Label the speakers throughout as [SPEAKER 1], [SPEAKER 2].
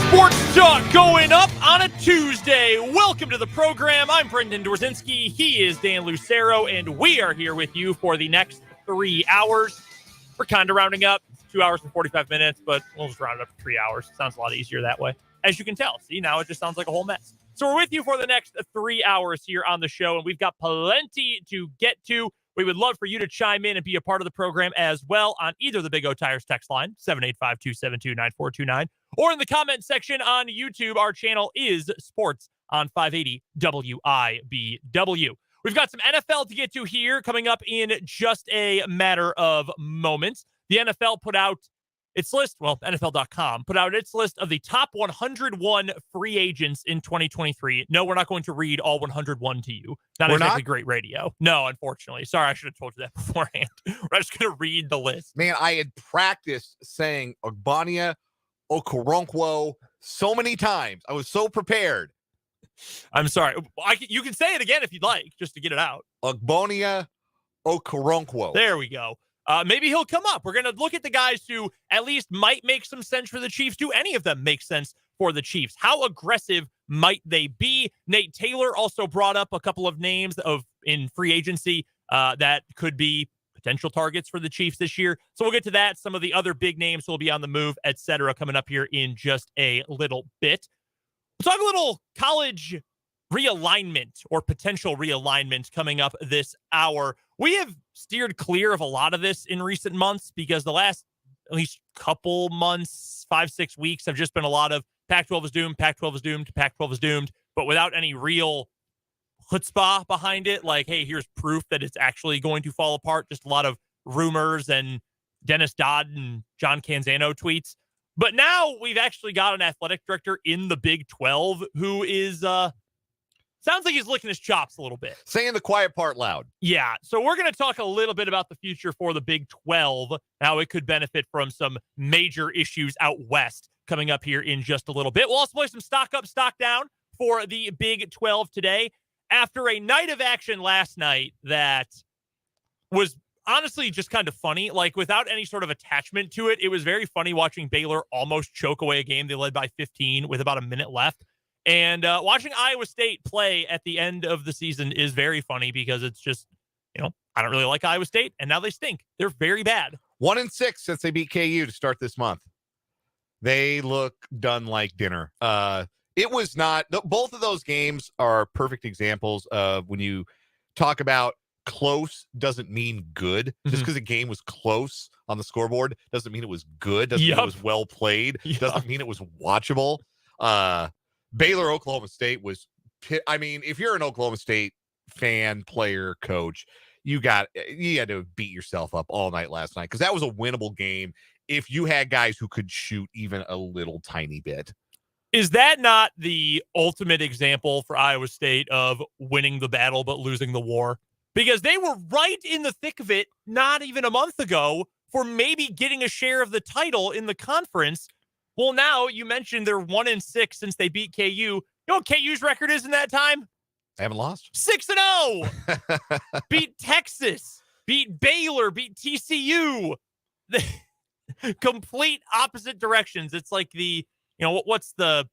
[SPEAKER 1] Sports Talk going up on a Tuesday. Welcome to the program. I'm Brendan Dorzinski. He is Dan Lucero, and we are here with you for the next 3 hours. We're kind of rounding up 2 hours and 45 minutes, but we'll just round it up to 3 hours. Sounds a lot easier that way. As you can tell, see, now it just sounds like a whole mess. So we're with you for the next 3 hours here on the show, and we've got plenty to get to. We would love for you to chime in and be a part of the program as well on either the Big O Tires text line, 785-272-9429, or in the comment section on YouTube. Our channel is Sports on 580 WIBW. We've got some NFL to get to here coming up in just a matter of moments. The NFL put out its list, well, NFL.com put out its list of the top 101 free agents in 2023. No, we're not going to read all 101 to you. Not exactly great radio. No, unfortunately. Sorry, I should have told you that beforehand. We're just going to read the list.
[SPEAKER 2] Man, I had practiced saying Ogbonnia Okoronkwo so many times. I was so prepared.
[SPEAKER 1] I'm sorry. You can say it again if you'd like, just to get it out.
[SPEAKER 2] Ogbonnia Okoronkwo.
[SPEAKER 1] There we go. Maybe he'll come up. We're going to look at the guys who at least might make some sense for the Chiefs. Do any of them make sense for the Chiefs? How aggressive might they be? Nate Taylor also brought up a couple of names in free agency that could be potential targets for the Chiefs this year. So we'll get to that. Some of the other big names will be on the move, etc., coming up here in just a little bit. We'll talk a little college realignment or potential realignment coming up this hour. We have steered clear of a lot of this in recent months because the last at least couple months, 5-6 weeks, have just been a lot of Pac-12 is doomed, Pac-12 is doomed, Pac-12 is doomed, but without any real chutzpah behind it. Like, hey, here's proof that it's actually going to fall apart. Just a lot of rumors and Dennis Dodd and John Canzano tweets. But now we've actually got an athletic director in the Big 12 who is sounds like he's licking his chops a little bit.
[SPEAKER 2] Saying the quiet part loud.
[SPEAKER 1] Yeah. So we're going to talk a little bit about the future for the Big 12, how it could benefit from some major issues out west coming up here in just a little bit. We'll also play some stock up, stock down for the Big 12 today after a night of action last night that was honestly just kind of funny. Like, without any sort of attachment to it, it was very funny watching Baylor almost choke away a game they led by 15 with about a minute left. And watching Iowa State play at the end of the season is very funny because it's just, I don't really like Iowa State, and now they stink. They're very bad.
[SPEAKER 2] 1-6 since they beat KU to start this month. They look done like dinner. It was not, both of those games are perfect examples of when you talk about close doesn't mean good. Mm-hmm. Just because a game was close on the scoreboard doesn't mean it was good. Doesn't mean it was well played. Doesn't mean it was watchable. Baylor, Oklahoma State was, I mean, if you're an Oklahoma State fan, player, coach, you had to beat yourself up all night last night because that was a winnable game if you had guys who could shoot even a little tiny bit.
[SPEAKER 1] Is that not the ultimate example for Iowa State of winning the battle but losing the war? Because they were right in the thick of it not even a month ago for maybe getting a share of the title in the conference. Well, now you mentioned they're 1-6 since they beat KU. You know what KU's record is in that time?
[SPEAKER 2] They haven't lost.
[SPEAKER 1] 6-0. Beat Texas. Beat Baylor. Beat TCU. Complete opposite directions. It's like what's the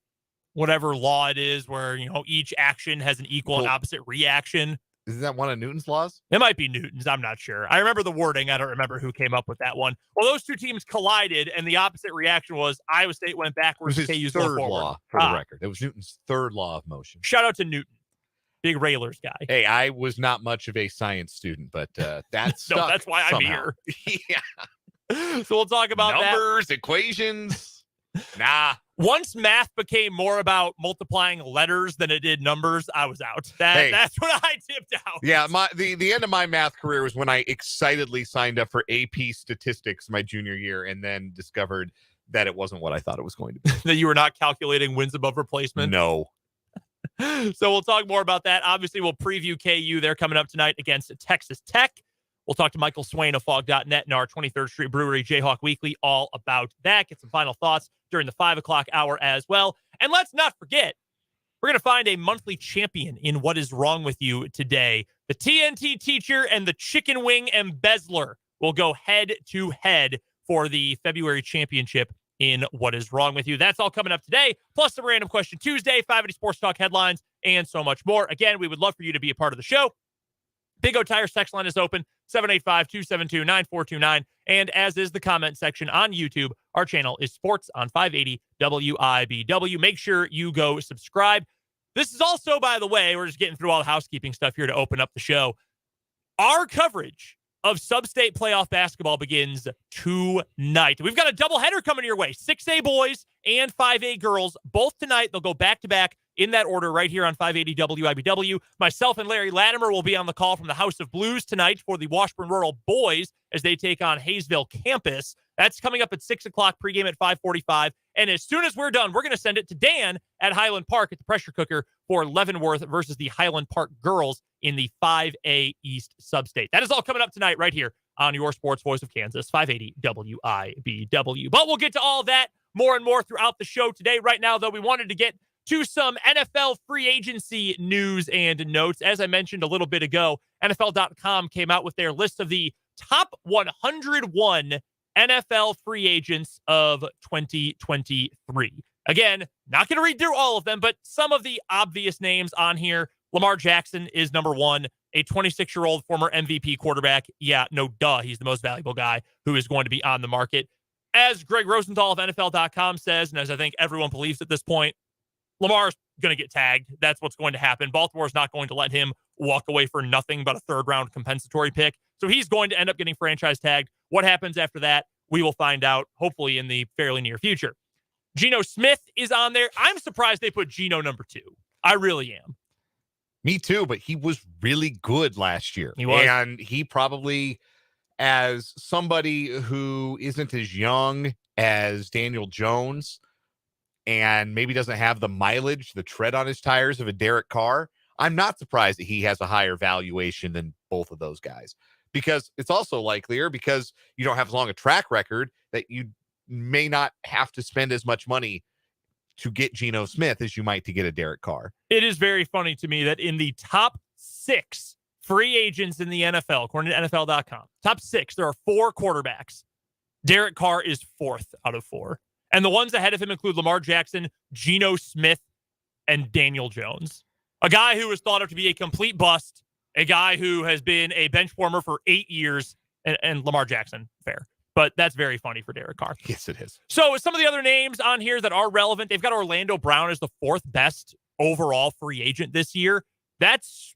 [SPEAKER 1] whatever law it is where, each action has an equal and opposite reaction.
[SPEAKER 2] Isn't that one of Newton's laws?
[SPEAKER 1] It might be Newton's. I'm not sure. I remember the wording. I don't remember who came up with that one. Well, those two teams collided, and the opposite reaction was Iowa State went backwards.
[SPEAKER 2] It was his third law, for the record. It was Newton's third law of motion.
[SPEAKER 1] Shout out to Newton. Big railers guy.
[SPEAKER 2] Hey, I was not much of a science student, but that's
[SPEAKER 1] no, that's why
[SPEAKER 2] somehow.
[SPEAKER 1] I'm here. Yeah. So we'll talk about
[SPEAKER 2] numbers, equations. Nah.
[SPEAKER 1] Once math became more about multiplying letters than it did numbers, I was out. That's when I tipped out.
[SPEAKER 2] Yeah, the end of my math career was when I excitedly signed up for AP statistics my junior year and then discovered that it wasn't what I thought it was going to be.
[SPEAKER 1] That you were not calculating wins above replacement?
[SPEAKER 2] No.
[SPEAKER 1] So we'll talk more about that. Obviously, we'll preview KU. They're coming up tonight against Texas Tech. We'll talk to Michael Swain of Fog.net and our 23rd Street Brewery Jayhawk Weekly all about that. Get some final thoughts during the 5 o'clock hour as well. And let's not forget, we're going to find a monthly champion in What Is Wrong With You today. The TNT teacher and the chicken wing embezzler will go head to head for the February championship in What Is Wrong With You. That's all coming up today, plus the Random Question Tuesday, 580 Sports Talk headlines, and so much more. Again, we would love for you to be a part of the show. Big O Tires text line is open, 785-272-9429. And as is the comment section on YouTube, our channel is Sports on 580 WIBW. Make sure you go subscribe. This is also, by the way, we're just getting through all the housekeeping stuff here to open up the show. Our coverage of sub-state playoff basketball begins tonight. We've got a doubleheader coming your way. 6A boys and 5A girls, both tonight. They'll go back-to-back in that order right here on 580 WIBW. Myself and Larry Latimer will be on the call from the House of Blues tonight for the Washburn Rural boys as they take on Hayesville campus. That's coming up at 6 o'clock, pregame at 5:45. And as soon as we're done, we're going to send it to Dan at Highland Park at the pressure cooker for Leavenworth versus the Highland Park girls in the 5A East Substate. That is all coming up tonight right here on your sports voice of Kansas, 580 WIBW. But we'll get to all that more and more throughout the show today. Right now, though, we wanted to get to some NFL free agency news and notes. As I mentioned a little bit ago, NFL.com came out with their list of the top 101 NFL free agents of 2023. Again, not going to read through all of them, but some of the obvious names on here. Lamar Jackson is number one, a 26-year-old former MVP quarterback. Yeah, no duh. He's the most valuable guy who is going to be on the market. As Greg Rosenthal of NFL.com says, and as I think everyone believes at this point, Lamar's going to get tagged. That's what's going to happen. Baltimore's not going to let him walk away for nothing but a third-round compensatory pick. So he's going to end up getting franchise tagged. What happens after that, we will find out, hopefully in the fairly near future. Geno Smith is on there. I'm surprised they put Geno number 2. I really am.
[SPEAKER 2] Me too, but he was really good last year.
[SPEAKER 1] He was.
[SPEAKER 2] And he probably, as somebody who isn't as young as Daniel Jones and maybe doesn't have the mileage, the tread on his tires of a Derek Carr, I'm not surprised that he has a higher valuation than both of those guys. Because it's also likelier, because you don't have as long a track record, that you may not have to spend as much money to get Geno Smith as you might to get a Derek Carr.
[SPEAKER 1] It is very funny to me that in the top 6 free agents in the NFL, according to NFL.com, top 6, there are 4 quarterbacks. Derek Carr is 4th out of 4. And the ones ahead of him include Lamar Jackson, Geno Smith, and Daniel Jones. A guy who was thought of to be a complete bust, a guy who has been a bench warmer for 8 years, and Lamar Jackson, fair. But that's very funny for Derek Carr.
[SPEAKER 2] Yes, it is.
[SPEAKER 1] So some of the other names on here that are relevant, they've got Orlando Brown as the 4th best overall free agent this year. That's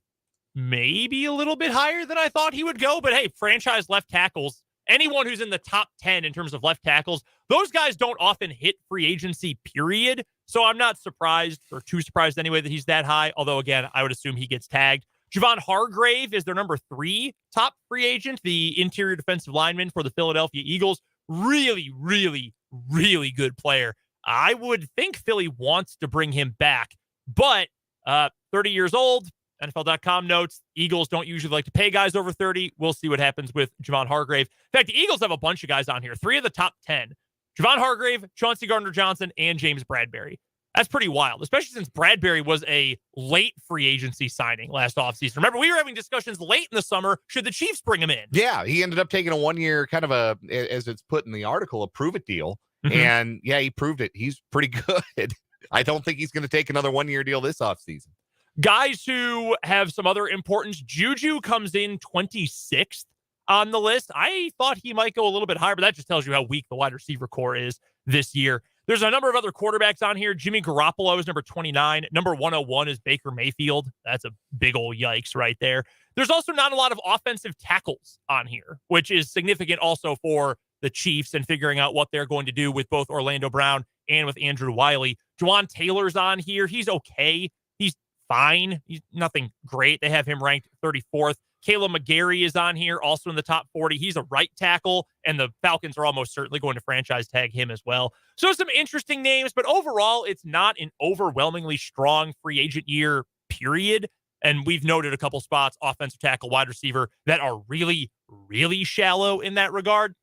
[SPEAKER 1] maybe a little bit higher than I thought he would go. But hey, franchise left tackles, anyone who's in the top 10 in terms of left tackles, those guys don't often hit free agency, period. So I'm not surprised, or too surprised anyway, that he's that high. Although, again, I would assume he gets tagged. Javon Hargrave is their number 3 top free agent, the interior defensive lineman for the Philadelphia Eagles. Really, really, really good player. I would think Philly wants to bring him back, but 30 years old, NFL.com notes, Eagles don't usually like to pay guys over 30. We'll see what happens with Javon Hargrave. In fact, the Eagles have a bunch of guys on here, 3 of the top 10. Javon Hargrave, Chauncey Gardner-Johnson, and James Bradbury. That's pretty wild, especially since Bradbury was a late free agency signing last offseason. Remember, we were having discussions late in the summer. Should the Chiefs bring him in?
[SPEAKER 2] Yeah, he ended up taking a 1-year kind of a, as it's put in the article, a prove-it deal.
[SPEAKER 1] Mm-hmm.
[SPEAKER 2] And yeah, he proved it. He's pretty good. I don't think he's going to take another 1-year deal this offseason.
[SPEAKER 1] Guys who have some other importance, Juju comes in 26th on the list. I thought he might go a little bit higher, but that just tells you how weak the wide receiver core is this year. There's a number of other quarterbacks on here. Jimmy Garoppolo is number 29. Number 101 is Baker Mayfield. That's a big old yikes right there. There's also not a lot of offensive tackles on here, which is significant also for the Chiefs and figuring out what they're going to do with both Orlando Brown and with Andrew Wiley. Juwan Taylor's on here. He's okay. He's fine. He's nothing great. They have him ranked 34th. Caleb McGarry is on here, also in the top 40. He's a right tackle, and the Falcons are almost certainly going to franchise tag him as well. So some interesting names, but overall, it's not an overwhelmingly strong free agent year, period. And we've noted a couple spots, offensive tackle, wide receiver, that are really, really shallow in that regard.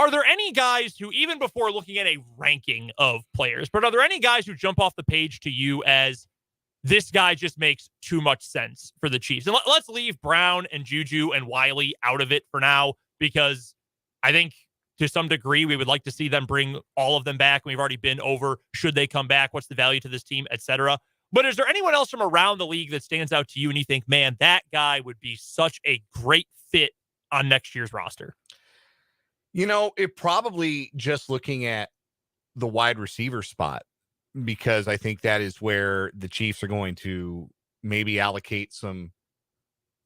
[SPEAKER 1] Are there any guys who, even before looking at a ranking of players, but are there any guys who jump off the page to you as this guy just makes too much sense for the Chiefs? And let's leave Brown and Juju and Wiley out of it for now, because I think to some degree. We would like to see them bring all of them back. We've already been over, should they come back? What's the value to this team, etc. But is there anyone else from around the league that stands out to you and you think, man, that guy would be such a great fit on next year's roster?
[SPEAKER 2] It probably just looking at the wide receiver spot, because I think that is where the Chiefs are going to maybe allocate some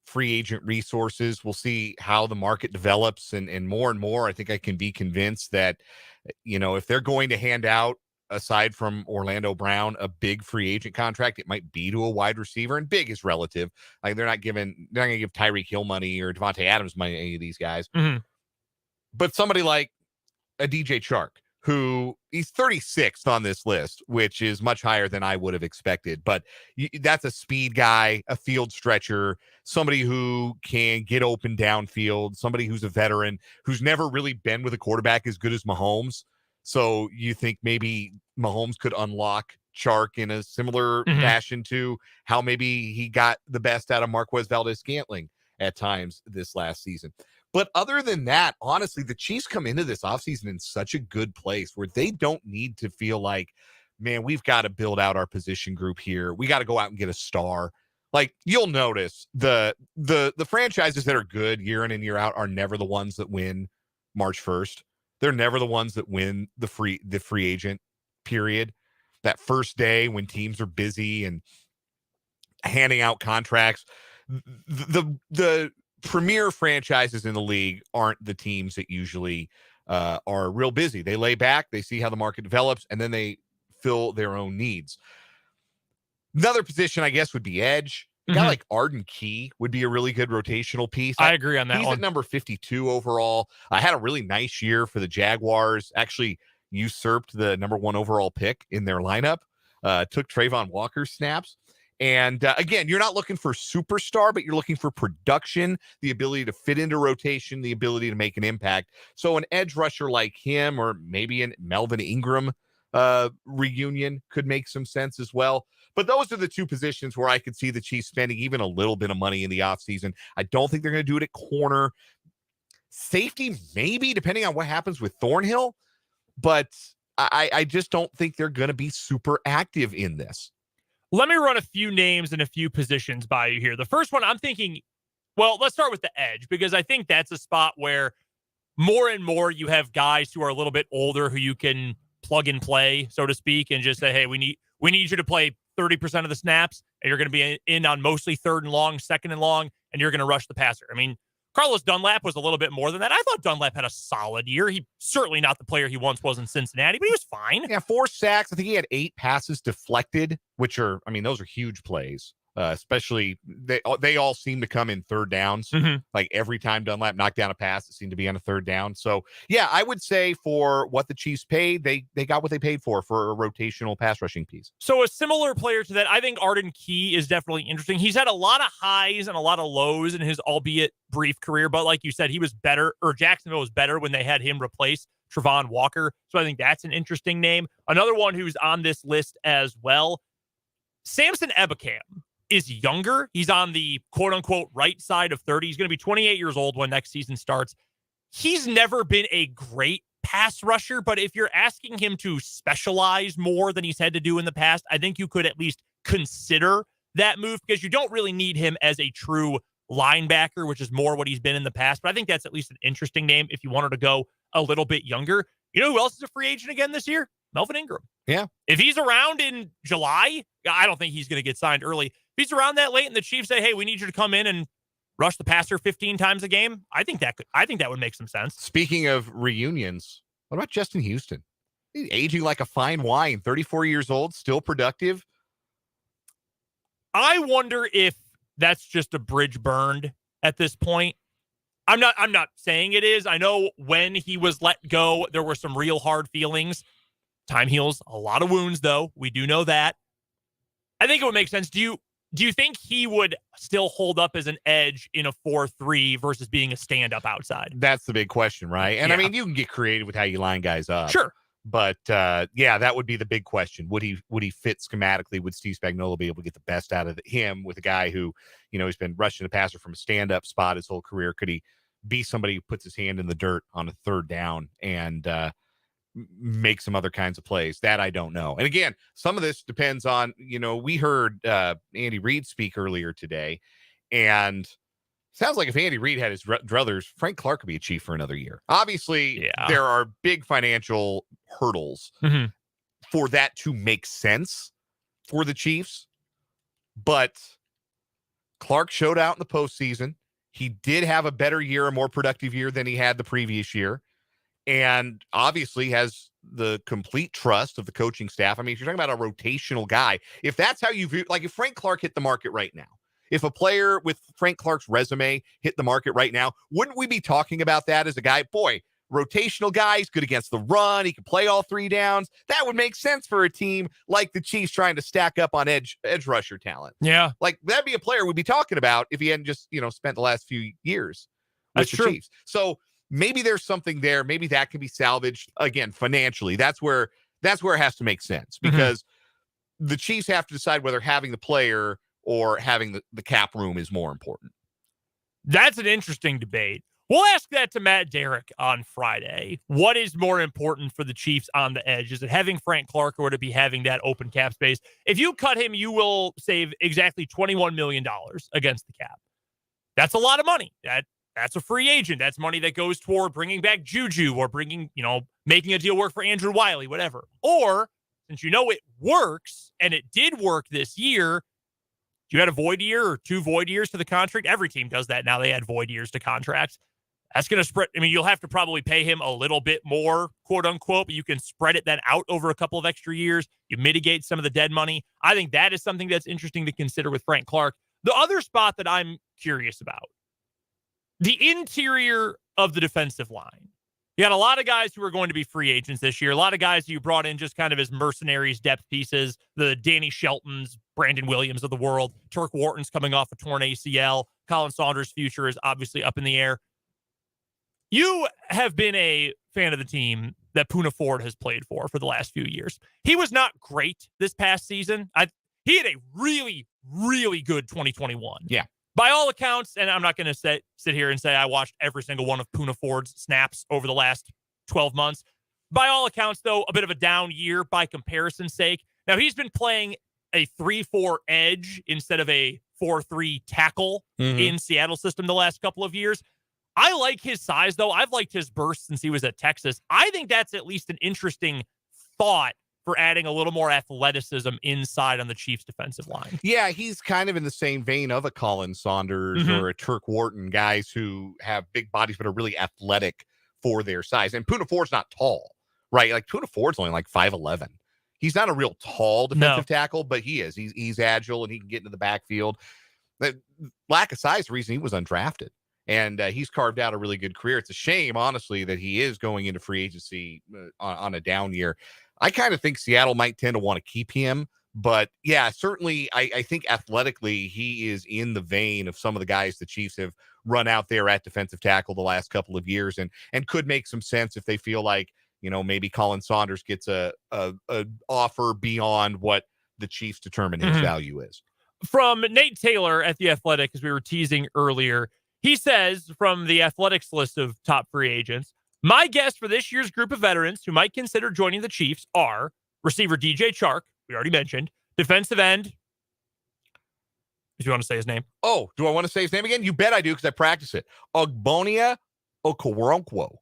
[SPEAKER 2] free agent resources. We'll see how the market develops, and more. I think I can be convinced that, if they're going to hand out, aside from Orlando Brown, a big free agent contract, it might be to a wide receiver, and big is relative. Like they're not going to give Tyreek Hill money or Devontae Adams money, any of these guys.
[SPEAKER 1] Mm-hmm.
[SPEAKER 2] But somebody like a DJ Chark, who he's 36th on this list, which is much higher than I would have expected. But that's a speed guy, a field stretcher, somebody who can get open downfield, somebody who's a veteran, who's never really been with a quarterback as good as Mahomes. So you think maybe Mahomes could unlock Chark in a similar fashion to how maybe he got the best out of Marquez Valdes-Scantling at times this last season. But other than that, honestly, the Chiefs come into this offseason in such a good place where they don't need to feel like, man, we've got to build out our position group here. We got to go out and get a star. Like, you'll notice the franchises that are good year in and year out are never the ones that win March 1st. They're never the ones that win the free agent period. That first day when teams are busy and handing out contracts. The premier franchises in the league aren't the teams that usually are real busy. They lay back, they see how the market develops, and then they fill their own needs. Another position, I guess, would be edge. A guy like Arden Key would be a really good rotational piece.
[SPEAKER 1] I agree on that
[SPEAKER 2] He's
[SPEAKER 1] one.
[SPEAKER 2] at number 52 overall. I had a really nice year for the Jaguars. Actually usurped the number 1 overall pick in their lineup. Took Trayvon Walker's snaps. And again, you're not looking for superstar, but you're looking for production, the ability to fit into rotation, the ability to make an impact. So an edge rusher like him, or maybe an Melvin Ingram reunion, could make some sense as well. But those are the two positions where I could see the Chiefs spending even a little bit of money in the offseason. I don't think they're going to do it at corner. Safety, maybe, depending on what happens with Thornhill. But I just don't think they're going to be super active in this.
[SPEAKER 1] Let me run a few names and a few positions by you here. The first one I'm thinking, well, let's start with the edge, because I think that's a spot where more and more you have guys who are a little bit older who you can plug and play, so to speak, and just say, hey, we need you to play 30% of the snaps, and you're going to be in on mostly 3rd and long, 2nd and long, and you're going to rush the passer. I mean, Carlos Dunlap was a little bit more than that. I thought Dunlap had a solid year. He certainly not the player he once was in Cincinnati, but he was fine.
[SPEAKER 2] Yeah, 4 sacks. I think he had 8 passes deflected, which are, I mean, those are huge plays. Especially they all seem to come in 3rd downs. Like every time Dunlap knocked down a pass, it seemed to be on a 3rd down. So yeah, I would say for what the Chiefs paid, they got what they paid for a rotational pass rushing piece.
[SPEAKER 1] So a similar player to that, I think Arden Key is definitely interesting. He's had a lot of highs and a lot of lows in his albeit brief career, but like you said, he was better, or Jacksonville was better when they had him replace Trevon Walker. So I think that's an interesting name. Another one who's on this list as well, Samson Ebukam, is younger. He's on the quote-unquote right side of 30. He's going to be 28 years old when next season starts. He's never been a great pass rusher, but if you're asking him to specialize more than he's had to do in the past, I think you could at least consider that move, because you don't really need him as a true linebacker, which is more what he's been in the past. But I think that's at least an interesting name if you wanted to go a little bit younger. You know who else is a free agent again this year? Melvin Ingram.
[SPEAKER 2] Yeah.
[SPEAKER 1] If he's around in July, I don't think he's going to get signed early. If he's around that late and the Chiefs say, hey, we need you to come in and rush the passer 15 times a game, I think that would make some sense.
[SPEAKER 2] Speaking of reunions, what about Justin Houston? He's aging like a fine wine, 34 years old, still productive.
[SPEAKER 1] I wonder if that's just a bridge burned at this point. I'm not saying it is. I know when he was let go, there were some real hard feelings. Time heals a lot of wounds, though. We do know that. I think it would make sense. Do you think he would still hold up as an edge in a 4-3 versus being a stand-up outside?
[SPEAKER 2] That's the big question, right? And I mean, you can get creative with how you line guys up.
[SPEAKER 1] Sure.
[SPEAKER 2] But yeah, that would be the big question. Would he fit schematically? Would Steve Spagnuolo be able to get the best out of him with a guy who, he's been rushing the passer from a stand-up spot his whole career? Could he be somebody who puts his hand in the dirt on a third down and make some other kinds of plays. That I don't know. And again, some of this depends on, we heard Andy Reid speak earlier today, and sounds like if Andy Reid had his druthers, Frank Clark could be a Chief for another year. Obviously, there are big financial hurdles for that to make sense for the Chiefs, but Clark showed out in the postseason. He did have a better year, a more productive year than he had the previous year, and obviously has the complete trust of the coaching staff. I mean, if you're talking about a rotational guy, if that's how you view, like if Frank Clark hit the market right now, if a player with Frank Clark's resume hit the market right now, wouldn't we be talking about that as a guy? Boy, rotational guy, he's good against the run. He can play all three downs. That would make sense for a team like the Chiefs trying to stack up on edge rusher talent.
[SPEAKER 1] Yeah.
[SPEAKER 2] Like that'd be a player we'd be talking about if he hadn't just, spent the last few years with the Chiefs. So maybe there's something there. Maybe that can be salvaged again financially. That's where it has to make sense, because the Chiefs have to decide whether having the player or having the cap room is more important.
[SPEAKER 1] That's an interesting debate. We'll ask that to Matt Derrick on Friday. What is more important for the Chiefs on the edge? Is it having Frank Clark, or would it be having that open cap space? If you cut him, you will save exactly $21 million against the cap. That's a lot of money. That's a free agent. That's money that goes toward bringing back Juju or making a deal work for Andrew Wiley, whatever. Or, since it works, and it did work this year, you had a void year or 2 void years to the contract. Every team does that now. They add void years to contracts. That's going to spread. I mean, you'll have to probably pay him a little bit more, quote unquote, but you can spread it then out over a couple of extra years. You mitigate some of the dead money. I think that is something that's interesting to consider with Frank Clark. The other spot that I'm curious about, the interior of the defensive line. You got a lot of guys who are going to be free agents this year. A lot of guys you brought in just kind of as mercenaries, depth pieces. The Danny Sheltons, Brandon Williams of the world. Turk Wharton's coming off a torn ACL. Colin Saunders' future is obviously up in the air. You have been a fan of the team that Poona Ford has played for the last few years. He was not great this past season. He had a really, really good 2021.
[SPEAKER 2] Yeah.
[SPEAKER 1] By all accounts, and I'm not going to sit here and say I watched every single one of Poona Ford's snaps over the last 12 months. By all accounts, though, a bit of a down year by comparison's sake. Now, he's been playing a 3-4 edge instead of a 4-3 tackle in Seattle system the last couple of years. I like his size, though. I've liked his burst since he was at Texas. I think that's at least an interesting thought for adding a little more athleticism inside on the Chiefs defensive line.
[SPEAKER 2] Yeah, he's kind of in the same vein of a Colin Saunders or a Turk Wharton, guys who have big bodies but are really athletic for their size. And Poona Ford's not tall, right? Like Poona Ford's only like 5'11". He's not a real tall defensive tackle, but he is. He's agile and he can get into the backfield. The lack of size, the reason he was undrafted. And he's carved out a really good career. It's a shame, honestly, that he is going into free agency on a down year. I kind of think Seattle might tend to want to keep him. But, yeah, certainly I think athletically he is in the vein of some of the guys the Chiefs have run out there at defensive tackle the last couple of years and could make some sense if they feel like, maybe Colin Saunders gets a offer beyond what the Chiefs determine his value is.
[SPEAKER 1] From Nate Taylor at The Athletic, as we were teasing earlier, he says from the Athletics list of top free agents, my guess for this year's group of veterans who might consider joining the Chiefs are receiver DJ Chark, we already mentioned, defensive end. If you want to say his name.
[SPEAKER 2] Oh, do I want to say his name again? You bet I do, because I practice it. Ogbonia Okoronkwo.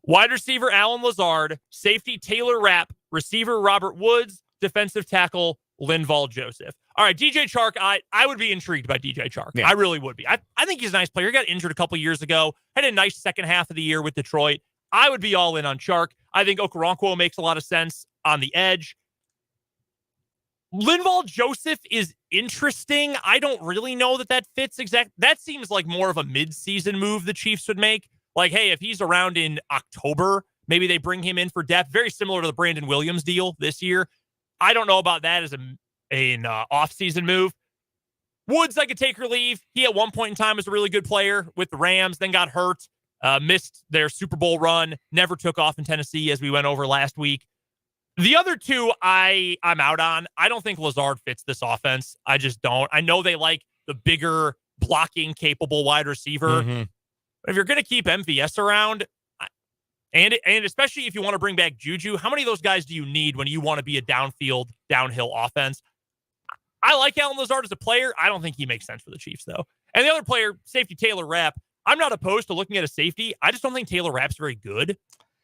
[SPEAKER 1] Wide receiver Alan Lazard, safety Taylor Rapp, receiver Robert Woods, defensive tackle Linval Joseph. All right, DJ Chark, I would be intrigued by DJ Chark. Yeah. I really would be. I think he's a nice player. He got injured a couple years ago, had a nice second half of the year with Detroit. I would be all in on Chark. I think Okoronkwo makes a lot of sense on the edge. Linval Joseph is interesting. I don't really know that fits exactly. That seems like more of a mid-season move the Chiefs would make. Like, hey, if he's around in October, maybe they bring him in for depth. Very similar to the Brandon Williams deal this year. I don't know about that as an off-season move. Woods, I could take or leave. He at one point in time was a really good player with the Rams, then got hurt, missed their Super Bowl run, never took off in Tennessee as we went over last week. The other two I'm out on. I don't think Lazard fits this offense. I just don't. I know they like the bigger blocking capable wide receiver. If you're going to keep MVS around, and especially if you want to bring back Juju, how many of those guys do you need when you want to be a downfield, downhill offense? I like Allen Lazard as a player. I don't think he makes sense for the Chiefs, though. And the other player, safety Taylor Rapp, I'm not opposed to looking at a safety. I just don't think Taylor Rapp's very good.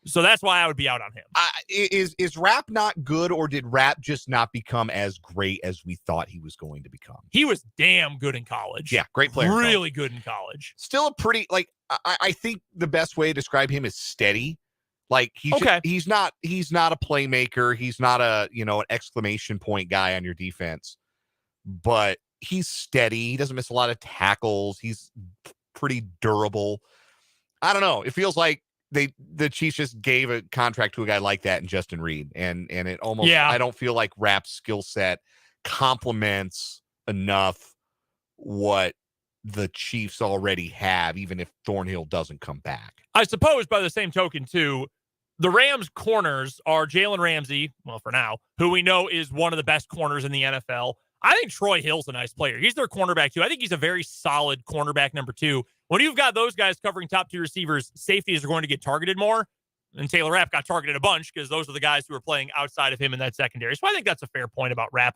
[SPEAKER 1] So that's why I would be out on him.
[SPEAKER 2] Is Rapp not good, or did Rapp just not become as great as we thought he was going to become?
[SPEAKER 1] He was damn good in college.
[SPEAKER 2] Yeah, great player.
[SPEAKER 1] Really good in college.
[SPEAKER 2] Still a pretty, like, I think the best way to describe him is steady. Like, he's not a playmaker. He's not an exclamation point guy on your defense, but he's steady. He doesn't miss a lot of tackles. He's pretty durable. I don't know. It feels like the Chiefs just gave a contract to a guy like that in Justin Reed, and it almost, I don't feel like Rapp's skill set complements enough what the Chiefs already have, even if Thornhill doesn't come back.
[SPEAKER 1] I suppose by the same token too, the Rams corners are Jalen Ramsey, well, for now, who we know is one of the best corners in the NFL. I think Troy Hill's a nice player. He's their cornerback too. I think he's a very solid cornerback number 2. When you've got those guys covering top 2 receivers, safeties are going to get targeted more. And Taylor Rapp got targeted a bunch because those are the guys who are playing outside of him in that secondary. So I think that's a fair point about Rapp.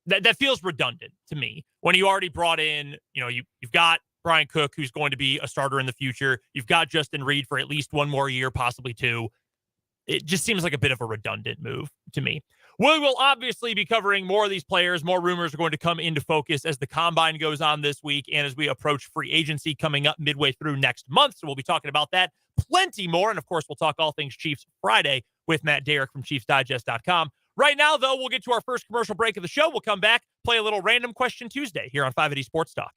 [SPEAKER 1] That feels redundant to me when you already brought in, you've got Brian Cook, who's going to be a starter in the future. You've got Justin Reed for at least one more year, possibly 2. It just seems like a bit of a redundant move to me. We will obviously be covering more of these players. More rumors are going to come into focus as the combine goes on this week and as we approach free agency coming up midway through next month. So we'll be talking about that plenty more. And of course, we'll talk all things Chiefs Friday with Matt Derrick from ChiefsDigest.com. Right now, though, we'll get to our first commercial break of the show. We'll come back, play a little Random Question Tuesday here on 580 Sports Talk.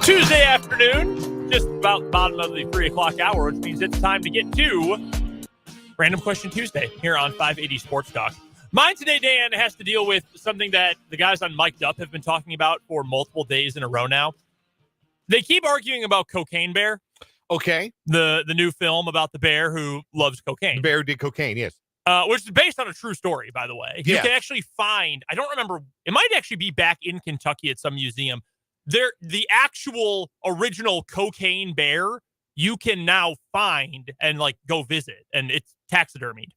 [SPEAKER 1] Tuesday afternoon, just about the bottom of the 3 o'clock hour, which means it's time to get to Random Question Tuesday here on 580 Sports Talk. Mine today, Dan, has to deal with something that the guys on Mic'd Up have been talking about for multiple days in a row now. They keep arguing about Cocaine Bear.
[SPEAKER 2] Okay.
[SPEAKER 1] The new film about the bear who loves cocaine.
[SPEAKER 2] The bear who did cocaine, yes.
[SPEAKER 1] Which is based on a true story, by the way. You
[SPEAKER 2] Yeah.
[SPEAKER 1] can actually find, I don't remember, it might actually be back in Kentucky at some museum. The actual original cocaine bear, you can now find and like go visit, and it's taxidermied.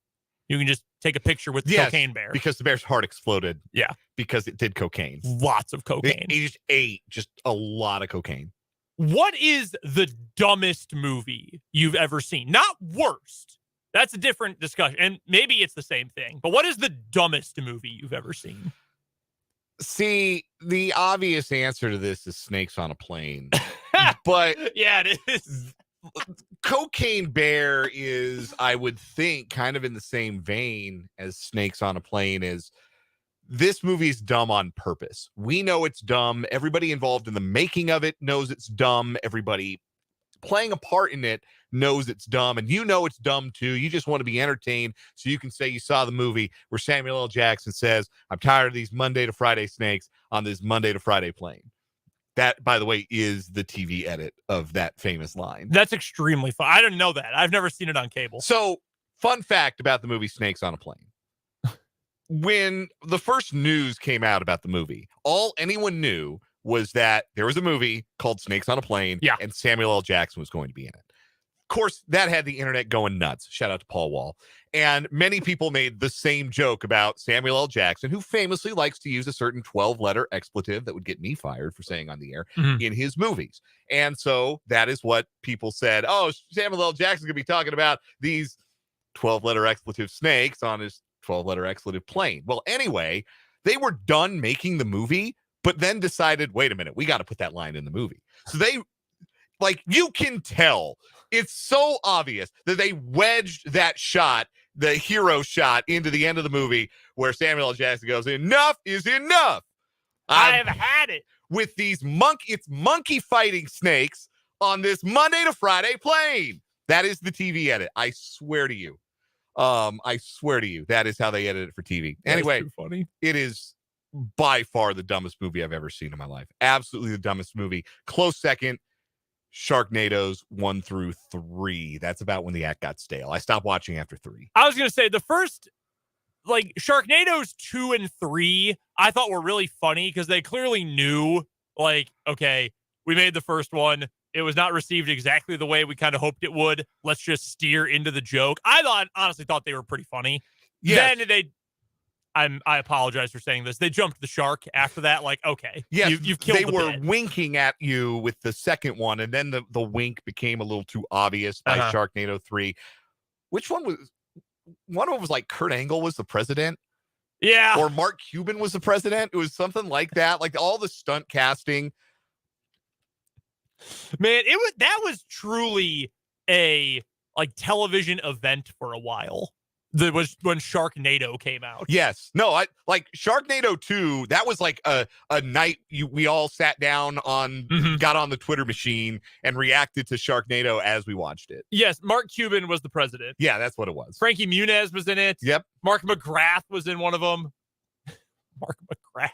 [SPEAKER 1] You can just take a picture with the
[SPEAKER 2] Yes,
[SPEAKER 1] cocaine bear.
[SPEAKER 2] Because the bear's heart exploded.
[SPEAKER 1] Yeah.
[SPEAKER 2] Because it did cocaine.
[SPEAKER 1] Lots of cocaine.
[SPEAKER 2] He just ate just a lot of cocaine.
[SPEAKER 1] What is the dumbest movie you've ever seen? Not worst. That's a different discussion. And maybe it's the same thing. But what is the dumbest movie you've ever seen?
[SPEAKER 2] See, the obvious answer to this is Snakes on a Plane. But
[SPEAKER 1] yeah, it is.
[SPEAKER 2] Cocaine Bear is, I would think, kind of in the same vein as Snakes on a Plane. Is this movie's dumb on purpose. We know it's dumb. Everybody involved in the making of it knows it's dumb. Everybody playing a part in it knows it's dumb, and you know it's dumb too. You just want to be entertained so you can say you saw the movie where Samuel L. Jackson says, I'm tired of these Monday to Friday snakes on this Monday to Friday plane. That, by the way, is the TV edit of that famous line.
[SPEAKER 1] That's extremely fun. I didn't know that. I've never seen it on cable.
[SPEAKER 2] So, fun fact about the movie Snakes on a Plane. When the first news came out about the movie, all anyone knew was that there was a movie called Snakes on a Plane,
[SPEAKER 1] yeah,
[SPEAKER 2] and Samuel L. Jackson was going to be in it. Of course, that had the internet going nuts. Shout out to Paul Wall. And many people made the same joke about Samuel L. Jackson, who famously likes to use a certain 12-letter expletive that would get me fired for saying on the air in his movies. And so that is what people said. Oh, Samuel L. Jackson's going to be talking about these 12-letter expletive snakes on his 12-letter expletive plane. Well, anyway, they were done making the movie, but then decided, wait a minute, we got to put that line in the movie. So they, like, you can tell, it's so obvious that they wedged that shot, the hero shot, into the end of the movie where Samuel L. Jackson goes, enough is enough.
[SPEAKER 1] I've had it.
[SPEAKER 2] With these monkey fighting snakes on this Monday to Friday plane. That is the TV edit. I swear to you. I swear to you, that is how they edited it for TV. Anyway,
[SPEAKER 1] too funny.
[SPEAKER 2] It is by far the dumbest movie I've ever seen in my life. Absolutely the dumbest movie. Close second, Sharknadoes 1 through 3. That's about when the act got stale. I stopped watching after 3.
[SPEAKER 1] I was going to say the first, like, Sharknadoes 2 and 3, I thought were really funny because they clearly knew, like, okay, we made the first one. It was not received exactly the way we kind of hoped it would. Let's just steer into the joke. I honestly thought they were pretty funny.
[SPEAKER 2] Yes.
[SPEAKER 1] Then I apologize for saying this. They jumped the shark after that. Like, okay,
[SPEAKER 2] yes,
[SPEAKER 1] you've killed.
[SPEAKER 2] They were winking at you with the second one, and then the wink became a little too obvious by Sharknado 3. Which one was? One of them was like Kurt Angle was the president.
[SPEAKER 1] Yeah.
[SPEAKER 2] Or Mark Cuban was the president. It was something like that. Like all the stunt casting.
[SPEAKER 1] Man, that was truly a like television event for a while. That was when Sharknado came out.
[SPEAKER 2] Yes. No, I like Sharknado 2. That was like a night we all sat down on, got on the Twitter machine and reacted to Sharknado as we watched it.
[SPEAKER 1] Yes. Mark Cuban was the president.
[SPEAKER 2] Yeah, that's what it was.
[SPEAKER 1] Frankie Muniz was in it.
[SPEAKER 2] Yep.
[SPEAKER 1] Mark McGrath was in one of them. Mark McGrath.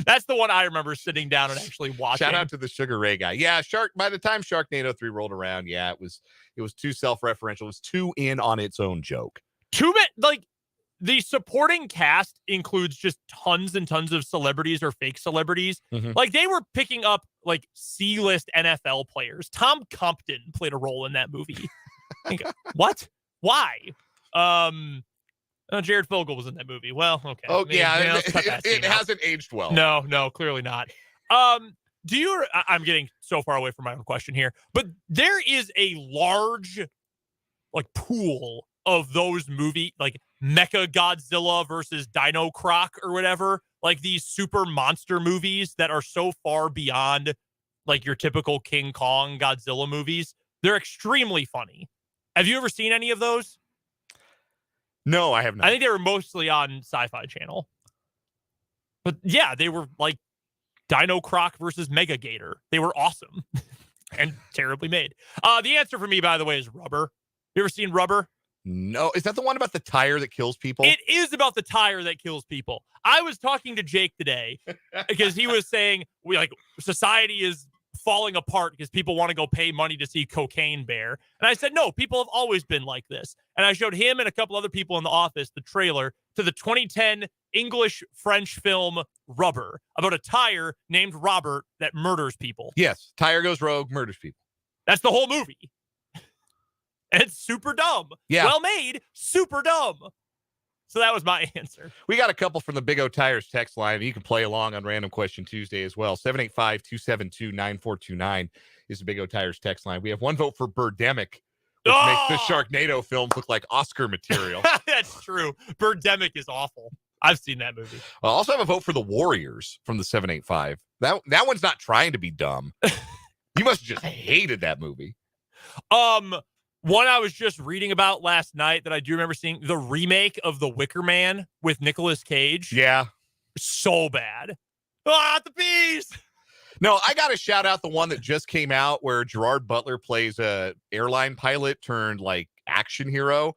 [SPEAKER 1] That's the one I remember sitting down and actually watching.
[SPEAKER 2] Shout out to the Sugar Ray guy. Yeah, by the time Sharknado 3 rolled around, yeah, it was too self-referential. It was too in on its own joke.
[SPEAKER 1] Like the supporting cast includes just tons and tons of celebrities or fake celebrities. Like they were picking up like C-list NFL players. Tom Compton played a role in that movie. What? Why? Jared Fogle was in that movie. Well, okay.
[SPEAKER 2] Oh, yeah. It hasn't aged well.
[SPEAKER 1] No, clearly not. I'm getting so far away from my own question here, but there is a large like pool of those movie, like Mecha Godzilla versus Dino Croc or whatever, like these super monster movies that are so far beyond like your typical King Kong Godzilla movies. They're extremely funny. Have you ever seen any of those?
[SPEAKER 2] No, I have not.
[SPEAKER 1] I think they were mostly on Sci-Fi Channel. But yeah, they were like Dino Croc versus Mega Gator. They were awesome and terribly made. The answer for me, by the way, is Rubber. You ever seen Rubber?
[SPEAKER 2] No. Is that the one about the tire that kills people?
[SPEAKER 1] It is about the tire that kills people. I was talking to Jake today because he was saying society is falling apart because people want to go pay money to see Cocaine Bear. And I said, no, people have always been like this. And I showed him and a couple other people in the office the trailer to the 2010 English-French film Rubber about a tire named Robert that murders people.
[SPEAKER 2] Yes. Tire goes rogue, murders people.
[SPEAKER 1] That's the whole movie. And it's super dumb.
[SPEAKER 2] Yeah.
[SPEAKER 1] Well made, super dumb. So that was my answer.
[SPEAKER 2] We got a couple from the Big O Tires text line. You can play along on Random Question Tuesday as well. 785-272-9429 is the Big O Tires text line. We have one vote for Birdemic, which makes the Sharknado films look like Oscar material.
[SPEAKER 1] That's true. Birdemic is awful. I've seen that movie.
[SPEAKER 2] I also have a vote for the Warriors from the 785. That one's not trying to be dumb. You must have just hated that movie.
[SPEAKER 1] One I was just reading about last night that I do remember seeing, the remake of The Wicker Man with Nicolas Cage.
[SPEAKER 2] Yeah.
[SPEAKER 1] So bad. The bees!
[SPEAKER 2] No, I got to shout out the one that just came out where Gerard Butler plays a airline pilot turned action hero.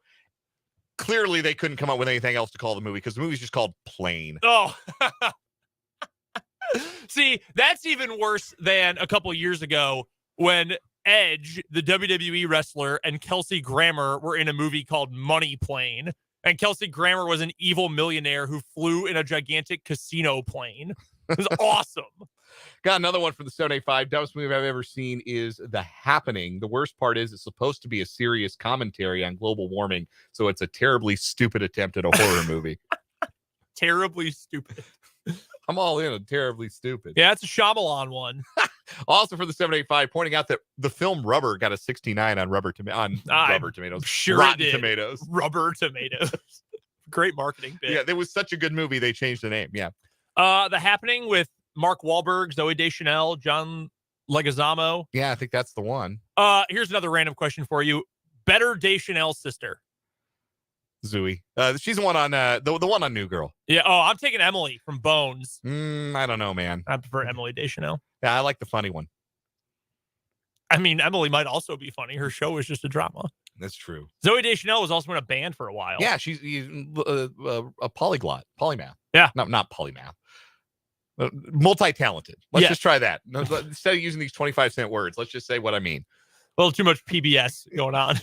[SPEAKER 2] Clearly, they couldn't come up with anything else to call the movie because the movie's just called Plane.
[SPEAKER 1] Oh. See, that's even worse than a couple years ago when Edge, the WWE wrestler, and Kelsey Grammer were in a movie called Money Plane. And Kelsey Grammer was an evil millionaire who flew in a gigantic casino plane. It was awesome.
[SPEAKER 2] Got another one from the 785. Dumbest movie I've ever seen is The Happening. The worst part is it's supposed to be a serious commentary on global warming, so it's a terribly stupid attempt at a horror movie.
[SPEAKER 1] Terribly stupid.
[SPEAKER 2] I'm all in on terribly stupid.
[SPEAKER 1] Yeah, it's a Shyamalan one.
[SPEAKER 2] Also for the 785, pointing out that the film Rubber got a 69 on Rubber Tomatoes.
[SPEAKER 1] Sure,
[SPEAKER 2] Rotten
[SPEAKER 1] it did.
[SPEAKER 2] Tomatoes.
[SPEAKER 1] Rubber Tomatoes. Great marketing bit.
[SPEAKER 2] Yeah, it was such a good movie. They changed the name. Yeah.
[SPEAKER 1] The Happening with Mark Wahlberg, Zoe Deschanel, John Leguizamo.
[SPEAKER 2] Yeah, I think that's the one.
[SPEAKER 1] Here's another random question for you. Better Deschanel's sister?
[SPEAKER 2] Zooey. She's the one on the one on New Girl.
[SPEAKER 1] Yeah. Oh, I'm taking Emily from Bones.
[SPEAKER 2] I don't know, man.
[SPEAKER 1] I prefer Emily Deschanel.
[SPEAKER 2] Yeah, I like the funny one.
[SPEAKER 1] I mean, Emily might also be funny. Her show is just a drama.
[SPEAKER 2] That's true.
[SPEAKER 1] Zoe Deschanel was also in a band for a while.
[SPEAKER 2] Yeah, she's a polyglot, polymath.
[SPEAKER 1] Yeah.
[SPEAKER 2] Not polymath. Multi-talented. Let's just try that. Instead of using these 25-cent words, let's just say what I mean.
[SPEAKER 1] A little too much PBS going on.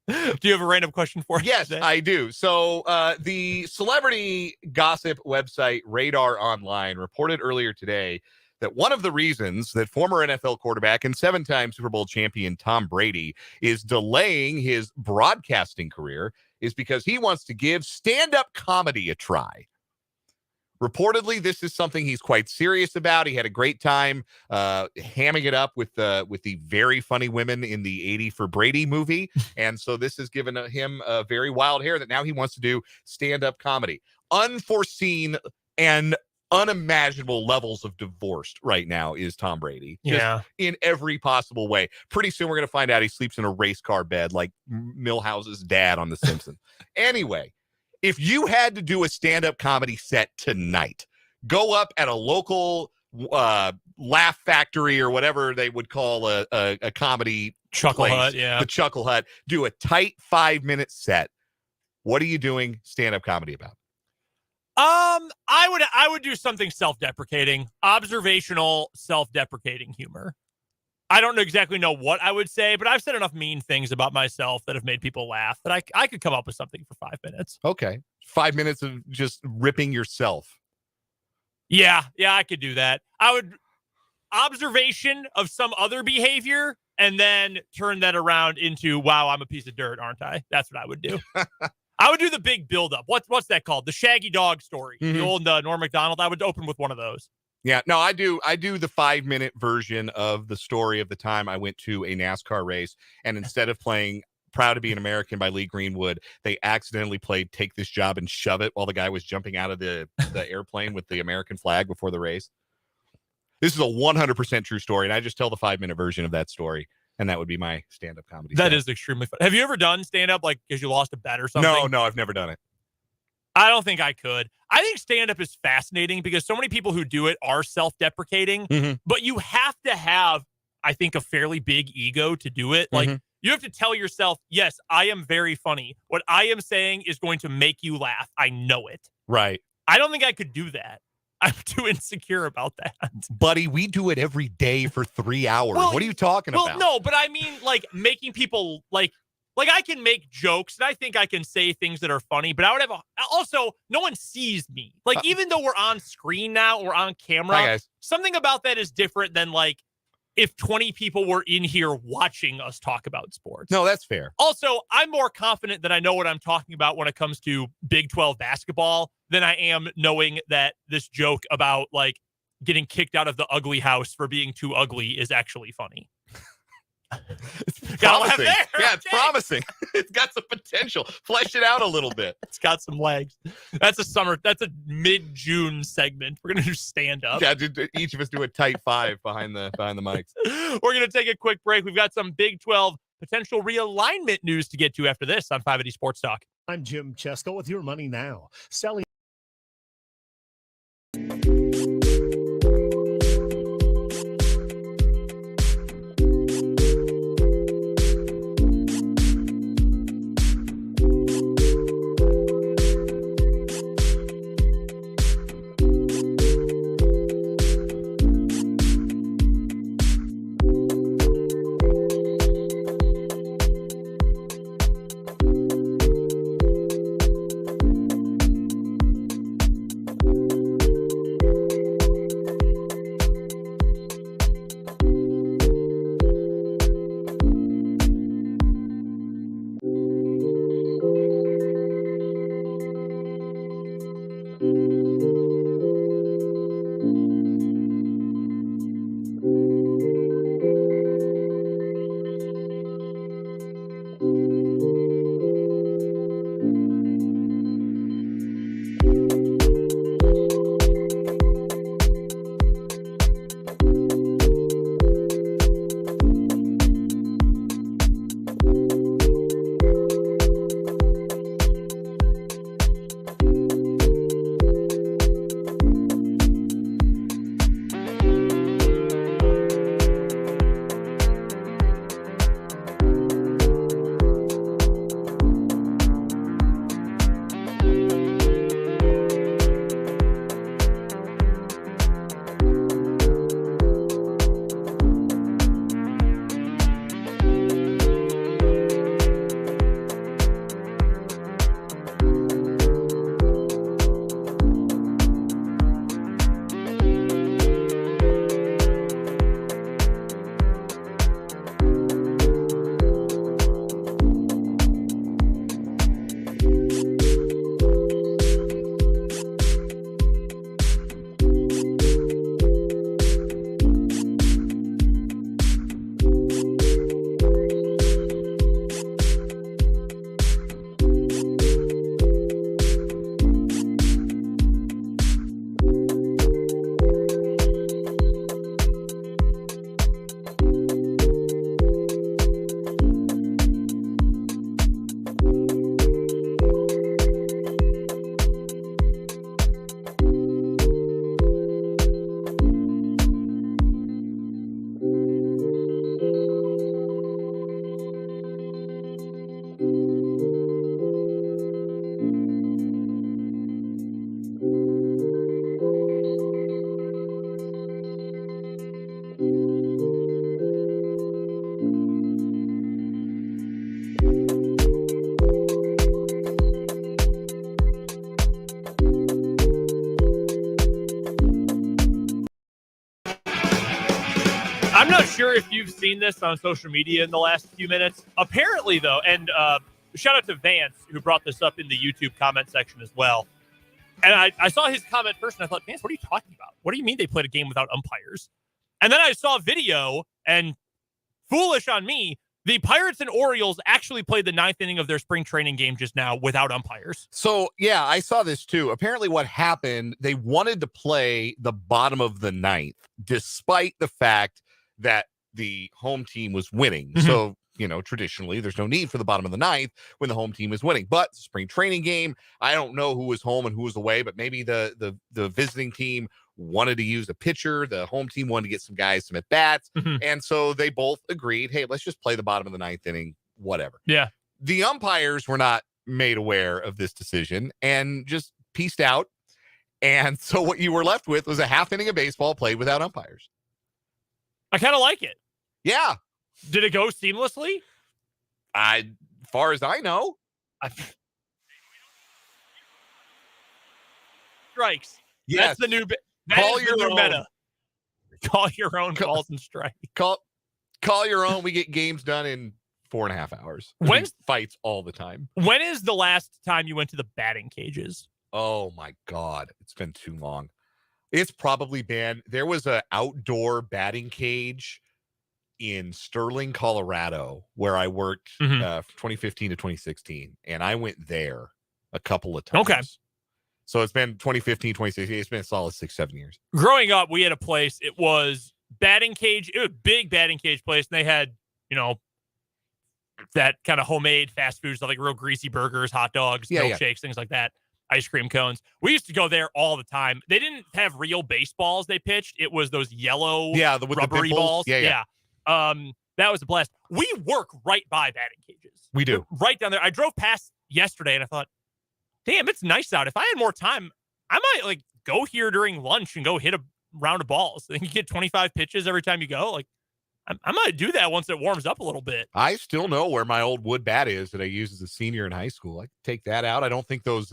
[SPEAKER 1] Do you have a random question for us?
[SPEAKER 2] Yes,
[SPEAKER 1] today?
[SPEAKER 2] I do. So the celebrity gossip website Radar Online reported earlier today that one of the reasons that former NFL quarterback and 7-time Super Bowl champion Tom Brady is delaying his broadcasting career is because he wants to give stand-up comedy a try. Reportedly, this is something he's quite serious about. He had a great time hamming it up with the very funny women in the 80 for Brady movie. And so this has given him a very wild hair that now he wants to do stand-up comedy. Unforeseen and unimaginable levels of divorced right now is Tom Brady.
[SPEAKER 1] Yeah.
[SPEAKER 2] In every possible way. Pretty soon we're going to find out he sleeps in a race car bed like Milhouse's dad on The Simpsons. Anyway. If you had to do a stand-up comedy set tonight, go up at a local Laugh Factory or whatever they would call a comedy
[SPEAKER 1] Chuckle
[SPEAKER 2] place,
[SPEAKER 1] Hut, yeah.
[SPEAKER 2] the Chuckle Hut, do a tight 5-minute set. What are you doing stand-up comedy about?
[SPEAKER 1] I would do something self-deprecating, observational, self-deprecating humor. I don't exactly know what I would say, but I've said enough mean things about myself that have made people laugh that I could come up with something for 5 minutes.
[SPEAKER 2] Okay. 5 minutes of just ripping yourself.
[SPEAKER 1] Yeah, I could do that. I would observation of some other behavior and then turn that around into, wow, I'm a piece of dirt, aren't I? That's what I would do. I would do the big buildup. What's that called? The Shaggy Dog story. Mm-hmm. The old Norm Macdonald. I would open with one of those.
[SPEAKER 2] Yeah, no, I do the 5-minute version of the story of the time I went to a NASCAR race, and instead of playing Proud to Be an American by Lee Greenwood, they accidentally played Take This Job and Shove It while the guy was jumping out of the airplane with the American flag before the race. This is a 100% true story, and I just tell the 5-minute version of that story, and that would be my stand-up comedy.
[SPEAKER 1] That is extremely fun. Have you ever done stand-up, like, because you lost a bet or something?
[SPEAKER 2] No, I've never done it.
[SPEAKER 1] I don't think I could. I think stand-up is fascinating because so many people who do it are self-deprecating, but you have to have, I think, a fairly big ego to do it. Like, you have to tell yourself, yes, I am very funny. What I am saying is going to make you laugh. I know it.
[SPEAKER 2] Right.
[SPEAKER 1] I don't think I could do that. I'm too insecure about that.
[SPEAKER 2] Buddy, we do it every day for 3 hours.
[SPEAKER 1] Well,
[SPEAKER 2] what are you talking about?
[SPEAKER 1] Well, no, but I mean, like, making people, like I can make jokes, and I think I can say things that are funny, but I would have also, no one sees me. Like, even though we're on screen now, we're on camera,
[SPEAKER 2] Hi, guys.
[SPEAKER 1] Something about that is different than, like, if 20 people were in here watching us talk about sports.
[SPEAKER 2] No, that's fair.
[SPEAKER 1] Also, I'm more confident that I know what I'm talking about when it comes to Big 12 basketball than I am knowing that this joke about, like, getting kicked out of the ugly house for being too ugly is actually funny.
[SPEAKER 2] It's promising. Yeah, it's
[SPEAKER 1] Okay.
[SPEAKER 2] promising. It's got some potential. Flesh it out a little bit.
[SPEAKER 1] It's got some legs. That's a mid-June segment. We're going to do stand-up.
[SPEAKER 2] Yeah, each of us do a tight 5 behind the mics.
[SPEAKER 1] We're going to take a quick break. We've got some Big 12 potential realignment news to get to after this on 580 Sports Talk.
[SPEAKER 3] I'm Jim Chesko with Your Money Now. Selling.
[SPEAKER 1] I'm not sure if you've seen this on social media in the last few minutes. Apparently, though, and shout out to Vance, who brought this up in the YouTube comment section as well. And I saw his comment first, and I thought, Vance, what are you talking about? What do you mean they played a game without umpires? And then I saw a video, and foolish on me, the Pirates and Orioles actually played the 9th inning of their spring training game just now without umpires.
[SPEAKER 2] So, yeah, I saw this too. Apparently what happened, they wanted to play the bottom of the 9th, despite the fact that the home team was winning. So traditionally there's no need for the bottom of the ninth when the home team is winning. But it's a spring training game. I don't know who was home and who was away, but maybe the visiting team wanted to use a pitcher. The home team wanted to get some guys some at-bats. And so they both agreed, hey, let's just play the bottom of the ninth inning, whatever.
[SPEAKER 1] Yeah.
[SPEAKER 2] The umpires were not made aware of this decision and just pieced out. And so what you were left with was a half inning of baseball played without umpires.
[SPEAKER 1] I kind of like it.
[SPEAKER 2] Yeah.
[SPEAKER 1] Did it go seamlessly?
[SPEAKER 2] Far as I know.
[SPEAKER 1] Strikes.
[SPEAKER 2] Yes.
[SPEAKER 1] That's the new
[SPEAKER 2] Call your own.
[SPEAKER 1] meta. Call your own balls and strikes.
[SPEAKER 2] Call your own. We get games done in 4.5 hours.
[SPEAKER 1] When's
[SPEAKER 2] fights all the time?
[SPEAKER 1] When is the last time you went to the batting cages?
[SPEAKER 2] Oh my God. It's been too long. It's probably been, there was an outdoor batting cage in Sterling, Colorado, where I worked from 2015 to 2016. And I went there a couple of times.
[SPEAKER 1] Okay.
[SPEAKER 2] So it's been 2015, 2016. It's been a solid 6-7 years.
[SPEAKER 1] Growing up, we had a place. It was batting cage. It was a big batting cage place. And they had, that kind of homemade fast food stuff, like real greasy burgers, hot dogs, milkshakes, things like that, ice cream cones. We used to go there all the time. They didn't have real baseballs they pitched. It was those yellow
[SPEAKER 2] with
[SPEAKER 1] rubbery
[SPEAKER 2] the
[SPEAKER 1] balls.
[SPEAKER 2] Yeah.
[SPEAKER 1] That was a blast. We work right by batting cages.
[SPEAKER 2] We do.
[SPEAKER 1] We're right down there. I drove past yesterday and I thought, damn, it's nice out. If I had more time, I might go here during lunch and go hit a round of balls. Then you get 25 pitches every time you go. I might do that once it warms up a little bit.
[SPEAKER 2] I still know where my old wood bat is that I used as a senior in high school. I can take that out. I don't think those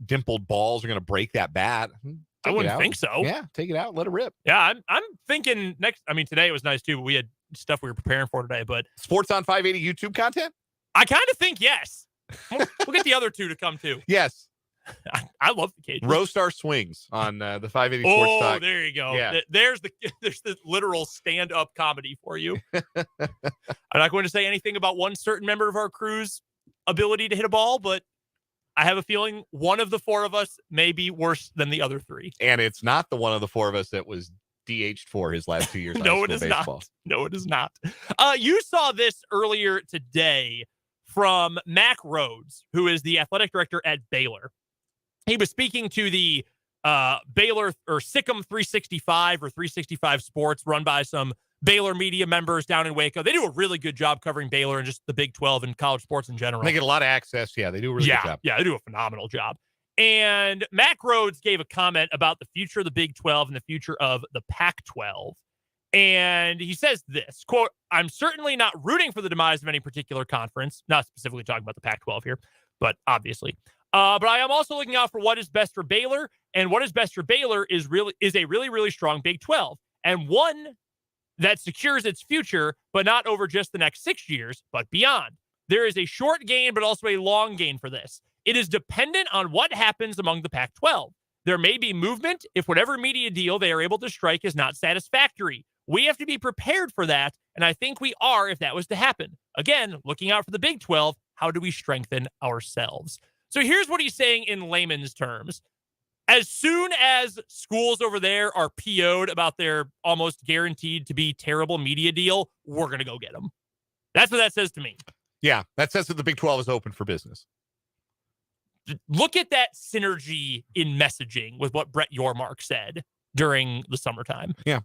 [SPEAKER 2] dimpled balls are going to break that bat.
[SPEAKER 1] I wouldn't think so.
[SPEAKER 2] Yeah, take it out, let it rip.
[SPEAKER 1] Yeah, I'm thinking next. I mean, today it was nice too. But we had stuff we were preparing for today. But
[SPEAKER 2] Sports on 580 YouTube content.
[SPEAKER 1] I kind of think yes. We'll get the other two to come too.
[SPEAKER 2] Yes.
[SPEAKER 1] I love the cage.
[SPEAKER 2] Roast our swings on the 580 Sports Talk.
[SPEAKER 1] There you go.
[SPEAKER 2] Yeah.
[SPEAKER 1] There's the literal stand-up comedy for you. I'm not going to say anything about one certain member of our crew's ability to hit a ball, but I have a feeling one of the four of us may be worse than the other three.
[SPEAKER 2] And it's not the one of the four of us that was DH'd for his last 2 years.
[SPEAKER 1] No, it is
[SPEAKER 2] baseball.
[SPEAKER 1] not. No, it is not. You saw this earlier today from Mack Rhoades, who is the athletic director at Baylor. He was speaking to the Baylor or Sikkim 365 or 365 Sports, run by some Baylor media members down in Waco. They do a really good job covering Baylor and just the Big 12 and college sports in general.
[SPEAKER 2] They get a lot of access. Yeah, they do a really good job.
[SPEAKER 1] Yeah, they do a phenomenal job. And Mack Rhoades gave a comment about the future of the Big 12 and the future of the Pac-12. And he says this, quote, "I'm certainly not rooting for the demise of any particular conference," not specifically talking about the Pac-12 here, but obviously. But I am also looking out for what is best for Baylor, and what is best for Baylor is a really, really strong Big 12, and one that secures its future, but not over just the next 6 years, but beyond. There is a short gain, but also a long gain for this. It is dependent on what happens among the Pac-12. There may be movement if whatever media deal they are able to strike is not satisfactory. We have to be prepared for that, and I think we are if that was to happen. Again, looking out for the Big 12, how do we strengthen ourselves? So here's what he's saying in layman's terms. As soon as schools over there are PO'd about their almost guaranteed to be terrible media deal, we're going to go get them. That's what that says to me.
[SPEAKER 2] Yeah, that says that the Big 12 is open for business.
[SPEAKER 1] Look at that synergy in messaging with what Brett Yormark said during the summertime.
[SPEAKER 2] Yeah.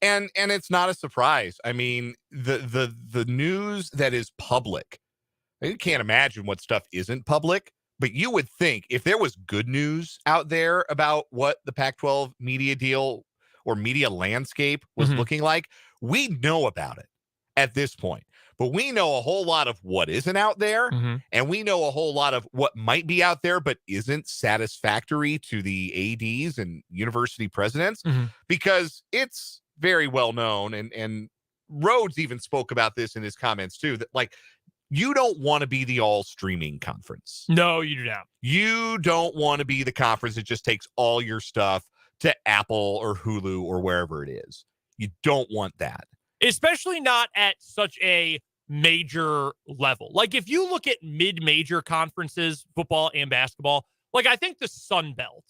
[SPEAKER 2] And it's not a surprise. I mean, the news that is public, you can't imagine what stuff isn't public, but you would think if there was good news out there about what the Pac-12 media deal or media landscape was looking like, we know about it at this point. But we know a whole lot of what isn't out there, and we know a whole lot of what might be out there but isn't satisfactory to the ADs and university presidents, because it's very well known, and Rhoades even spoke about this in his comments too, that you don't want to be the all streaming conference.
[SPEAKER 1] No, you do not.
[SPEAKER 2] You don't want to be the conference that just takes all your stuff to Apple or Hulu or wherever it is. You don't want that.
[SPEAKER 1] Especially not at such a major level. If you look at mid-major conferences, football and basketball, I think the Sun Belt,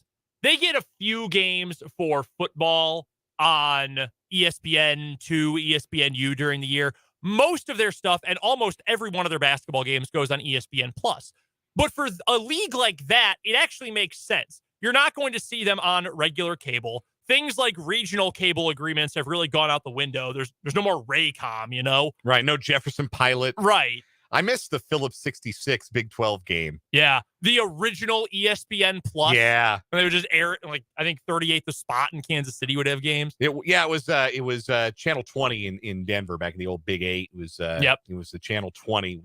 [SPEAKER 1] they get a few games for football on ESPN2, ESPNU during the year. most of their stuff and almost every one of their basketball games goes on ESPN Plus. But for a league like that, it actually makes sense. You're not going to see them on regular cable. Things like regional cable agreements have really gone out the window. There's no more Raycom, you know?
[SPEAKER 2] Right. No Jefferson Pilot.
[SPEAKER 1] Right.
[SPEAKER 2] I missed the Phillips 66 Big 12 game.
[SPEAKER 1] Yeah. The original ESPN Plus.
[SPEAKER 2] Yeah.
[SPEAKER 1] And they would just air it, like, I think 38 The Spot in Kansas City would have games.
[SPEAKER 2] It was Channel 20 in Denver back in the old Big 8. It was It was the Channel 20.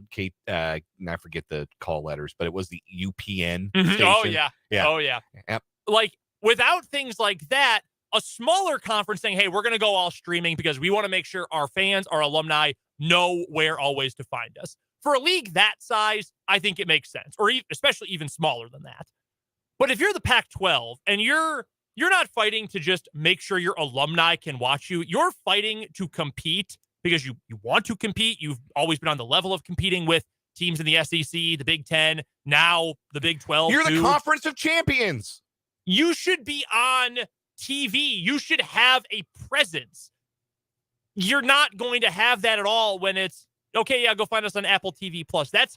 [SPEAKER 2] I forget the call letters, but it was the UPN station.
[SPEAKER 1] Oh yeah.
[SPEAKER 2] Yeah.
[SPEAKER 1] Oh yeah.
[SPEAKER 2] Yep.
[SPEAKER 1] Like, without things like that, a smaller conference saying, hey, we're going to go all streaming because we want to make sure our fans, our alumni know where always to find us. For a league that size, I think it makes sense, or especially even smaller than that. But if you're the Pac-12 and you're not fighting to just make sure your alumni can watch you, you're fighting to compete because you want to compete. You've always been on the level of competing with teams in the SEC, the Big Ten, now the Big 12.
[SPEAKER 2] You're the Conference of Champions.
[SPEAKER 1] You should be on TV. You should have a presence. You're not going to have that at all when it's, okay, yeah, go find us on Apple TV Plus. That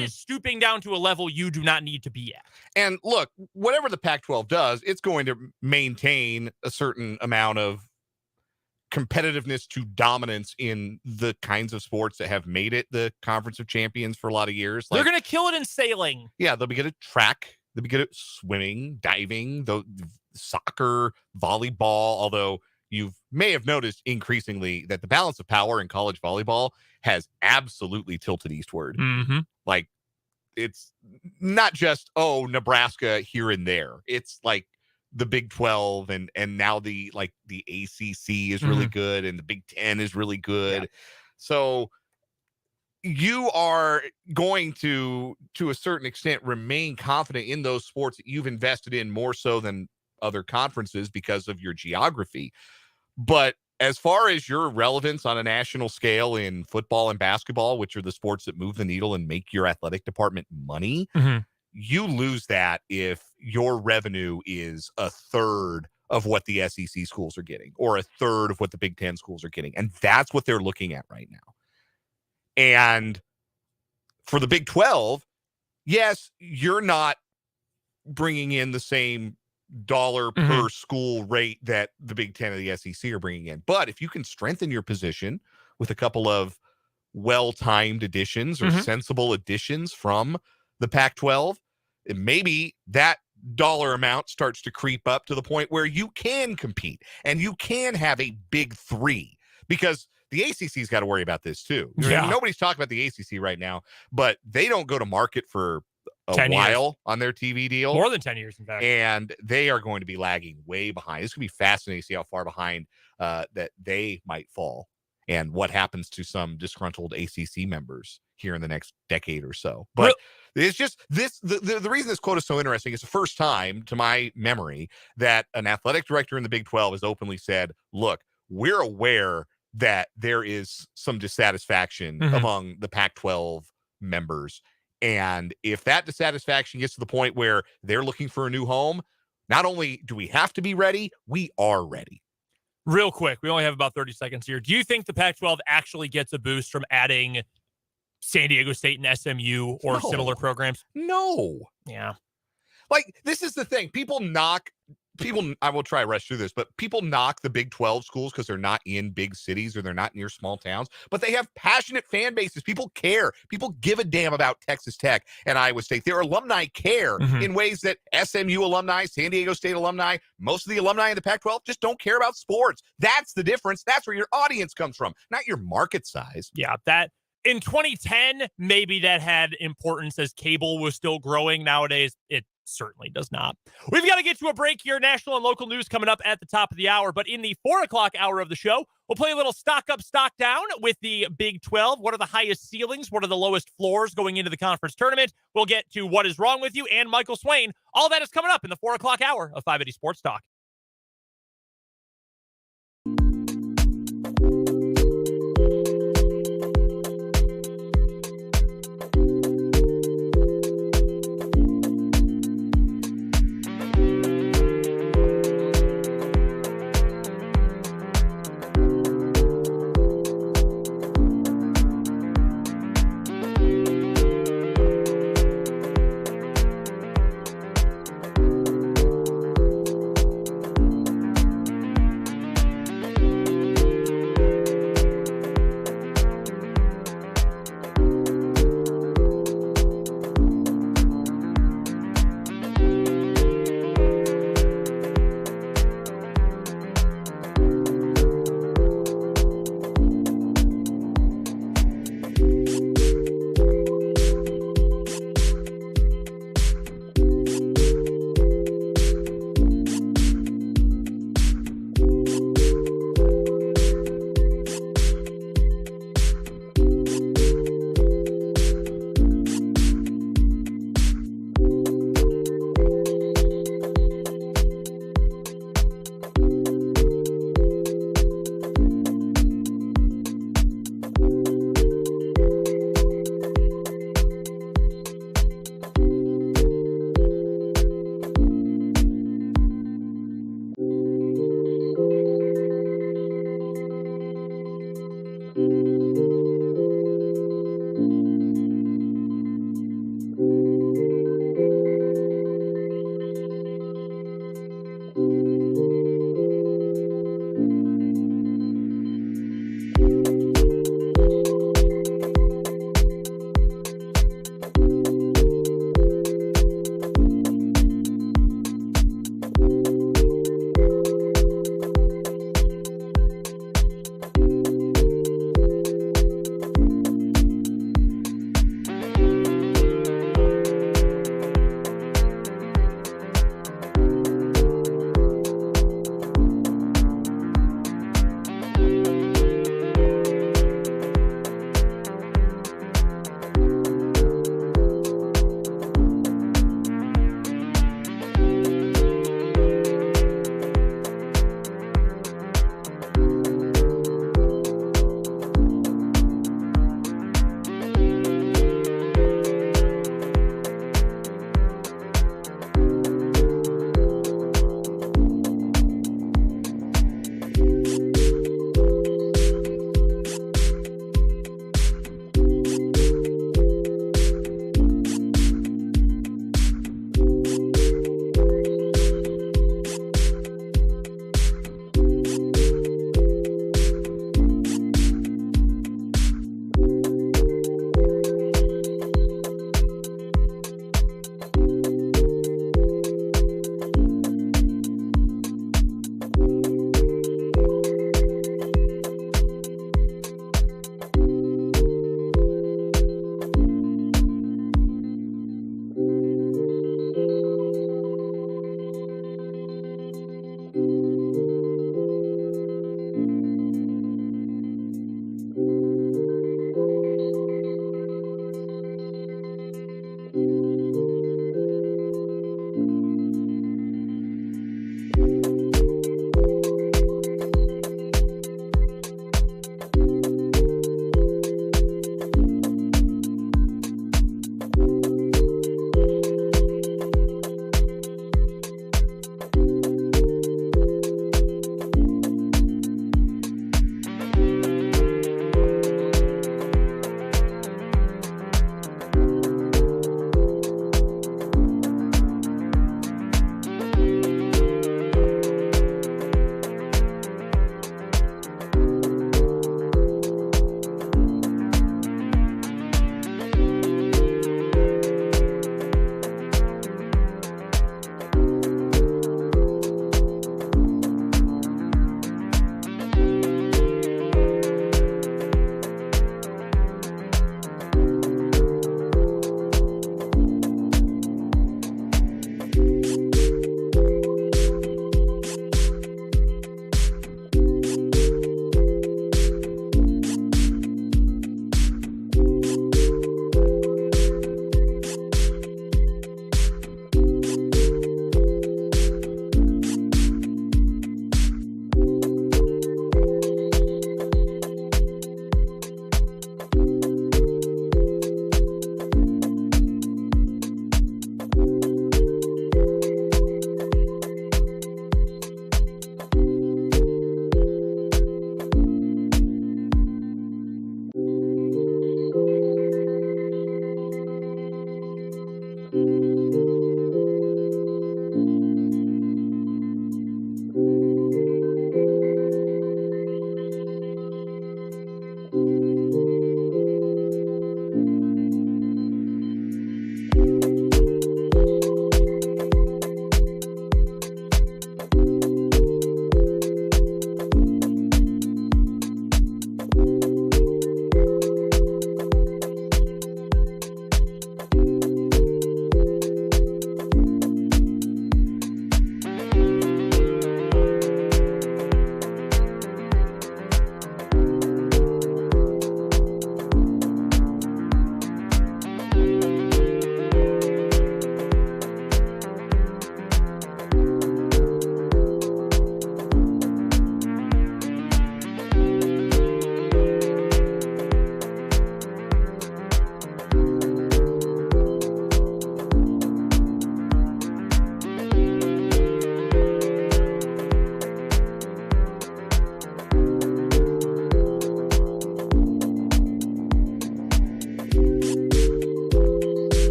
[SPEAKER 1] is stooping down to a level you do not need to be at.
[SPEAKER 2] And look, whatever the Pac-12 does, it's going to maintain a certain amount of competitiveness to dominance in the kinds of sports that have made it the Conference of Champions for a lot of years.
[SPEAKER 1] They're going to kill it in sailing.
[SPEAKER 2] Yeah, they'll be good at track. They'll be good at swimming, diving, soccer, volleyball, although you may have noticed increasingly that the balance of power in college volleyball has absolutely tilted eastward.
[SPEAKER 1] Mm-hmm.
[SPEAKER 2] Like, it's not just, Nebraska here and there. It's like the Big 12 and now the ACC is really good and the Big 10 is really good. Yeah. So you are going to a certain extent, remain confident in those sports that you've invested in more so than other conferences because of your geography. But as far as your relevance on a national scale in football and basketball, which are the sports that move the needle and make your athletic department money, you lose that if your revenue is a third of what the SEC schools are getting or a third of what the Big Ten schools are getting. And that's what they're looking at right now. And for the Big 12, yes, you're not bringing in the same dollar per school rate that the Big Ten and the SEC are bringing in. But if you can strengthen your position with a couple of well-timed additions or sensible additions from the Pac-12, maybe that dollar amount starts to creep up to the point where you can compete and you can have a big three, because the ACC's got to worry about this too.
[SPEAKER 1] Yeah.
[SPEAKER 2] Nobody's talking about the ACC right now, but they don't go to market for a
[SPEAKER 1] 10
[SPEAKER 2] while
[SPEAKER 1] years.
[SPEAKER 2] On their TV deal.
[SPEAKER 1] More than 10 years, in fact.
[SPEAKER 2] And they are going to be lagging way behind. It's going to be fascinating to see how far behind that they might fall and what happens to some disgruntled ACC members here in the next decade or so. But it's just this, the reason this quote is so interesting is the first time to my memory that an athletic director in the Big 12 has openly said, look, we're aware that there is some dissatisfaction among the Pac-12 members. And if that dissatisfaction gets to the point where they're looking for a new home, not only do we have to be ready, we are ready.
[SPEAKER 1] Real quick, we only have about 30 seconds here. Do you think the Pac-12 actually gets a boost from adding San Diego State and SMU or similar programs?
[SPEAKER 2] No.
[SPEAKER 1] Yeah.
[SPEAKER 2] Like, this is the thing. I will try to rush through this, but people knock the Big 12 schools because they're not in big cities or they're not near small towns, but they have passionate fan bases. People care. People give a damn about Texas Tech and Iowa State. Their alumni care in ways that SMU alumni, San Diego State alumni, most of the alumni in the Pac-12 just don't care about sports. That's the difference. That's where your audience comes from, not your market size.
[SPEAKER 1] Yeah, that in 2010, maybe that had importance as cable was still growing. Nowadays, it certainly does not. We've got to get to a break here. National and local news coming up at the top of the hour. But in the 4 o'clock hour of the show, we'll play a little stock up, stock down with the Big 12. What are the highest ceilings? What are the lowest floors going into the conference tournament? We'll get to what is wrong with you and Michael Swain. All that is coming up in the 4 o'clock hour of 580 Sports Talk.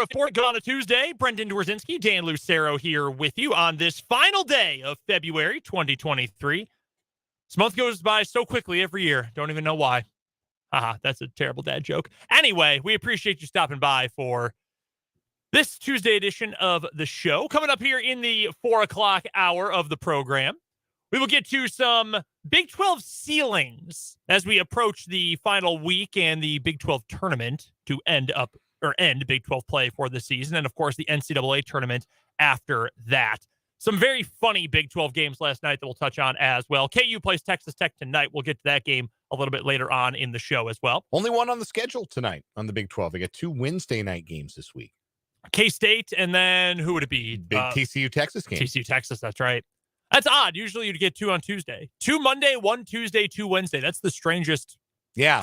[SPEAKER 1] of Fort Good on a Tuesday. Brendan Dworzinski, Dan Lucero here with you on this final day of February 2023. This month goes by so quickly every year. Don't even know why. Haha, that's a terrible dad joke. Anyway, we appreciate you stopping by for this Tuesday edition of the show. Coming up here in the 4 o'clock hour of the program, we will get to some Big 12 ceilings as we approach the final week and the Big 12 tournament to end Big 12 play for the season. And of course, the NCAA tournament after that. Some very funny Big 12 games last night that we'll touch on as well. KU plays Texas Tech tonight. We'll get to that game a little bit later on in the show as well.
[SPEAKER 2] Only one on the schedule tonight on the Big 12. They got 2 Wednesday night games this week.
[SPEAKER 1] K-State, and then who would it be?
[SPEAKER 2] Big TCU Texas game.
[SPEAKER 1] TCU Texas, that's right. That's odd. Usually you'd get 2 on Tuesday. 2 Monday, 1 Tuesday, 2 Wednesday. That's the strangest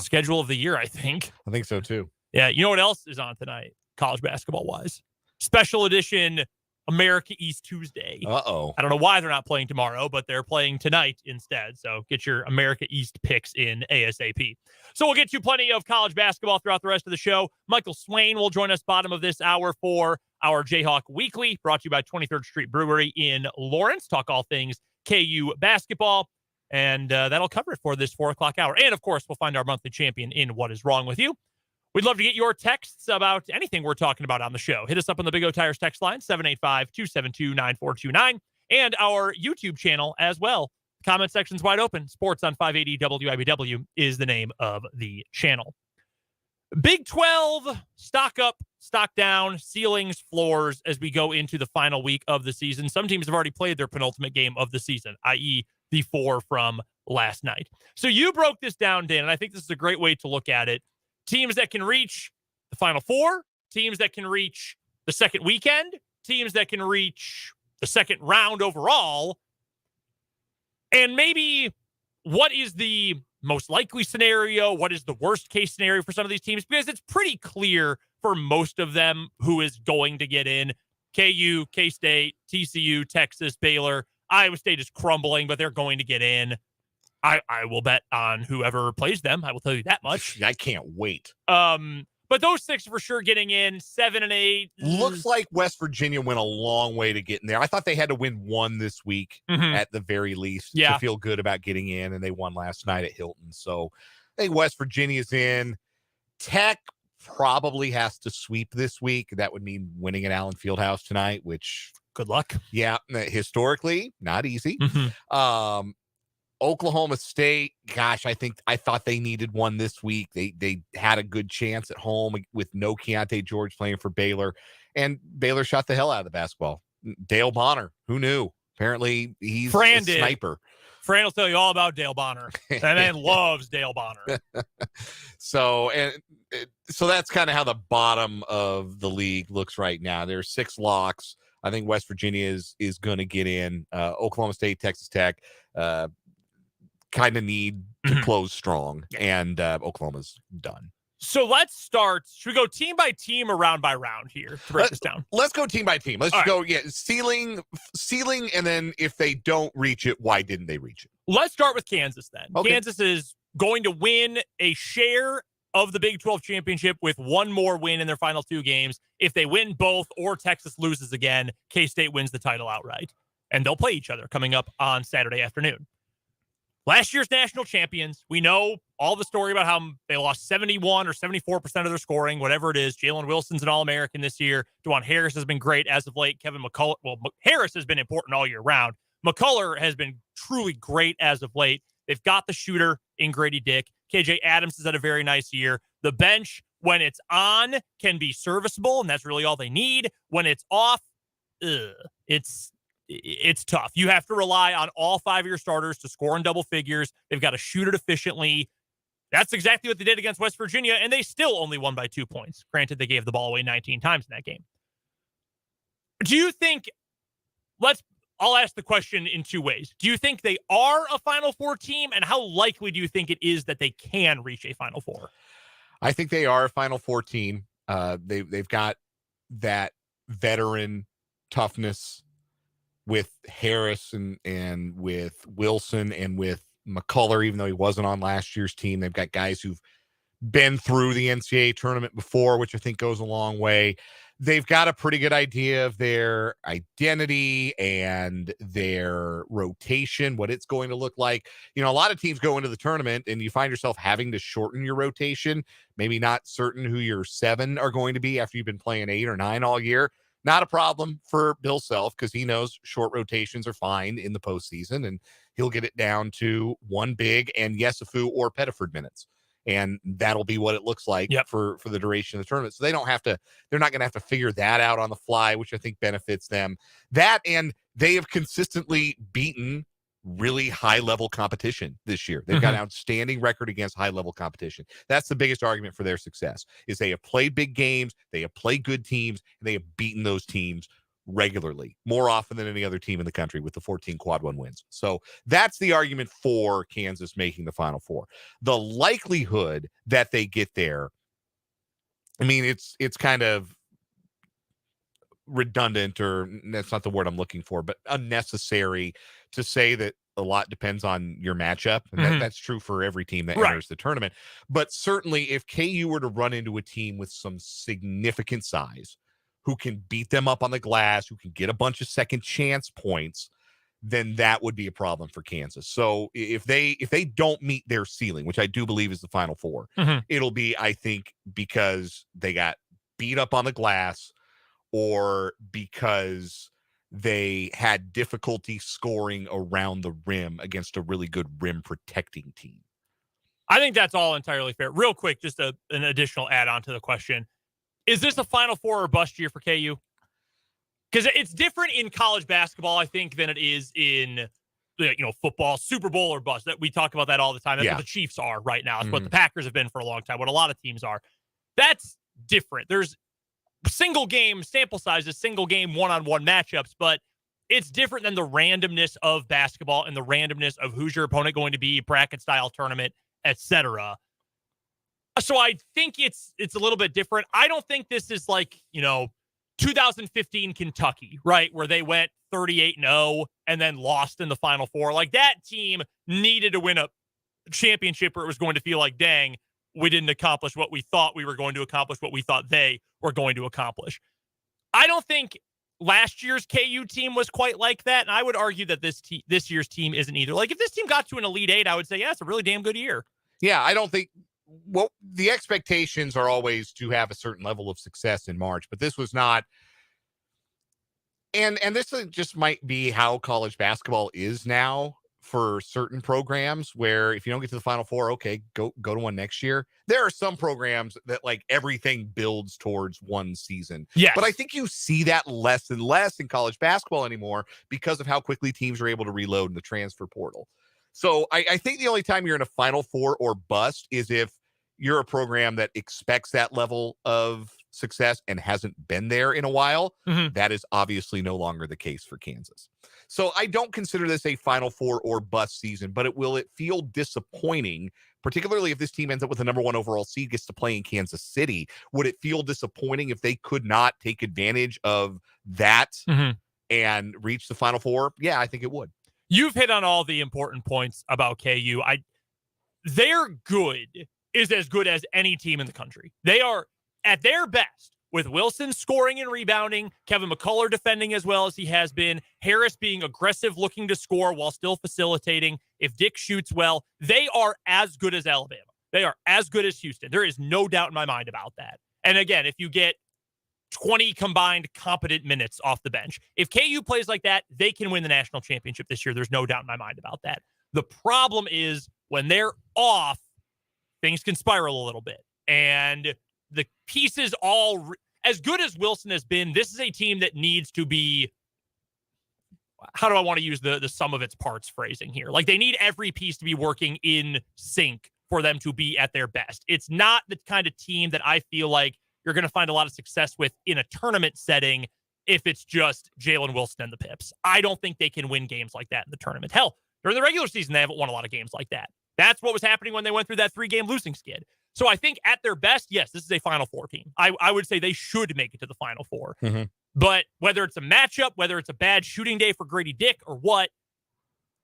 [SPEAKER 1] schedule of the year, I think.
[SPEAKER 2] I think so too.
[SPEAKER 1] Yeah, you know what else is on tonight, college basketball-wise? Special edition America East Tuesday.
[SPEAKER 2] Uh-oh.
[SPEAKER 1] I don't know why they're not playing tomorrow, but they're playing tonight instead. So get your America East picks in ASAP. So we'll get to plenty of college basketball throughout the rest of the show. Michael Swain will join us bottom of this hour for our Jayhawk Weekly, brought to you by 23rd Street Brewery in Lawrence. Talk all things KU basketball. And that'll cover it for this 4 o'clock hour. And, of course, we'll find our monthly champion in What Is Wrong With You. We'd love to get your texts about anything we're talking about on the show. Hit us up on the Big O Tires text line, 785-272-9429, and our YouTube channel as well. Comment section's wide open. Sports on 580 WIBW is the name of the channel. Big 12, stock up, stock down, ceilings, floors as we go into the final week of the season. Some teams have already played their penultimate game of the season, i.e. the 4 from last night. So you broke this down, Dan, and I think this is a great way to look at it. Teams that can reach the Final Four, teams that can reach the second weekend, teams that can reach the second round overall, and maybe what is the most likely scenario, what is the worst case scenario for some of these teams, because it's pretty clear for most of them who is going to get in. KU, K-State, TCU, Texas, Baylor, Iowa State is crumbling, but they're going to get in. I will bet on whoever plays them. I will tell you that much.
[SPEAKER 2] I can't wait.
[SPEAKER 1] But those 6 for sure getting in, 7 and 8.
[SPEAKER 2] Looks like West Virginia went a long way to get in there. I thought they had to win 1 this week at the very least to feel good about getting in, and they won last night at Hilton. So I think West Virginia's in. Tech probably has to sweep this week. That would mean winning at Allen Fieldhouse tonight, which
[SPEAKER 1] good luck.
[SPEAKER 2] Yeah, historically not easy. Oklahoma State, gosh, I thought they needed 1 this week. They had a good chance at home with no Keontae George playing for Baylor, and Baylor shot the hell out of the basketball. Dale Bonner, who knew? Apparently he's a sniper.
[SPEAKER 1] Fran will tell you all about Dale Bonner. That man loves Dale Bonner.
[SPEAKER 2] So that's kind of how the bottom of the league looks right now. There's 6 locks. I think West Virginia is going to get in. Oklahoma State, Texas Tech, kind of need to close strong, and Oklahoma's done.
[SPEAKER 1] So let's start. Should we go team by team or round by round here to break this down?
[SPEAKER 2] Let's go team by team. Let's go, ceiling, and then if they don't reach it, why didn't they reach it?
[SPEAKER 1] Let's start with Kansas then.
[SPEAKER 2] Okay.
[SPEAKER 1] Kansas is going to win a share of the Big 12 championship with 1 more win in their final 2 games. If they win both or Texas loses again, K-State wins the title outright. And they'll play each other coming up on Saturday afternoon. Last year's national champions, we know all the story about how they lost 71 or 74% of their scoring, whatever it is. Jalen Wilson's an All-American this year. DeJuan Harris has been great as of late. Kevin McCullough, Harris has been important all year round. McCullough has been truly great as of late. They've got the shooter in Grady Dick. KJ Adams has had a very nice year. The bench, when it's on, can be serviceable, and that's really all they need. When it's off, it's tough. You have to rely on all 5 of your starters to score in double figures. They've got to shoot it efficiently. That's exactly what they did against West Virginia, and they still only won by 2 points. Granted, they gave the ball away 19 times in that game. Do you think, I'll ask the question in 2 ways. Do you think they are a Final Four team, and how likely do you think it is that they can reach a Final Four?
[SPEAKER 2] I think they are a Final Four team. They've got that veteran toughness with Harris and with Wilson and with McCullough, even though he wasn't on last year's team. They've got guys who've been through the NCAA tournament before, which I think goes a long way. they've got a pretty good idea of their identity and their rotation, what it's going to look like. A lot of teams go into the tournament and you find yourself having to shorten your rotation, maybe not certain who your 7 are going to be after you've been playing 8 or 9 all year. Not a problem for Bill Self because he knows short rotations are fine in the postseason, and he'll get it down to one big and Yesufu or Pettiford minutes. And that'll be what it looks like for the duration of the tournament. So they're not going to have to figure that out on the fly, which I think benefits them. That, and they have consistently beaten really high level competition this year. They've got an outstanding record against high level competition. That's the biggest argument for their success, is they have played big games, they have played good teams, and they have beaten those teams regularly, more often than any other team in the country, with the 14 quad 1 wins. So that's the argument for Kansas making the Final Four. The likelihood that they get there, I mean, it's kind of redundant, or that's not the word I'm looking for, but unnecessary to say that a lot depends on your matchup. And that's true for every team that enters the tournament. But certainly if KU were to run into a team with some significant size, who can beat them up on the glass, who can get a bunch of second chance points, then that would be a problem for Kansas. So if they don't meet their ceiling, which I do believe is the Final Four, it'll be, I think, because they got beat up on the glass, or because they had difficulty scoring around the rim against a really good rim protecting team.
[SPEAKER 1] I think that's all entirely fair. Real quick, just an additional add-on to the question. Is this a Final Four or bust year for KU? Because it's different in college basketball, I think, than it is in football, Super Bowl or bust. That we talk about that all the time. That's what the Chiefs are right now. It's what the Packers have been for a long time, what a lot of teams are. That's different. There's single game sample sizes, single game one-on-one matchups, but it's different than the randomness of basketball and the randomness of who's your opponent going to be, bracket style tournament, etc. So I think it's a little bit different. I don't think this is like, 2015 Kentucky, right, where they went 38-0 and then lost in the Final Four. Like, that team needed to win a championship, or it was going to feel like, dang, we didn't accomplish what we thought we were going to accomplish, what we thought they were going to accomplish. I don't think last year's KU team was quite like that, and I would argue that this year's team isn't either. Like, if this team got to an Elite Eight, I would say, yeah, it's a really damn good year.
[SPEAKER 2] Yeah, I don't think the expectations are always to have a certain level of success in March, but this was not. And this just might be how college basketball is now for certain programs, where if you don't get to the Final Four, okay, go to one next year. There are some programs that, like, everything builds towards one season.
[SPEAKER 1] Yes.
[SPEAKER 2] But I think you see that less and less in college basketball anymore because of how quickly teams are able to reload in the transfer portal. So I think the only time you're in a Final Four or bust is if you're a program that expects that level of success and hasn't been there in a while. That is obviously no longer the case for Kansas. So I don't consider this a Final Four or bust season, but will it feel disappointing, particularly if this team ends up with the number 1 overall seed, gets to play in Kansas City? Would it feel disappointing if they could not take advantage of that and reach the Final Four? Yeah, I think it would.
[SPEAKER 1] You've hit on all the important points about KU. They're good is as good as any team in the country. They are at their best with Wilson scoring and rebounding, Kevin McCullough defending as well as he has been, Harris being aggressive, looking to score while still facilitating. If Dick shoots well, they are as good as Alabama. They are as good as Houston. There is no doubt in my mind about that. And again, if you get 20 combined competent minutes off the bench, if KU plays like that, they can win the national championship this year. There's no doubt in my mind about that. The problem is when they're off, things can spiral a little bit. And the pieces all, as good as Wilson has been, this is a team that needs to be, how do I want to use the sum of its parts phrasing here? Like, they need every piece to be working in sync for them to be at their best. It's not the kind of team that I feel like you're going to find a lot of success with in a tournament setting if it's just Jalen Wilson and the Pips. I don't think they can win games like that in the tournament. Hell, during the regular season, they haven't won a lot of games like that. That's what was happening when they went through that 3-game losing skid. So I think at their best, yes, this is a Final Four team. I would say they should make it to the Final Four. But whether it's a matchup, whether it's a bad shooting day for Grady Dick or what,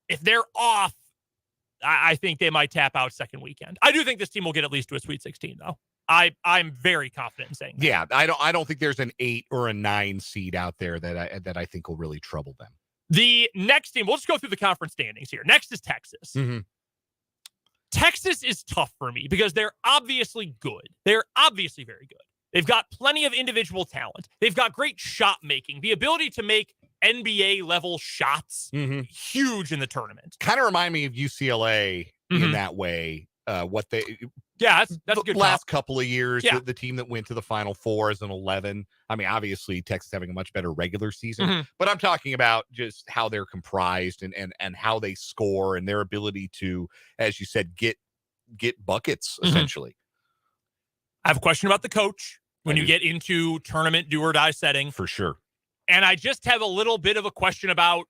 [SPEAKER 1] if they're off, I think they might tap out second weekend. I do think this team will get at least to a Sweet 16, though. I'm very confident in saying that.
[SPEAKER 2] Yeah, I don't think there's an 8 or a 9 seed out there that I think will really trouble them.
[SPEAKER 1] The next team, we'll just go through the conference standings here. Next is Texas.
[SPEAKER 2] Mm-hmm.
[SPEAKER 1] Texas is tough for me because they're obviously good. They're obviously very good. They've got plenty of individual talent. They've got great shot making, the ability to make NBA level shots, huge in the tournament.
[SPEAKER 2] Kind of remind me of UCLA in that way. What they
[SPEAKER 1] that's a good
[SPEAKER 2] last couple of years.
[SPEAKER 1] Yeah.
[SPEAKER 2] The team that went to the Final Four as an 11. I mean, obviously Texas having a much better regular season, but I'm talking about just how they're comprised and how they score and their ability to, as you said, get buckets essentially.
[SPEAKER 1] I have a question about the coach when you get into tournament do or die setting.
[SPEAKER 2] For sure.
[SPEAKER 1] And I just have a little bit of a question about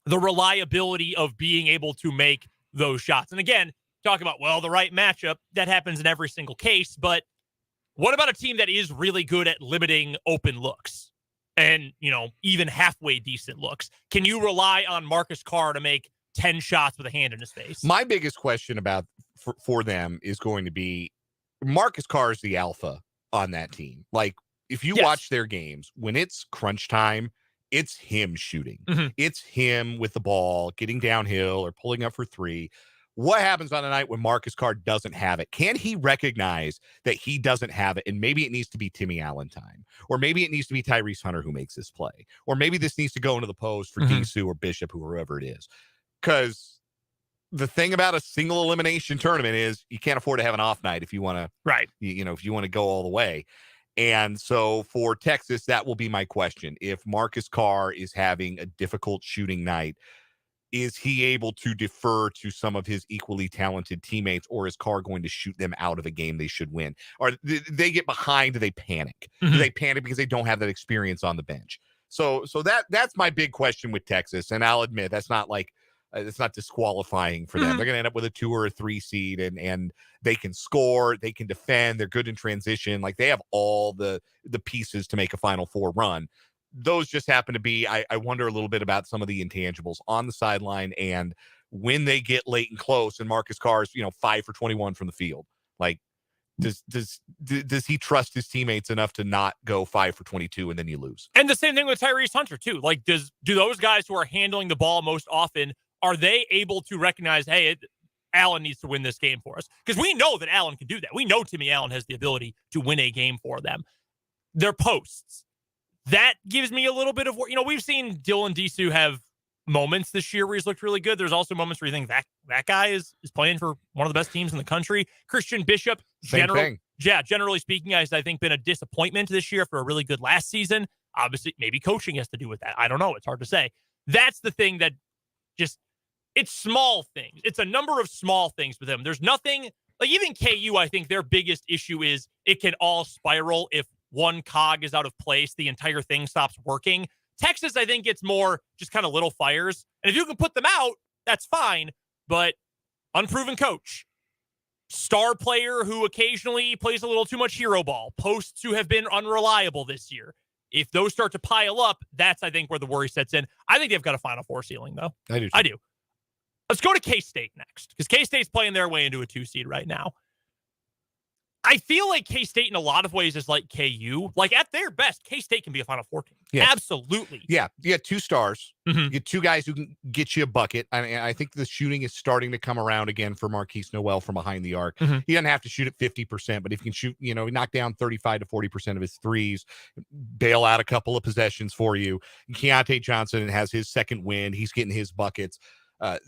[SPEAKER 1] the reliability of being able to make those shots. And again, talk about, well, the right matchup, that happens in every single case. But what about a team that is really good at limiting open looks and, even halfway decent looks? Can you rely on Marcus Carr to make 10 shots with a hand in his face?
[SPEAKER 2] My biggest question about for them is going to be Marcus Carr is the alpha on that team. Like, if you watch their games, when it's crunch time, it's him shooting. It's him with the ball, getting downhill or pulling up for three. What happens on a night when Marcus Carr doesn't have it? Can he recognize that he doesn't have it? And maybe it needs to be Timmy Allen time. Or maybe it needs to be Tyrese Hunter who makes this play. Or maybe this needs to go into the post for Disu or Bishop or whoever it is. Because the thing about a single elimination tournament is you can't afford to have an off night if you want to, if you want to go all the way. And so for Texas, that will be my question. If Marcus Carr is having a difficult shooting night, is he able to defer to some of his equally talented teammates, or is Carr going to shoot them out of a game they should win? Or they get behind, do they panic? Do they panic because they don't have that experience on the bench? So that's my big question with Texas. And I'll admit, that's not like, it's not disqualifying for them. They're going to end up with a 2 or a 3 seed, and they can score, they can defend, they're good in transition. Like, they have all the pieces to make a Final Four run. Those just happen to be, I wonder a little bit about some of the intangibles on the sideline, and when they get late and close, and Marcus Carr's 5 for 21 from the field. Like, does he trust his teammates enough to not go 5 for 22 and then you lose?
[SPEAKER 1] And the same thing with Tyrese Hunter too. Like, do those guys who are handling the ball most often, are they able to recognize, hey, Allen needs to win this game for us? Because we know that Allen can do that. We know Timmy Allen has the ability to win a game for them. Their posts. That gives me a little bit of, we've seen Dylan Disu have moments this year where he's looked really good. There's also moments where you think that guy is playing for one of the best teams in the country. Christian Bishop, generally speaking, has, I think, been a disappointment this year for a really good last season. Obviously, maybe coaching has to do with that. I don't know. It's hard to say. That's the thing that it's small things. It's a number of small things with them. There's nothing, like even KU, I think their biggest issue is it can all spiral if one cog is out of place, the entire thing stops working. Texas, I think it's more just kind of little fires. And if you can put them out, that's fine. But unproven coach, star player who occasionally plays a little too much hero ball, posts who have been unreliable this year. If those start to pile up, that's, I think, where the worry sets in. I think they've got a Final Four ceiling, though. I do. Let's go to K-State next, because K-State's playing their way into a 2 seed right now. I feel like K-State in a lot of ways is like KU. Like, at their best, K-State can be a Final Four team.
[SPEAKER 2] Yes.
[SPEAKER 1] Absolutely.
[SPEAKER 2] Yeah. You get 2 stars. You get 2 guys who can get you a bucket. I think the shooting is starting to come around again for Marquise Noel from behind the arc. He doesn't have to shoot at 50%, but if he can shoot, knock down 35 to 40% of his threes, bail out a couple of possessions for you. Keontae Johnson has his second win. He's getting his buckets.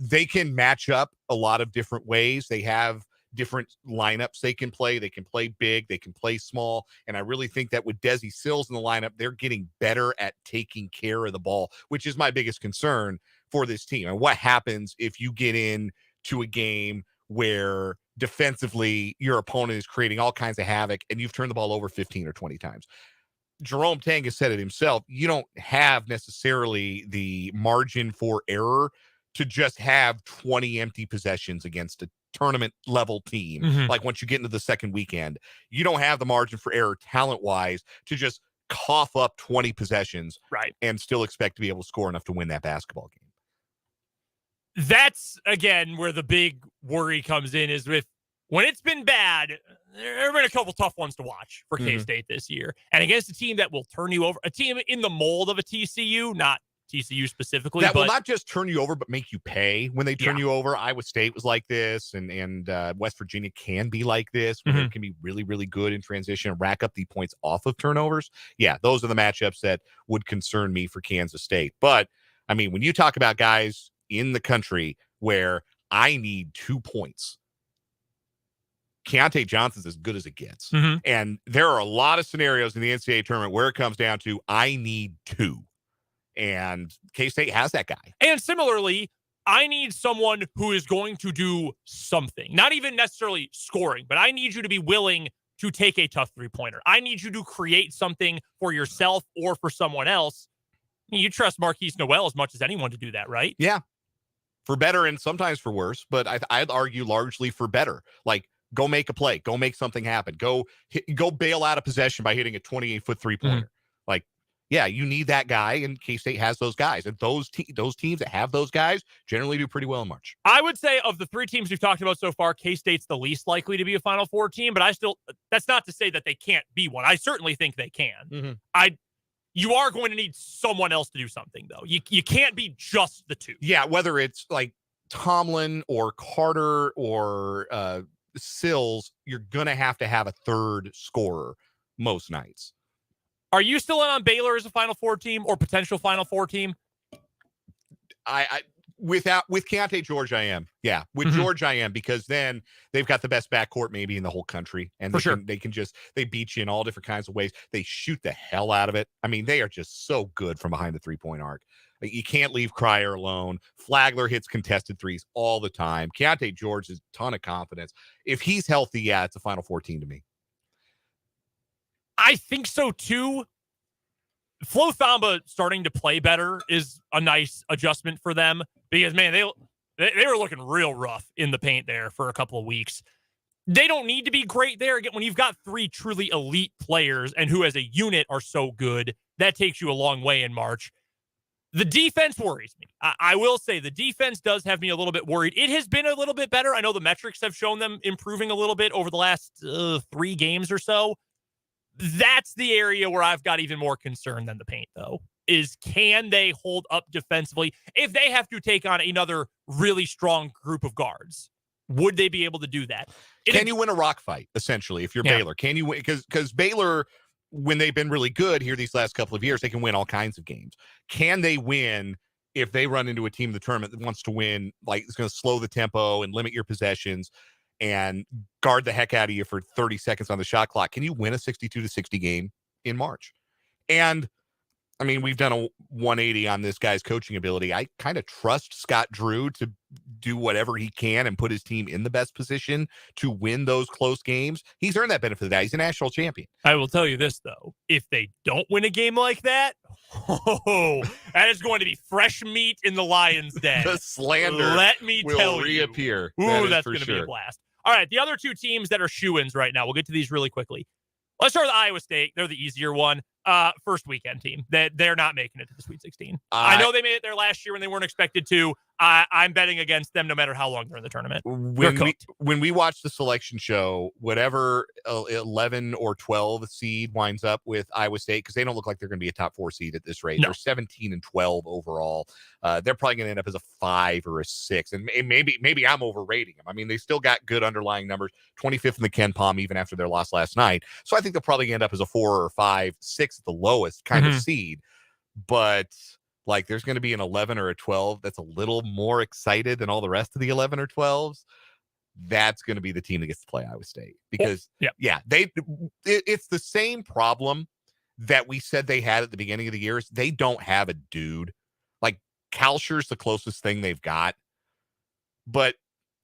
[SPEAKER 2] They can match up a lot of different ways. They have different lineups they can play. They can play big, they can play small. And I really think that with Desi Sills in the lineup, they're getting better at taking care of the ball, which is my biggest concern for this team. And what happens if you get into a game where defensively your opponent is creating all kinds of havoc and you've turned the ball over 15 or 20 times? Jerome Tang has said it himself. You don't have necessarily the margin for error to just have 20 empty possessions against a tournament level team. Like, once you get into the second weekend, you don't have the margin for error talent wise to just cough up 20 possessions and still expect to be able to score enough to win that basketball game.
[SPEAKER 1] That's, again, where the big worry comes in, is with when it's been bad, there have been a couple tough ones to watch for K-State this year. And against a team that will turn you over, a team in the mold of a TCU, not TCU specifically.
[SPEAKER 2] That will not just turn you over, but make you pay when they turn you over. Iowa State was like this, and West Virginia can be like this, where they can be really, really good in transition and rack up the points off of turnovers. Yeah, those are the matchups that would concern me for Kansas State. But, I mean, when you talk about guys in the country where I need 2 points, Keontae Johnson's as good as it gets. And there are a lot of scenarios in the NCAA tournament where it comes down to I need 2. And K-State has that guy.
[SPEAKER 1] And similarly, I need someone who is going to do something, not even necessarily scoring, but I need you to be willing to take a tough three-pointer. I need you to create something for yourself or for someone else. You trust Marquise Noel as much as anyone to do that, right?
[SPEAKER 2] Yeah. For better and sometimes for worse, but I'd argue largely for better. Like, go make a play. Go make something happen. Go bail out a possession by hitting a 28-foot three-pointer. Like, yeah, you need that guy, and K-State has those guys. And those teams that have those guys generally do pretty well in March.
[SPEAKER 1] I would say of the 3 teams we've talked about so far, K-State's the least likely to be a Final Four team, but that's not to say that they can't be one. I certainly think they can. You are going to need someone else to do something, though. You can't be just the 2.
[SPEAKER 2] Yeah, whether it's like Tomlin or Carter or Sills, you're going to have a third scorer most nights.
[SPEAKER 1] Are you still in on Baylor as a Final Four team or potential Final Four team?
[SPEAKER 2] With Keontae George, I am. Yeah, with George, I am, because then they've got the best backcourt maybe in the whole country, and they beat you in all different kinds of ways. They shoot the hell out of it. I mean, they are just so good from behind the 3-point arc. You can't leave Cryer alone. Flagler hits contested threes all the time. Keontae George has a ton of confidence. If he's healthy, yeah, it's a Final Four team to me.
[SPEAKER 1] I think so too. Flo Thamba starting to play better is a nice adjustment for them, because, man, they were looking real rough in the paint there for a couple of weeks. They don't need to be great there. Again, when you've got 3 truly elite players and who as a unit are so good, that takes you a long way in March. The defense worries me. I will say the defense does have me a little bit worried. It has been a little bit better. I know the metrics have shown them improving a little bit over the last 3 games or so. That's the area where I've got even more concern than the paint, though, is can they hold up defensively if they have to take on another really strong group of guards? Would they be able to do that?
[SPEAKER 2] Can you win a rock fight, essentially, if you're Baylor? Can you win? Because Baylor, when they've been really good here these last couple of years, they can win all kinds of games. Can they win if they run into a team in the tournament that wants to win, like it's going to slow the tempo and limit your possessions and guard the heck out of you for 30 seconds on the shot clock? Can you win a 62-60 game in March? And, I mean, we've done a 180 on this guy's coaching ability. I kind of trust Scott Drew to do whatever he can and put his team in the best position to win those close games. He's earned that benefit of that. He's a national champion.
[SPEAKER 1] I will tell you this, though. If they don't win a game like that, that is going to be fresh meat in the lion's den.
[SPEAKER 2] The slander
[SPEAKER 1] Let me tell
[SPEAKER 2] reappear.
[SPEAKER 1] You. Ooh, that's going to be a blast. All right, the other 2 teams that are shoo-ins right now, we'll get to these really quickly. Let's start with Iowa State. They're the easier one. First weekend team. They're not making it to the Sweet 16. I know they made it there last year when they weren't expected to. I'm betting against them no matter how long they're in the tournament.
[SPEAKER 2] When we watch the selection show, whatever 11 or 12 seed winds up with Iowa State, because they don't look like they're going to be a top 4 seed at this rate.
[SPEAKER 1] No.
[SPEAKER 2] They're 17 and 12 overall. They're probably going to end up as a 5 or a 6. And maybe I'm overrating them. I mean, they still got good underlying numbers, 25th in the Ken Pom even after their loss last night. So I think they'll probably end up as a 4 or 5, 6 at the lowest kind of seed. But like, there's going to be an 11 or a 12 that's a little more excited than all the rest of the 11 or 12s. That's going to be the team that gets to play Iowa State, because it's the same problem that we said they had at the beginning of the year. They don't have a dude. Like, Kalsher's the closest thing they've got, but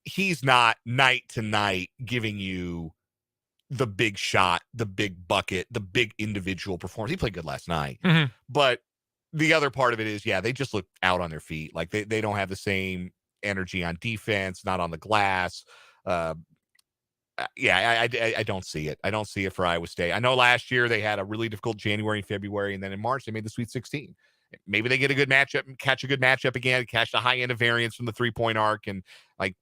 [SPEAKER 2] he's not night to night giving you the big shot, the big bucket, the big individual performance. He played good last night, but the other part of it is, they just look out on their feet. Like, they don't have the same energy on defense, not on the glass. I don't see it. I don't see it for Iowa State. I know last year they had a really difficult January and February, and then in March they made the Sweet 16. Maybe they get a good matchup and catch a good matchup again, catch the high end of variance from the 3-point arc. And like,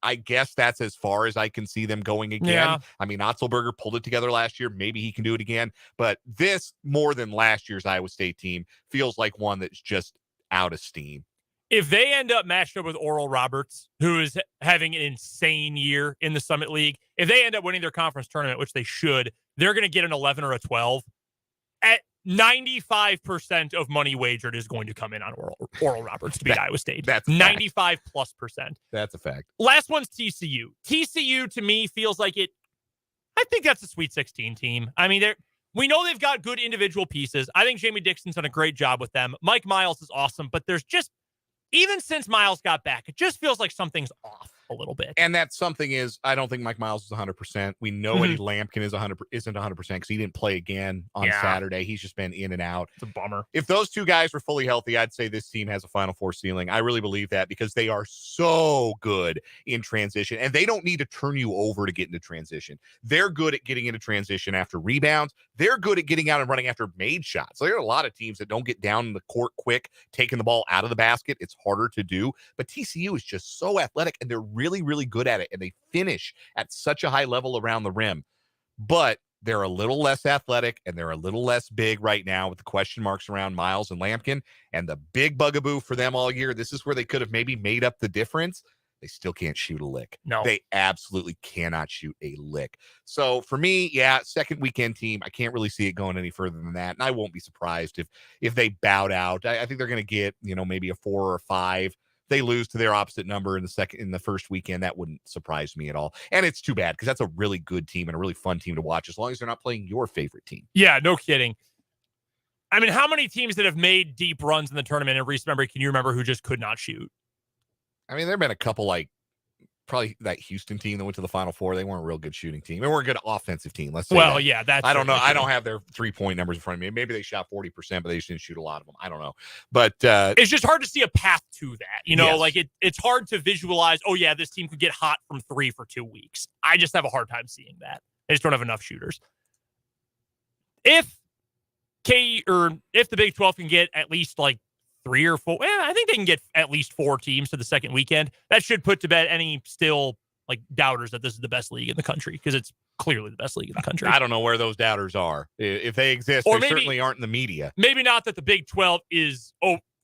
[SPEAKER 2] I guess that's as far as I can see them going again.
[SPEAKER 1] Yeah.
[SPEAKER 2] I mean, Otzelberger pulled it together last year. Maybe he can do it again. But this, more than last year's Iowa State team, feels like one that's just out of steam.
[SPEAKER 1] If they end up matched up with Oral Roberts, who is having an insane year in the Summit League, if they end up winning their conference tournament, which they should, they're going to get an 11 or a 12. At 95% of money wagered is going to come in on Oral Roberts to beat Iowa State.
[SPEAKER 2] That's
[SPEAKER 1] 95+%.
[SPEAKER 2] That's a fact.
[SPEAKER 1] Last one's TCU. TCU to me feels like it. I think that's a Sweet 16 team. I mean, we know they've got good individual pieces. I think Jamie Dixon's done a great job with them. Mike Miles is awesome, but there's just, even since Miles got back, it just feels like something's off a little bit.
[SPEAKER 2] And that something is, I don't think Mike Miles is 100%. We know Eddie Lampkin isn't 100% because he didn't play again on Saturday. He's just been in and out.
[SPEAKER 1] It's a bummer.
[SPEAKER 2] If those two guys were fully healthy, I'd say this team has a Final Four ceiling. I really believe that because they are so good in transition, and they don't need to turn you over to get into transition. They're good at getting into transition after rebounds. They're good at getting out and running after made shots. There are a lot of teams that don't get down in the court quick, taking the ball out of the basket. It's harder to do, but TCU is just so athletic, and they're really, really good at it, and they finish at such a high level around the rim. But they're a little less athletic, and they're a little less big right now with the question marks around Miles and Lampkin. And the big bugaboo for them all year, this is where they could have maybe made up the difference. They still can't shoot a lick.
[SPEAKER 1] No.
[SPEAKER 2] They absolutely cannot shoot a lick. So for me, second weekend team, I can't really see it going any further than that. And I won't be surprised if they bowed out. I think they're going to get, maybe a 4 or a 5. They lose to their opposite number in the first weekend. That wouldn't surprise me at all. And it's too bad because that's a really good team and a really fun team to watch as long as they're not playing your favorite team.
[SPEAKER 1] Yeah, no kidding. I mean, how many teams that have made deep runs in the tournament in recent memory can you remember who just could not shoot?
[SPEAKER 2] I mean, there have been a couple, like probably that Houston team that went to the Final Four. They weren't a real good shooting team. They weren't a good offensive team. Let's say that.
[SPEAKER 1] Yeah, that's.
[SPEAKER 2] I don't know. I don't have their 3-point numbers in front of me. Maybe they shot 40%, but they just didn't shoot a lot of them. I don't know. But
[SPEAKER 1] it's just hard to see a path to that.
[SPEAKER 2] Yes.
[SPEAKER 1] Like it's hard to visualize. Oh yeah, this team could get hot from 3 for 2 weeks. I just have a hard time seeing that. They just don't have enough shooters. If the Big 12 can get at least like 3 or 4, I think they can get at least 4 teams to the second weekend. That should put to bed any still like doubters that this is the best league in the country because it's clearly the best league in the country.
[SPEAKER 2] I don't know where those doubters are. If they exist,
[SPEAKER 1] Or
[SPEAKER 2] they certainly aren't in the media.
[SPEAKER 1] Maybe not that the Big 12 is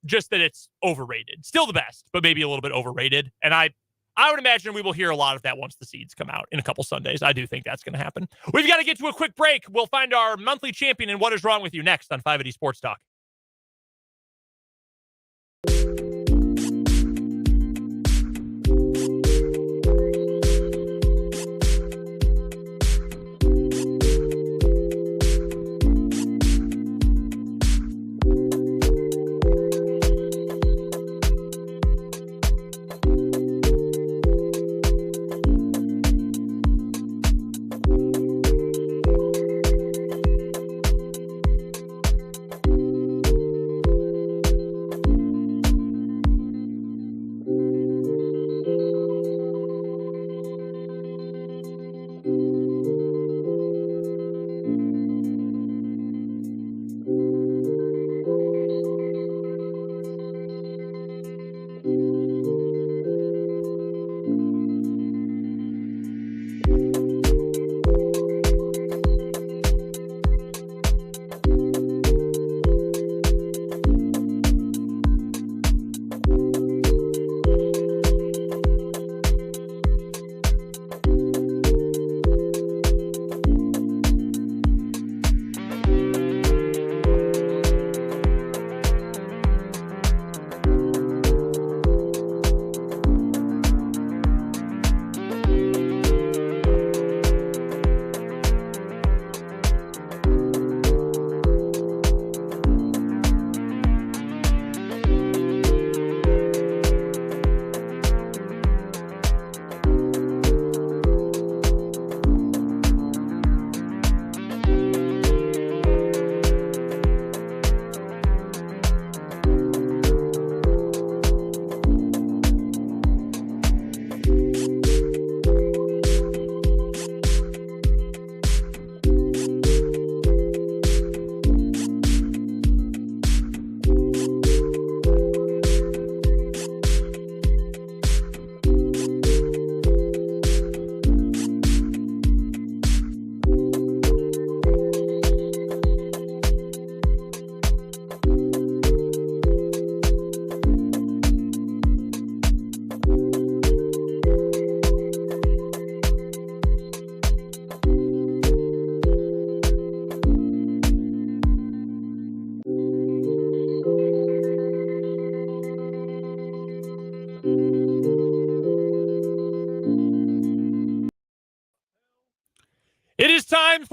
[SPEAKER 1] just that it's overrated. Still the best, but maybe a little bit overrated. And I would imagine we will hear a lot of that once the seeds come out in a couple Sundays. I do think that's going to happen. We've got to get to a quick break. We'll find our monthly champion and what is wrong with you next on 580 Sports Talk.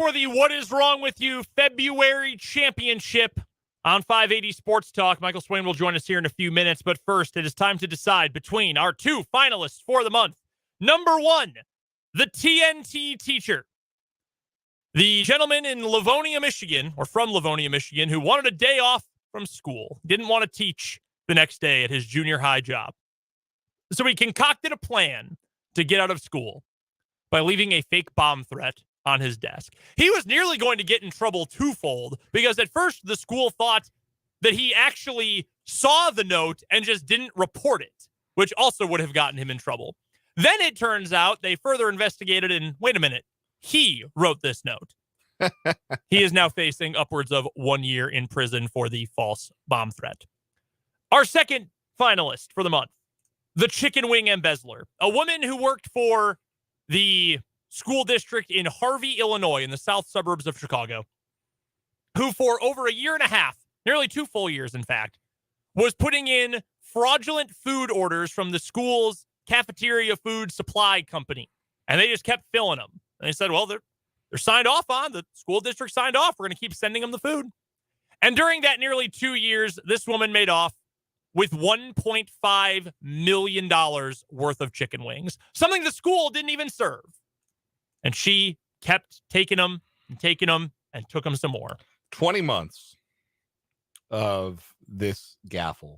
[SPEAKER 1] for the What Is Wrong With You February Championship on 580 Sports Talk. Michael Swain will join us here in a few minutes, but first, it is time to decide between our two finalists for the month. Number one, the TNT teacher. The gentleman in Livonia, Michigan, or from Livonia, Michigan, who wanted a day off from school, didn't want to teach the next day at his junior high job. So he concocted a plan to get out of school by leaving a fake bomb threat on his desk. He was nearly going to get in trouble twofold because at first the school thought that he actually saw the note and just didn't report it, which also would have gotten him in trouble. Then it turns out they further investigated and wait a minute, he wrote this note. He is now facing upwards of 1 year in prison for the false bomb threat. Our second finalist for the month, the chicken wing embezzler, a woman who worked for the school district in Harvey, Illinois, in the south suburbs of Chicago, who for over a year and a half, nearly 2 full years, in fact, was putting in fraudulent food orders from the school's cafeteria food supply company. And they just kept filling them. And they said, well, they're signed off on. The school district signed off. We're going to keep sending them the food. And during that nearly 2 years, this woman made off with $1.5 million worth of chicken wings, something the school didn't even serve. And she kept taking them and took them some more.
[SPEAKER 2] 20 months of this gaffle.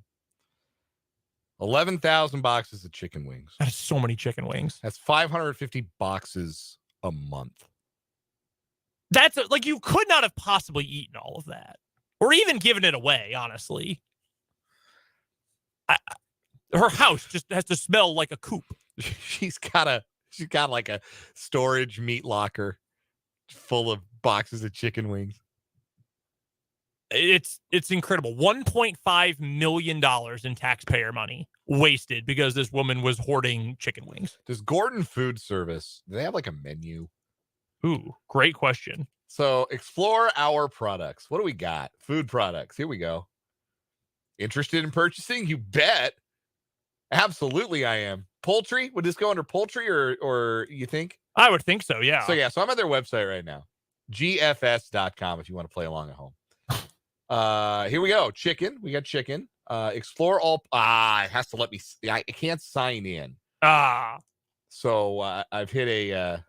[SPEAKER 2] 11,000 boxes of chicken wings.
[SPEAKER 1] That's so many chicken wings.
[SPEAKER 2] That's 550 boxes a month.
[SPEAKER 1] That's like you could not have possibly eaten all of that or even given it away, honestly. Her house just has to smell like a coop.
[SPEAKER 2] She's got like a storage meat locker full of boxes of chicken wings.
[SPEAKER 1] It's incredible. $1.5 million in taxpayer money wasted because this woman was hoarding chicken wings.
[SPEAKER 2] Does Gordon Food Service, do they have like a menu?
[SPEAKER 1] Ooh, great question.
[SPEAKER 2] So explore our products. What do we got? Food products. Here we go. Interested in purchasing? You bet. Absolutely I am. Poultry? Would this go under poultry or you think?
[SPEAKER 1] I would think so, yeah.
[SPEAKER 2] So I'm at their website right now. gfs.com if you want to play along at home. Here we go. Chicken. We got chicken. Explore all. It has to let me. I can't sign in. So I've hit a.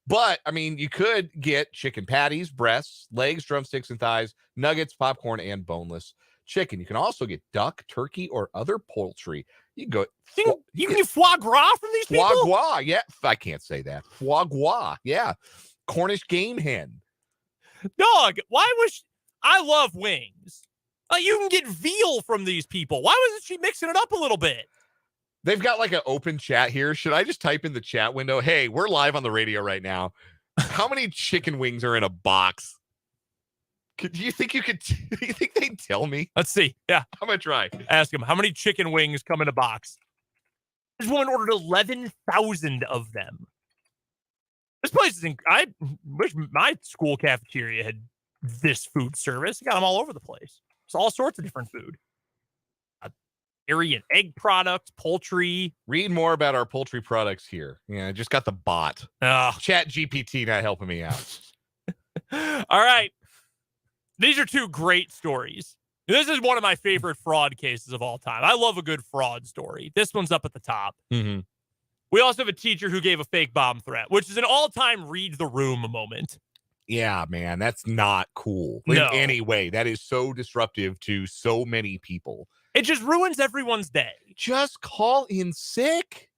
[SPEAKER 2] But I mean, you could get chicken patties, breasts, legs, drumsticks, and thighs, nuggets, popcorn, and boneless chicken. You can also get duck, turkey, or other poultry. You can go.
[SPEAKER 1] You can get foie gras from these people.
[SPEAKER 2] Foie gras. Yeah, I can't say that. Foie gras. Yeah, Cornish game hen.
[SPEAKER 1] Dog. Why was? I love wings. You can get veal from these people. Why wasn't she mixing it up a little bit?
[SPEAKER 2] They've got like an open chat here. Should I just type in the chat window? Hey, we're live on the radio right now. How many chicken wings are in a box? Do you think they'd tell me?
[SPEAKER 1] Let's see. Yeah.
[SPEAKER 2] I'm going to try.
[SPEAKER 1] Ask them, how many chicken wings come in a box? This woman ordered 11,000 of them. This place is I wish my school cafeteria had this food service. You got them all over the place. It's all sorts of different food. Dairy and egg products, poultry.
[SPEAKER 2] Read more about our poultry products here. Yeah, I just got the bot. Chat GPT not helping me out.
[SPEAKER 1] All right. These are two great stories. This is one of my favorite fraud cases of all time. I love a good fraud story. This one's up at the top.
[SPEAKER 2] Mm-hmm.
[SPEAKER 1] We also have a teacher who gave a fake bomb threat, which is an all-time read the room moment.
[SPEAKER 2] Yeah, man, that's not cool in any way. That is so disruptive to so many people.
[SPEAKER 1] It just ruins everyone's day.
[SPEAKER 2] Just call in sick.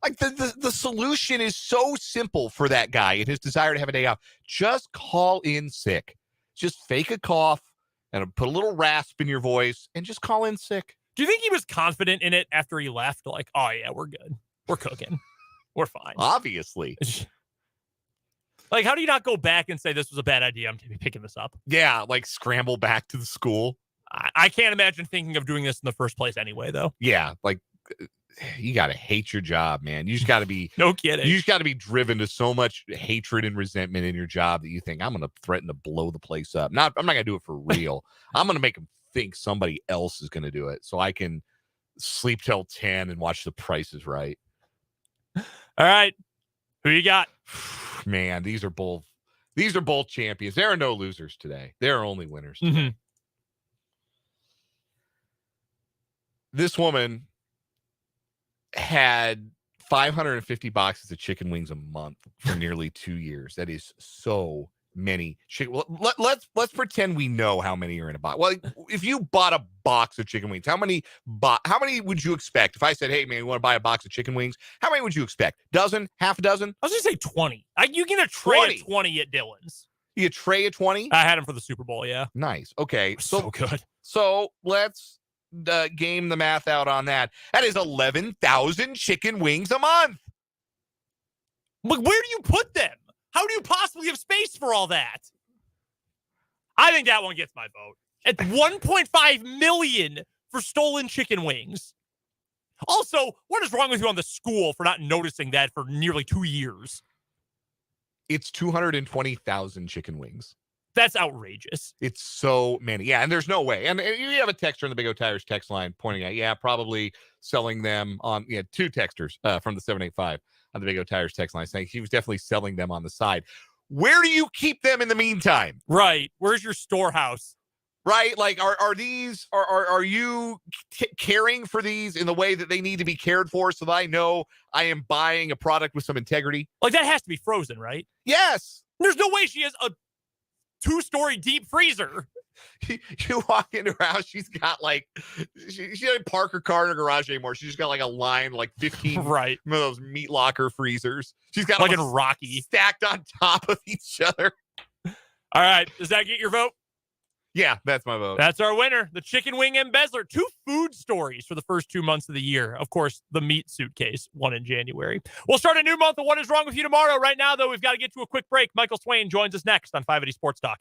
[SPEAKER 2] Like the solution is so simple for that guy and his desire to have a day off. Just call in sick. Just fake a cough and put a little rasp in your voice and just call in sick.
[SPEAKER 1] Do you think he was confident in it after he left? Like, oh yeah, we're good. We're cooking. We're fine.
[SPEAKER 2] Obviously.
[SPEAKER 1] Like, how do you not go back and say this was a bad idea? I'm picking this up.
[SPEAKER 2] Yeah, like scramble back to the school.
[SPEAKER 1] I can't imagine thinking of doing this in the first place anyway, though.
[SPEAKER 2] Yeah, like you got to hate your job, man. You just got to be
[SPEAKER 1] no kidding.
[SPEAKER 2] You just got to be driven to so much hatred and resentment in your job that you think I'm going to threaten to blow the place up. I'm not going to do it for real. I'm going to make them think somebody else is going to do it so I can sleep till 10 and watch The Price is Right.
[SPEAKER 1] All right. Who you got?
[SPEAKER 2] Man, these are both These are both champions. There are no losers today. There are only winners today.
[SPEAKER 1] Mm-hmm.
[SPEAKER 2] This woman had 550 boxes of chicken wings a month for nearly 2 years. That is so many chicken. Well, let's pretend we know how many are in a box. Well, if you bought a box of chicken wings, how many would you expect? If I said, "Hey man, you want to buy a box of chicken wings?" How many would you expect? Dozen? Half a dozen?
[SPEAKER 1] I was gonna say 20. You get a tray of 20 at Dillon's.
[SPEAKER 2] You get a tray of 20?
[SPEAKER 1] I had them for the Super Bowl. Yeah,
[SPEAKER 2] Nice. Okay,
[SPEAKER 1] so good.
[SPEAKER 2] So let's game the math out on that. That is 11,000 chicken wings a month.
[SPEAKER 1] But where do you put them? How do you possibly have space for all that? I think that one gets my vote. At $1.5 million for stolen chicken wings. Also, what is wrong with you on the school for not noticing that for nearly 2 years?
[SPEAKER 2] It's 220,000 chicken wings.
[SPEAKER 1] That's outrageous.
[SPEAKER 2] It's so many. Yeah, and there's no way. And you have a texter in the Big O Tires text line pointing out, yeah, probably selling them on, two texters from the 785 on the Big O Tires text line saying he was definitely selling them on the side. Where do you keep them in the meantime?
[SPEAKER 1] Right. Where's your storehouse?
[SPEAKER 2] Right? Like, are these, are you caring for these in the way that they need to be cared for so that I know I am buying a product with some integrity?
[SPEAKER 1] Like, that has to be frozen, right?
[SPEAKER 2] Yes.
[SPEAKER 1] There's no way she has a 2-story deep freezer.
[SPEAKER 2] You walk into her house, she's got like, she doesn't park her car in her garage anymore. She's just got like a line, like 15
[SPEAKER 1] right.
[SPEAKER 2] of those meat locker freezers. She's got
[SPEAKER 1] like
[SPEAKER 2] them
[SPEAKER 1] in Rocky
[SPEAKER 2] stacked on top of each other.
[SPEAKER 1] All right. Does that get your vote?
[SPEAKER 2] Yeah, that's my vote.
[SPEAKER 1] That's our winner. The chicken wing embezzler. 2 food stories for the first 2 months of the year. Of course, the meat suitcase, one in January. We'll start a new month of What Is Wrong With You tomorrow. Right now, though, we've got to get to a quick break. Michael Swain joins us next on 580 Sports Talk.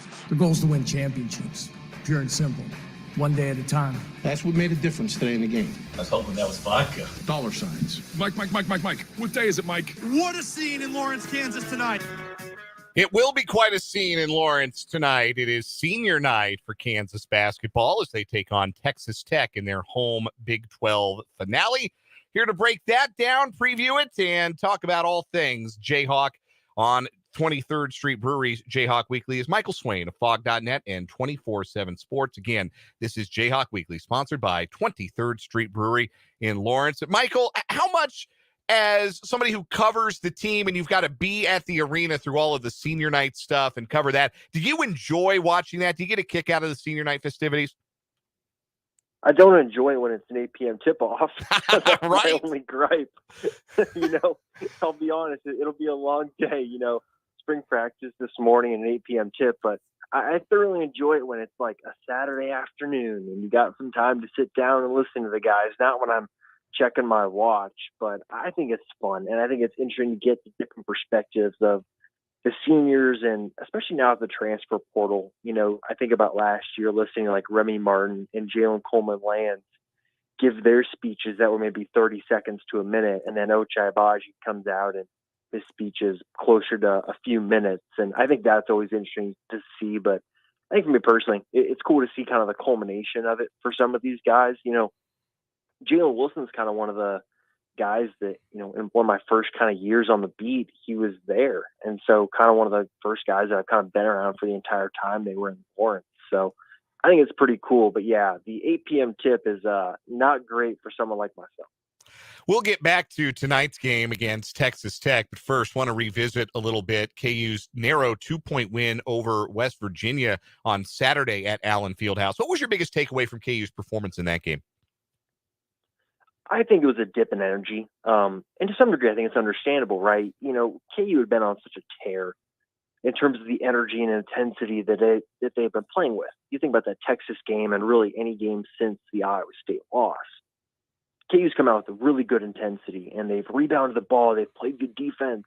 [SPEAKER 4] 5. The goal is to win championships. Pure and simple. One day at a time.
[SPEAKER 5] That's what made a difference today in the game.
[SPEAKER 6] I was hoping that was vodka.
[SPEAKER 5] Dollar signs.
[SPEAKER 7] Mike. What day is it, Mike?
[SPEAKER 8] What a scene in Lawrence, Kansas tonight.
[SPEAKER 2] It will be quite a scene in Lawrence tonight. It is senior night for Kansas basketball as they take on Texas Tech in their home Big 12 finale. Here to break that down, preview it, and talk about all things Jayhawk on 23rd Street Brewery's Jayhawk Weekly is Michael Swain of Fog.net and 24/7 Sports. Again, this is Jayhawk Weekly, sponsored by 23rd Street Brewery in Lawrence. Michael, how much, as somebody who covers the team and you've got to be at the arena through all of the senior night stuff and cover that, do you enjoy watching that? Do you get a kick out of the senior night festivities?
[SPEAKER 9] I don't enjoy it when it's an 8 p.m. tip-off. That's
[SPEAKER 2] Right.
[SPEAKER 9] my only gripe. I'll be honest, it'll be a long day, spring practice this morning and an 8 p.m. tip, but I thoroughly enjoy it when it's like a Saturday afternoon and you got some time to sit down and listen to the guys, not when I'm checking my watch. But I think it's fun, and I think it's interesting to get the different perspectives of the seniors, and especially now with the transfer portal. I think about last year listening to like Remy Martin and Jalen Coleman-Lands give their speeches that were maybe 30 seconds to a minute, and then Ochai Agbaji comes out and his speech is closer to a few minutes. And I think that's always interesting to see. But I think for me personally, it's cool to see kind of the culmination of it for some of these guys. Jalen Wilson's kind of one of the guys that, in one of my first kind of years on the beat, he was there. And so kind of one of the first guys that I've kind of been around for the entire time they were in Lawrence. So I think it's pretty cool. But yeah, the 8 p.m. tip is not great for someone like myself.
[SPEAKER 2] We'll get back to tonight's game against Texas Tech, but first want to revisit a little bit KU's narrow 2-point win over West Virginia on Saturday at Allen Fieldhouse. What was your biggest takeaway from KU's performance in that game?
[SPEAKER 9] I think it was a dip in energy. And to some degree, I think it's understandable, right? KU had been on such a tear in terms of the energy and intensity that they've been playing with. You think about that Texas game and really any game since the Iowa State loss. KU's come out with a really good intensity, and they've rebounded the ball. They've played good defense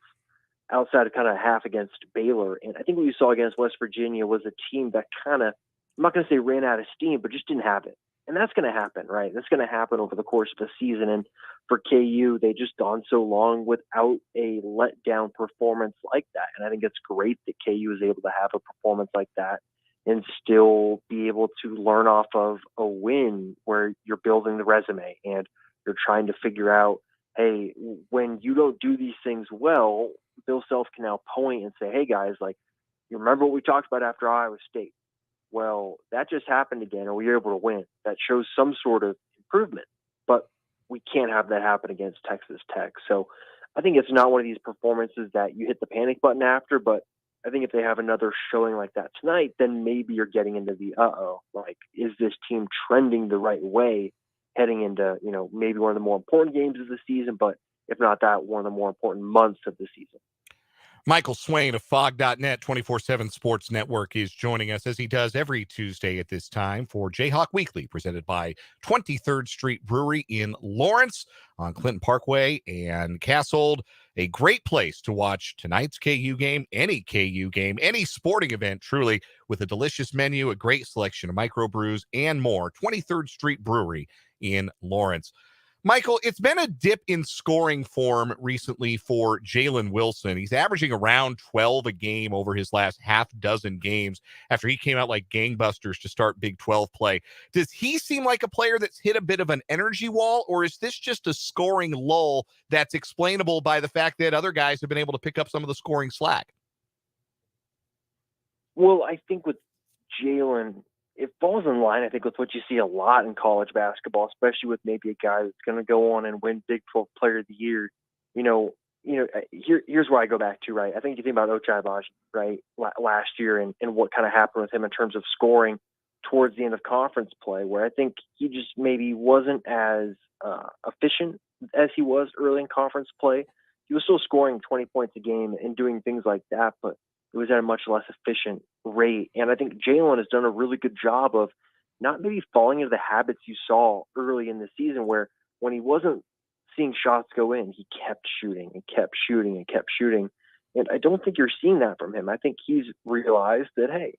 [SPEAKER 9] outside of kind of half against Baylor. And I think what you saw against West Virginia was a team that kind of, I'm not going to say ran out of steam, but just didn't have it. And that's going to happen, right? That's going to happen over the course of the season. And for KU, they just gone so long without a letdown performance like that. And I think it's great that KU is able to have a performance like that and still be able to learn off of a win where you're building the resume and you're trying to figure out, hey, when you don't do these things well, Bill Self can now point and say, hey, guys, like, you remember what we talked about after Iowa State? Well, that just happened again, and we were able to win. That shows some sort of improvement, but we can't have that happen against Texas Tech. So I think it's not one of these performances that you hit the panic button after, but I think if they have another showing like that tonight, then maybe you're getting into the, like, is this team trending the right way heading into, maybe one of the more important games of the season, but if not that, one of the more important months of the season.
[SPEAKER 2] Michael Swain of Fog.net 24/7 Sports Network is joining us as he does every Tuesday at this time for Jayhawk Weekly, presented by 23rd Street Brewery in Lawrence on Clinton Parkway and Cassold. A great place to watch tonight's KU game, any KU game, any sporting event, truly, with a delicious menu, a great selection of microbrews, and more. 23rd Street Brewery in Lawrence. Michael, it's been a dip in scoring form recently for Jalen Wilson. He's averaging around 12 a game over his last half dozen games after he came out like gangbusters to start Big 12 play. Does he seem like a player that's hit a bit of an energy wall, or is this just a scoring lull that's explainable by the fact that other guys have been able to pick up some of the scoring slack?
[SPEAKER 9] Well, I think with Jalen, it falls in line, I think, with what you see a lot in college basketball, especially with maybe a guy that's going to go on and win Big 12 Player of the Year. Here's where I go back to, right? I think you think about Ochai Agbaji, right, last year and what kind of happened with him in terms of scoring towards the end of conference play, where I think he just maybe wasn't as efficient as he was early in conference play. He was still scoring 20 points a game and doing things like that, but it was at a much less efficient rate. And I think Jalen has done a really good job of not maybe falling into the habits you saw early in the season, where when he wasn't seeing shots go in, he kept shooting and kept shooting and kept shooting. And I don't think you're seeing that from him. I think he's realized that, hey,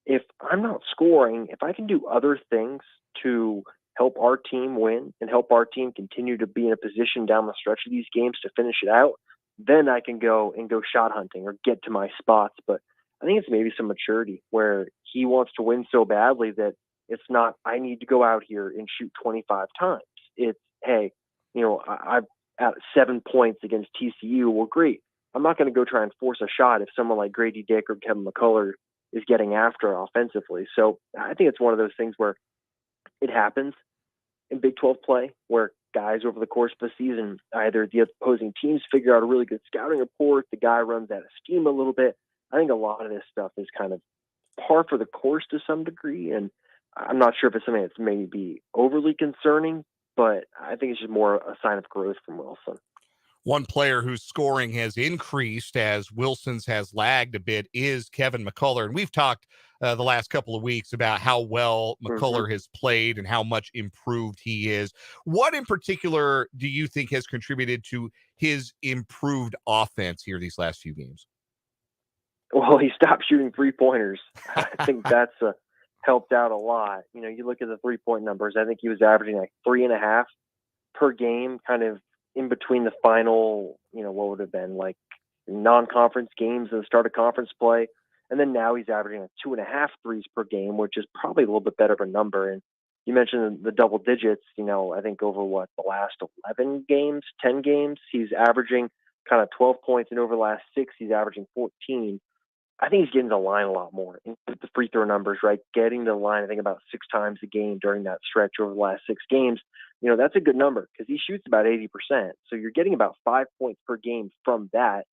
[SPEAKER 9] if I'm not scoring, if I can do other things to help our team win and help our team continue to be in a position down the stretch of these games to finish it out, then I can go shot hunting or get to my spots. But I think it's maybe some maturity where he wants to win so badly that it's not, I need to go out here and shoot 25 times. It's, hey, I've at 7 points against TCU. Well, great. I'm not going to go try and force a shot if someone like Grady Dick or Kevin McCullough is getting after offensively. So I think it's one of those things where it happens in Big 12 play where guys over the course of the season, either the opposing teams figure out a really good scouting report, the guy runs out of steam a little bit. I think a lot of this stuff is kind of par for the course to some degree. And I'm not sure if it's something that's maybe overly concerning, but I think it's just more a sign of growth from Wilson.
[SPEAKER 2] One player whose scoring has increased as Wilson's has lagged a bit is Kevin McCullough. And we've talked the last couple of weeks about how well McCullough has played and how much improved he is. What in particular do you think has contributed to his improved offense here these last few games?
[SPEAKER 9] Well, he stopped shooting 3-pointers. I think that's helped out a lot. You look at the 3-point numbers. I think he was averaging like 3.5 per game, kind of in between the final, what would have been like non-conference games and the start of conference play. And then now he's averaging like 2.5 threes per game, which is probably a little bit better of a number. And you mentioned the double digits, I think over the last 11 games, 10 games, he's averaging kind of 12 points, and over the last 6, he's averaging 14. I think he's getting to the line a lot more. And the free throw numbers, right? Getting to the line, I think about 6 times a game during that stretch over the last 6 games. That's a good number because he shoots about 80%. So you're getting about 5 points per game from that.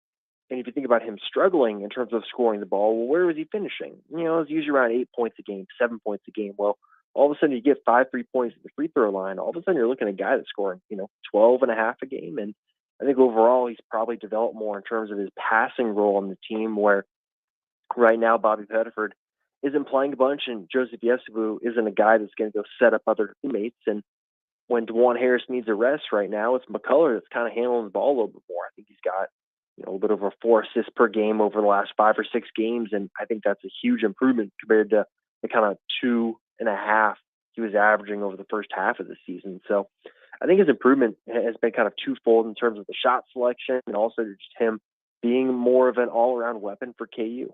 [SPEAKER 9] And if you think about him struggling in terms of scoring the ball, well, where was he finishing? It's usually around 8 points a game, 7 points a game. Well, all of a sudden you get 5 3 points at the free throw line. All of a sudden you're looking at a guy that's scoring, 12.5 a game. And I think overall he's probably developed more in terms of his passing role on the team, where right now Bobby Pettiford isn't playing a bunch and Joseph Yesufu isn't a guy that's going to go set up other teammates. And when DeJuan Harris needs a rest right now, it's McCullough that's kind of handling the ball a little bit more. I think he's got a little bit over 4 assists per game over the last 5 or 6 games, and I think that's a huge improvement compared to the kind of 2.5 he was averaging over the first half of the season. So I think his improvement has been kind of twofold in terms of the shot selection and also just him being more of an all-around weapon for KU.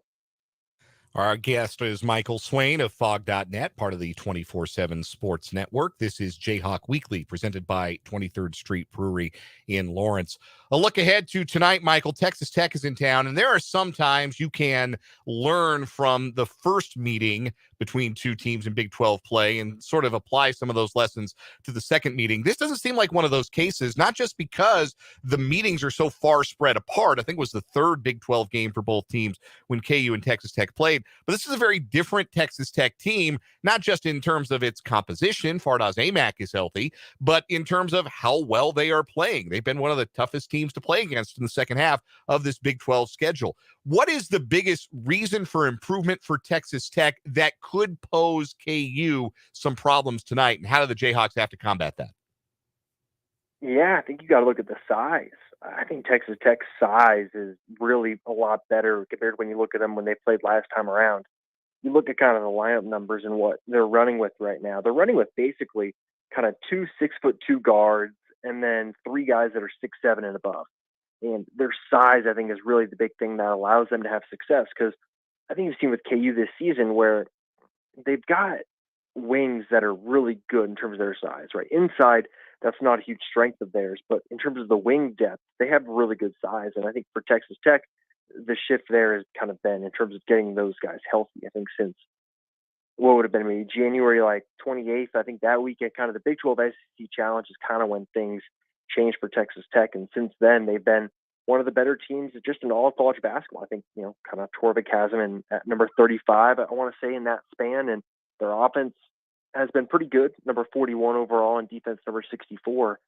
[SPEAKER 2] Our guest is Michael Swain of Fog.net, part of the 24/7 Sports Network. This is Jayhawk Weekly, presented by 23rd Street Brewery in Lawrence. A look ahead to tonight, Michael. Texas Tech is in town, and there are some times you can learn from the first meeting between two teams in Big 12 play and sort of apply some of those lessons to the second meeting. This doesn't seem like one of those cases, not just because the meetings are so far spread apart. I think it was the third Big 12 game for both teams when KU and Texas Tech played. But this is a very different Texas Tech team, not just in terms of its composition, Fardaws Aimaq is healthy, but in terms of how well they are playing. They've been one of the toughest teams to play against in the second half of this Big 12 schedule. What is the biggest reason for improvement for Texas Tech that could pose KU some problems tonight, and how do the Jayhawks have to combat that?
[SPEAKER 9] Yeah, I think you got to look at the size. I think Texas Tech's size is really a lot better compared to when you look at them when they played last time around. You look at kind of the lineup numbers and what they're running with right now. They're running with basically kind of 2 6'2" guards and then 3 guys that are 6'7" and above. And their size, I think, is really the big thing that allows them to have success, because I think you've seen with KU this season where they've got wings that are really good in terms of their size, right? Inside, that's not a huge strength of theirs, but in terms of the wing depth, they have really good size. And I think for Texas Tech, the shift there has kind of been in terms of getting those guys healthy. I think since what would have been maybe January 28th, I think that weekend, kind of the Big 12 SEC Challenge is kind of when things changed for Texas Tech. And since then, they've been one of the better teams just in all of college basketball. I think, kind of tore the chasm in at number 35, I want to say, in that span. And their offense has been pretty good, number 41 overall, and defense number 64.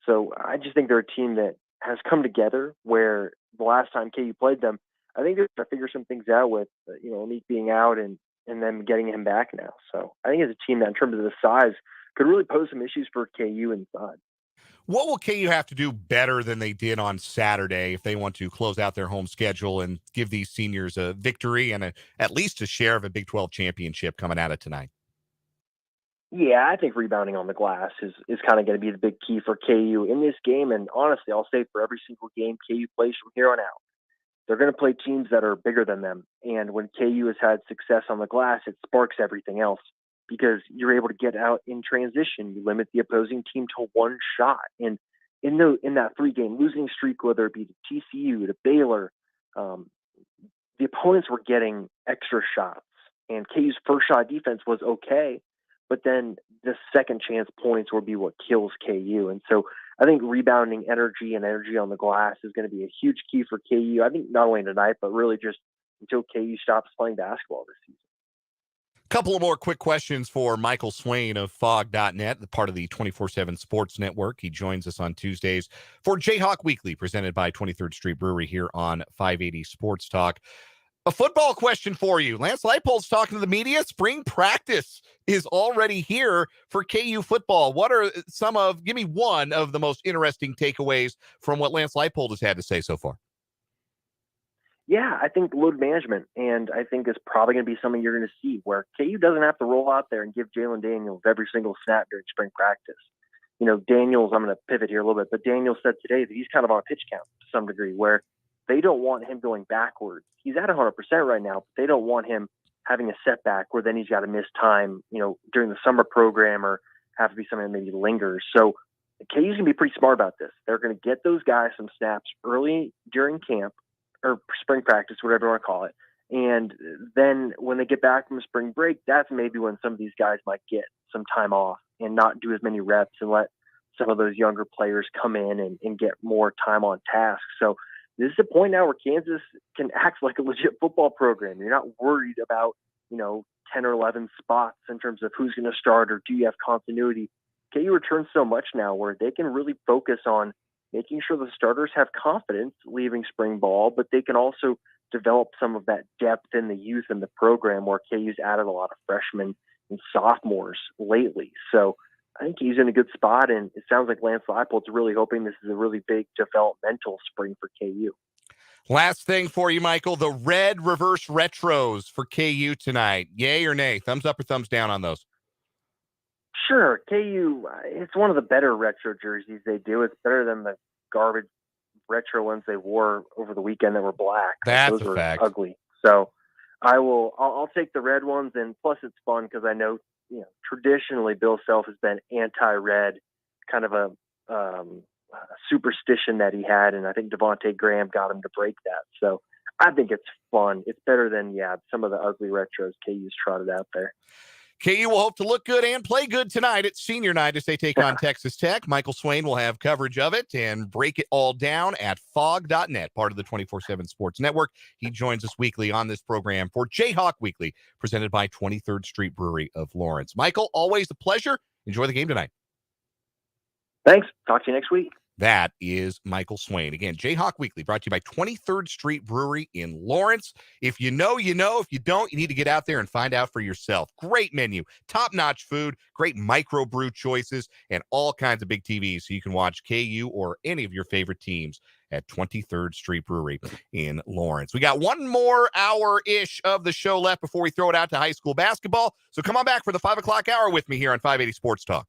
[SPEAKER 9] So I just think they're a team that has come together, where the last time KU played them, I think they're going to figure some things out with, Amit being out and them getting him back now. So I think it's a team that, in terms of the size, could really pose some issues for KU inside.
[SPEAKER 2] What will KU have to do better than they did on Saturday if they want to close out their home schedule and give these seniors a victory and at least a share of a Big 12 championship coming out of tonight?
[SPEAKER 9] Yeah, I think rebounding on the glass is kind of going to be the big key for KU in this game. And honestly, I'll say for every single game KU plays from here on out, they're going to play teams that are bigger than them. And when KU has had success on the glass, it sparks everything else because you're able to get out in transition. You limit the opposing team to one shot. And in that 3-game losing streak, whether it be to TCU, to Baylor, the opponents were getting extra shots. And KU's first shot defense was okay, but then the second chance points will be what kills KU. And so I think rebounding energy and energy on the glass is going to be a huge key for KU. I think not only tonight, but really just until KU stops playing basketball this season.
[SPEAKER 2] Couple of more quick questions for Michael Swain of Fog.net, the part of the 24/7 Sports Network. He joins us on Tuesdays for Jayhawk Weekly, presented by 23rd Street Brewery here on 580 Sports Talk. A football question for you. Lance Leipold's talking to the media. Spring practice is already here for KU football. What are give me one of the most interesting takeaways from what Lance Leipold has had to say so far?
[SPEAKER 9] Yeah, I think load management, and I think it's probably going to be something you're going to see where KU doesn't have to roll out there and give Jalen Daniels every single snap during spring practice. You know, Daniels, I'm going to pivot here a little bit, but Daniels said today that he's kind of on a pitch count to some degree where they don't want him going backwards. He's at 100% right now, but they don't want him having a setback where then he's got to miss time, during the summer program or have to be something that maybe lingers. So KU's going to be pretty smart about this. They're going to get those guys some snaps early during camp or spring practice, whatever you want to call it. And then when they get back from spring break, that's maybe when some of these guys might get some time off and not do as many reps and let some of those younger players come in and get more time on task. So this is a point now where Kansas can act like a legit football program. You're not worried about, 10 or 11 spots in terms of who's going to start or do you have continuity. KU returns so much now where they can really focus on making sure the starters have confidence leaving spring ball, but they can also develop some of that depth in the youth in the program where KU's added a lot of freshmen and sophomores lately. So I think he's in a good spot, and it sounds like Lance Leipold's really hoping this is a really big developmental spring for KU.
[SPEAKER 2] Last thing for you, Michael, the red reverse retros for KU tonight. Yay or nay? Thumbs up or thumbs down on those?
[SPEAKER 9] Sure. KU, it's one of the better retro jerseys they do. It's better than the garbage retro ones they wore over the weekend that were black.
[SPEAKER 2] That's
[SPEAKER 9] Those
[SPEAKER 2] a
[SPEAKER 9] were
[SPEAKER 2] fact.
[SPEAKER 9] Ugly. So I'll take the red ones, and plus it's fun because I know, traditionally Bill Self has been anti-red, kind of a superstition that he had, and I think Devontae Graham got him to break that. So I think it's fun. It's better than some of the ugly retros KU's trotted out there.
[SPEAKER 2] KU will hope to look good and play good tonight at senior night as they take on Texas Tech. Michael Swain will have coverage of it and break it all down at Fog.net, part of the 24/7 Sports Network. He joins us weekly on this program for Jayhawk Weekly, presented by 23rd Street Brewery of Lawrence. Michael, always a pleasure. Enjoy the game tonight.
[SPEAKER 9] Thanks. Talk to you next week.
[SPEAKER 2] That is Michael Swain. Again, Jayhawk Weekly brought to you by 23rd Street Brewery in Lawrence. If you know, you know. If you don't, you need to get out there and find out for yourself. Great menu, top-notch food, great microbrew choices, and all kinds of big TVs so you can watch KU or any of your favorite teams at 23rd Street Brewery in Lawrence. We got one more hour-ish of the show left before we throw it out to high school basketball. So come on back for the 5 o'clock hour with me here on 580 Sports Talk.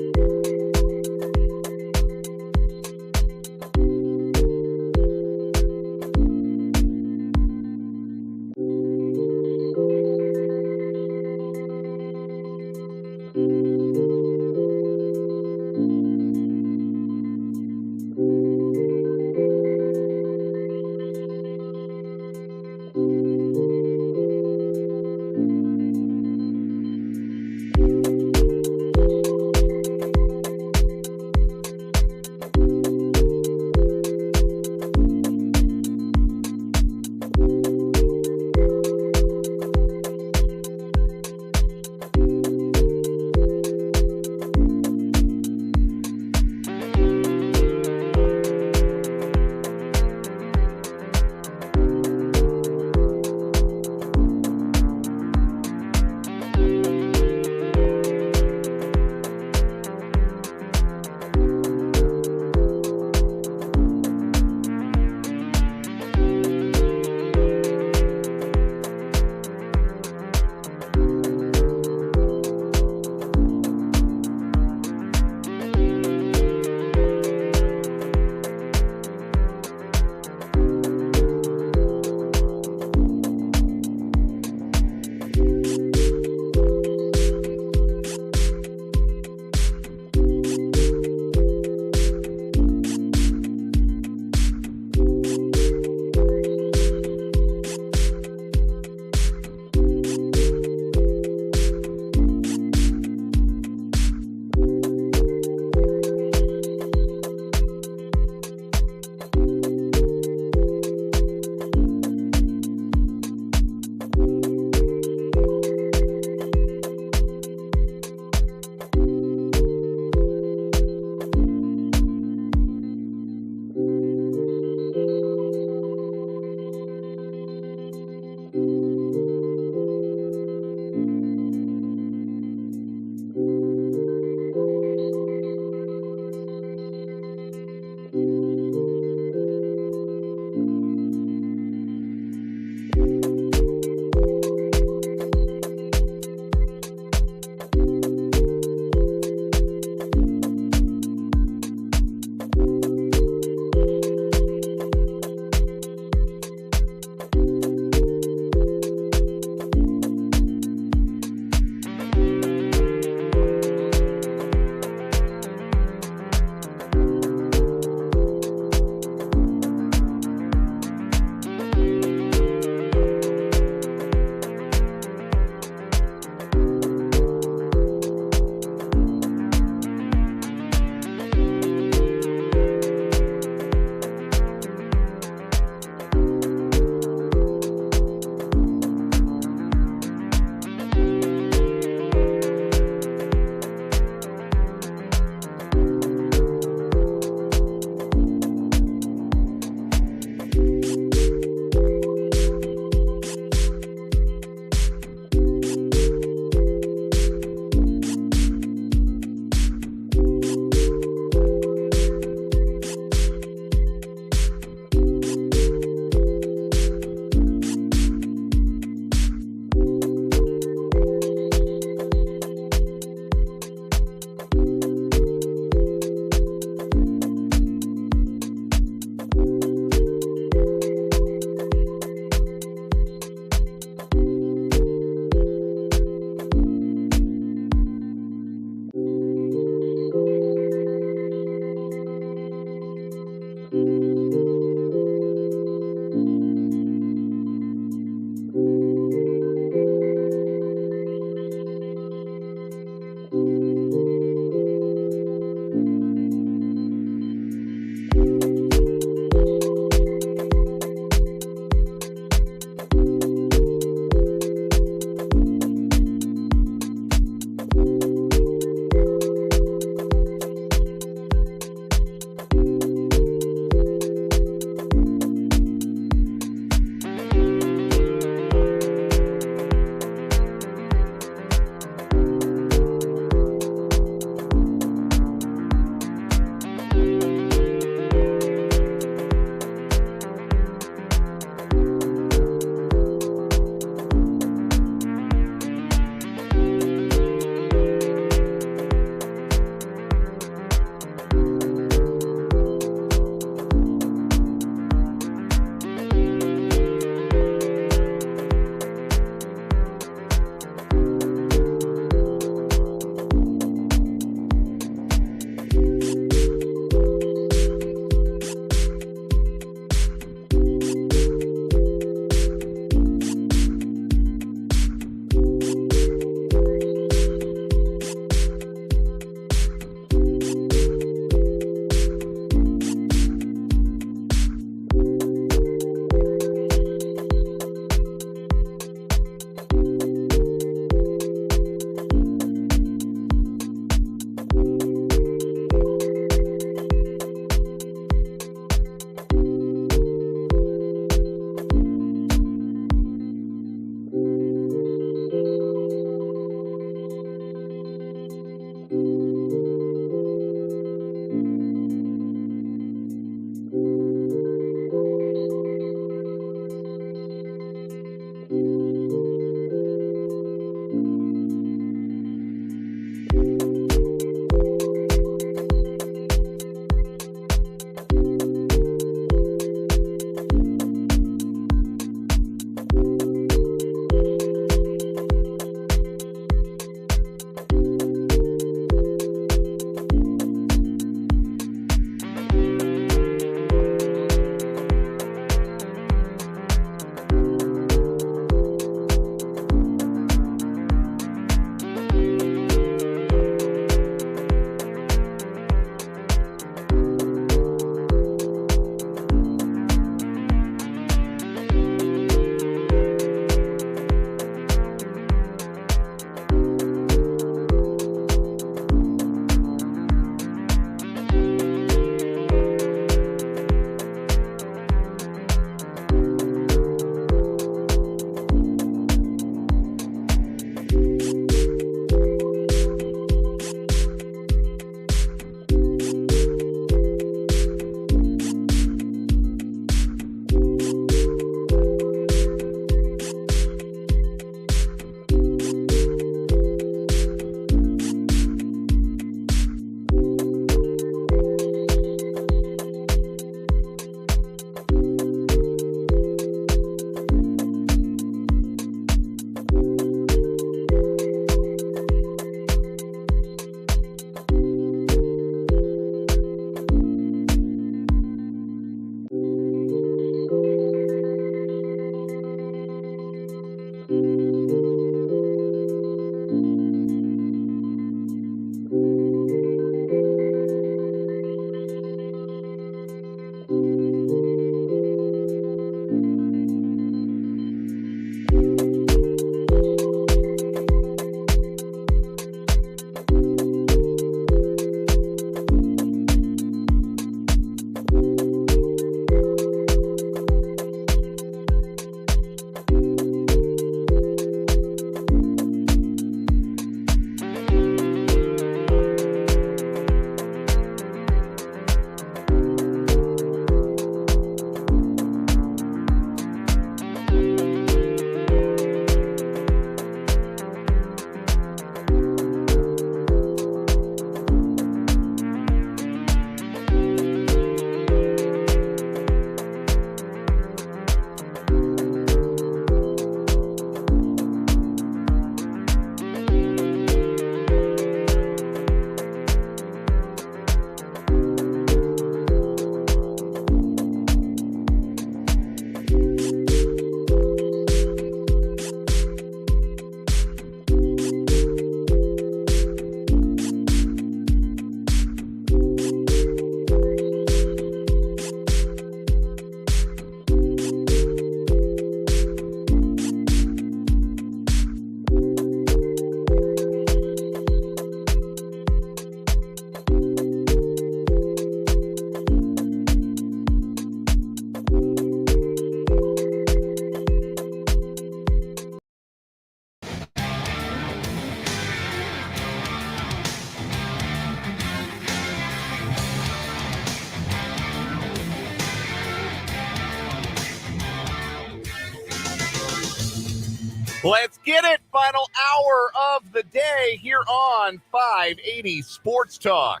[SPEAKER 2] Let's get it. Final hour of the day here on 580 Sports Talk.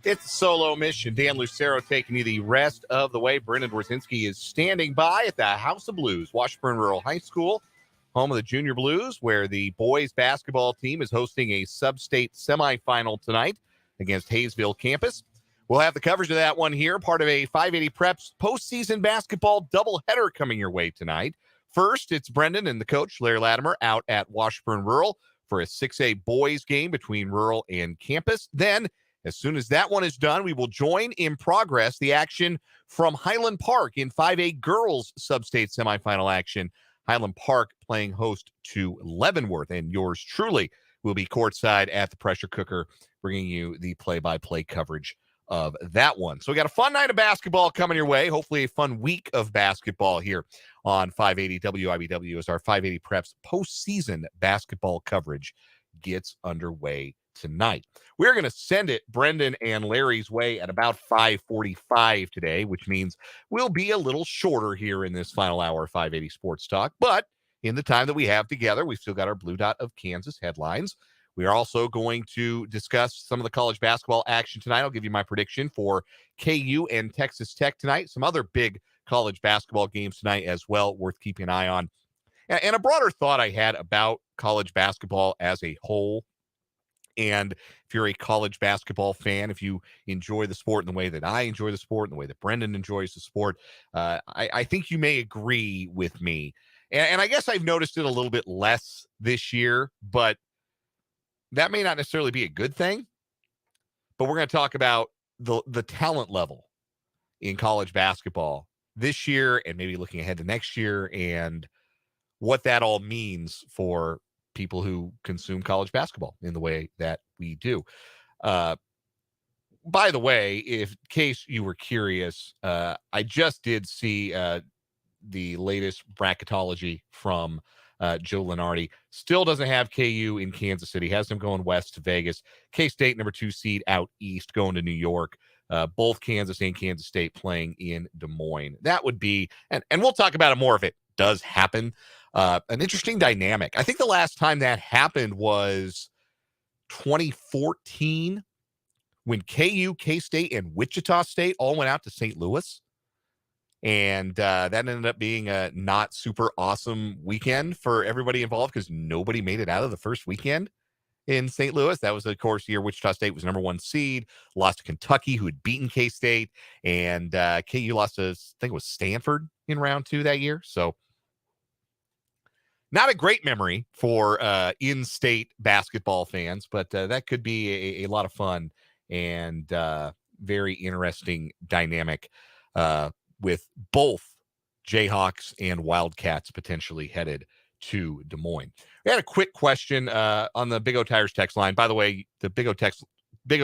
[SPEAKER 2] It's a solo mission. Dan Lucero taking you the rest of the way. Brendan Dworzinski is standing by at the House of Blues, Washburn Rural High School, home of the Junior Blues, where the boys basketball team is hosting a sub-state semifinal tonight against Hayesville campus. We'll have the coverage of that one here, part of a 580 Preps postseason basketball doubleheader coming your way tonight. First, it's Brendan and the coach, Larry Latimer, out at Washburn Rural for a 6A boys game between Rural and campus. Then, as soon as that one is done, we will join in progress the action from Highland Park in 5A girls sub-state semifinal action. Highland Park playing host to Leavenworth, and yours truly will be courtside at the pressure cooker, bringing you the play-by-play coverage of that one. So we got a fun night of basketball coming your way. Hopefully a fun week of basketball here on 580 WIBW as our 580 Preps postseason basketball coverage gets underway tonight. We're going to send it Brendan and Larry's way at about 5:45 today, which means we'll be a little shorter here in this final hour of 580 Sports Talk. But in the time that we have together, we've still got our Blue Dot of Kansas headlines. We are also going to discuss some of the college basketball action tonight. I'll give you my prediction for KU and Texas Tech tonight. Some other big college basketball games tonight as well, worth keeping an eye on. And a broader thought I had about college basketball as a whole. And if you're a college basketball fan, if you enjoy the sport in the way that I enjoy the sport, in the way that Brendan enjoys the sport, I think you may agree with me. And I guess I've noticed it a little bit less this year, but that may not necessarily be a good thing. But we're going to talk about the talent level in college basketball this year and maybe looking ahead to next year and what that all means for people who consume college basketball in the way that we do. By the way, in case you were curious, I just did see the latest bracketology from Joe Lunardi. Still doesn't have KU in Kansas City, has them going west to Vegas. K-State, number 2 seed, out east, going to New York. Both Kansas and Kansas State playing in Des Moines. That would be, and we'll talk about it more if it does happen. An interesting dynamic. I think the last time that happened was 2014 when KU, K-State, and Wichita State all went out to St. Louis. And that ended up being a not super awesome weekend for everybody involved because nobody made it out of the first weekend in St. Louis. That was, of course, the year Wichita State was number 1 seed, lost to Kentucky, who had beaten K-State, and KU lost to, I think it was Stanford in round 2 that year. So not a great memory for in-state basketball fans, but that could be a lot of fun and very interesting dynamic with both Jayhawks and Wildcats potentially headed to Des Moines. We had a quick question on the Big O Tires text line. By the way, the Big O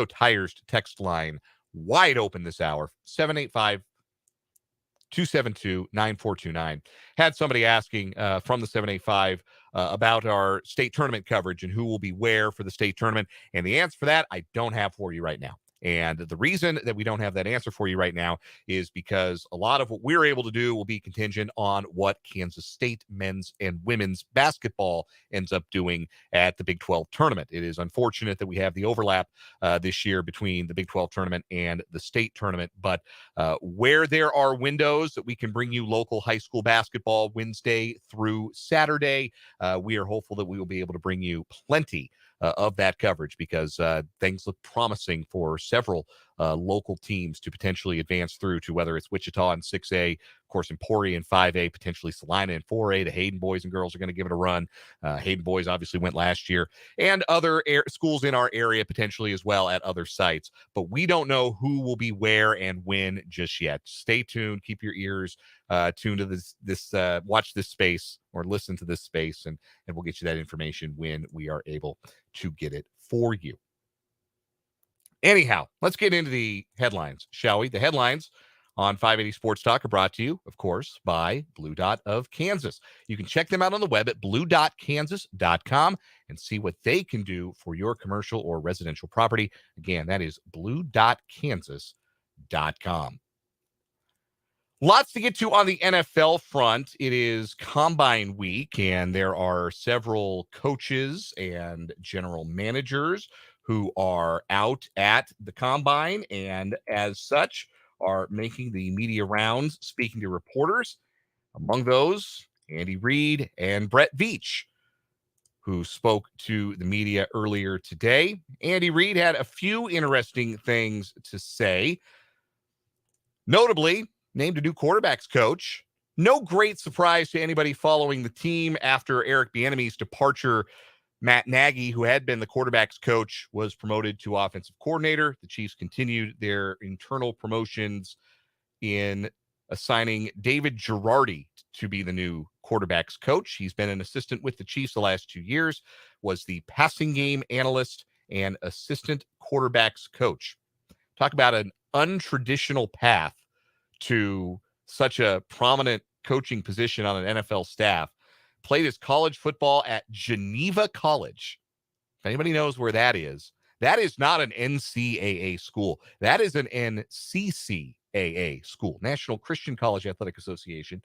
[SPEAKER 2] Tires text line wide open this hour, 785-272-9429. Had somebody asking from the 785 about our state tournament coverage and who will be where for the state tournament. And the answer for that, I don't have for you right now. And the reason that we don't have that answer for you right now is because a lot of what we're able to do will be contingent on what Kansas State men's and women's basketball ends up doing at the Big 12 tournament. It is unfortunate that we have the overlap this year between the Big 12 tournament and the state tournament, but where there are windows that we can bring you local high school basketball Wednesday through Saturday, we are hopeful that we will be able to bring you plenty of that coverage because things look promising for several local teams to potentially advance through to whether it's Wichita in 6A, of course, Emporia in 5A, potentially Salina in 4A. The Hayden boys and girls are going to give it a run. Hayden boys obviously went last year, and other schools in our area potentially as well at other sites. But we don't know who will be where and when just yet. Stay tuned. Keep your ears tuned to this watch this space or listen to this space, and we'll get you that information when we are able to get it for you. Anyhow, let's get into the headlines, shall we? The headlines on 580 Sports Talk are brought to you, of course, by Blue Dot of Kansas. You can check them out on the web at blue.kansas.com and see what they can do for your commercial or residential property. Again, that is blue.kansas.com. Lots to get to on the NFL front. It is Combine Week, and there are several coaches and general managers who are out at the Combine, and as such are making the media rounds, speaking to reporters. Among those, Andy Reid and Brett Veach, who spoke to the media earlier today. Andy Reid had a few interesting things to say. Notably, named a new quarterbacks coach. No great surprise to anybody following the team after Eric Bieniemy's departure. Matt Nagy, who had been the quarterbacks coach, was promoted to offensive coordinator. The Chiefs continued their internal promotions in assigning David Girardi to be the new quarterbacks coach. He's been an assistant with the Chiefs the last 2 years, was the passing game analyst and assistant quarterbacks coach. Talk about an untraditional path to such a prominent coaching position on an NFL staff. Played his college football at Geneva College. If anybody knows where that is not an NCAA school. That is an NCCAA school, National Christian College Athletic Association.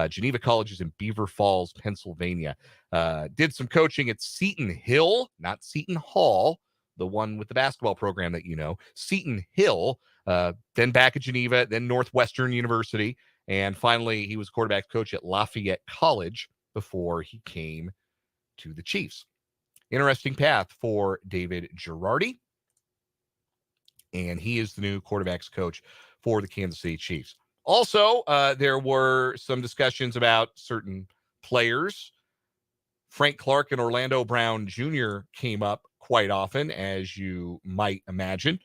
[SPEAKER 2] Geneva College is in Beaver Falls, Pennsylvania. Did some coaching at Seton Hill, not Seton Hall, the one with the basketball program that you know. Seton Hill, then back at Geneva, then Northwestern University, and finally he was quarterback coach at Lafayette College before he came to the Chiefs. Interesting path for David Girardi, and he is the new quarterbacks coach for the Kansas City Chiefs. Also, there were some discussions about certain players. Frank Clark and Orlando Brown Jr. came up quite often, as you might imagine.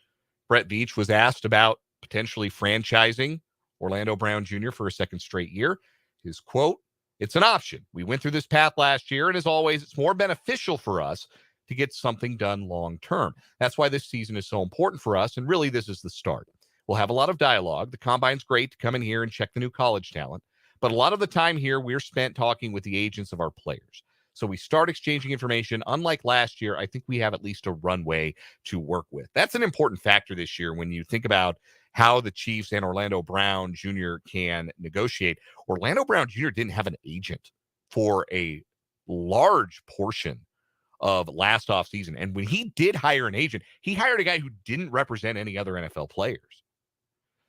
[SPEAKER 2] Brett Veach was asked about potentially franchising Orlando Brown Jr. for a second straight year. His quote, "It's an option. We went through this path last year, and as always, it's more beneficial for us to get something done long term. That's why this season is so important for us, and really this is the start. We'll have a lot of dialogue. The Combine's great to come in here and check the new college talent, but a lot of the time here we're spent talking with the agents of our players. So we start exchanging information. Unlike last year, I think we have at least a runway to work with." That's an important factor this year when you think about how the Chiefs and Orlando Brown Jr. can negotiate. Orlando Brown Jr. didn't have an agent for a large portion of last offseason. And when he did hire an agent, he hired a guy who didn't represent any other NFL players.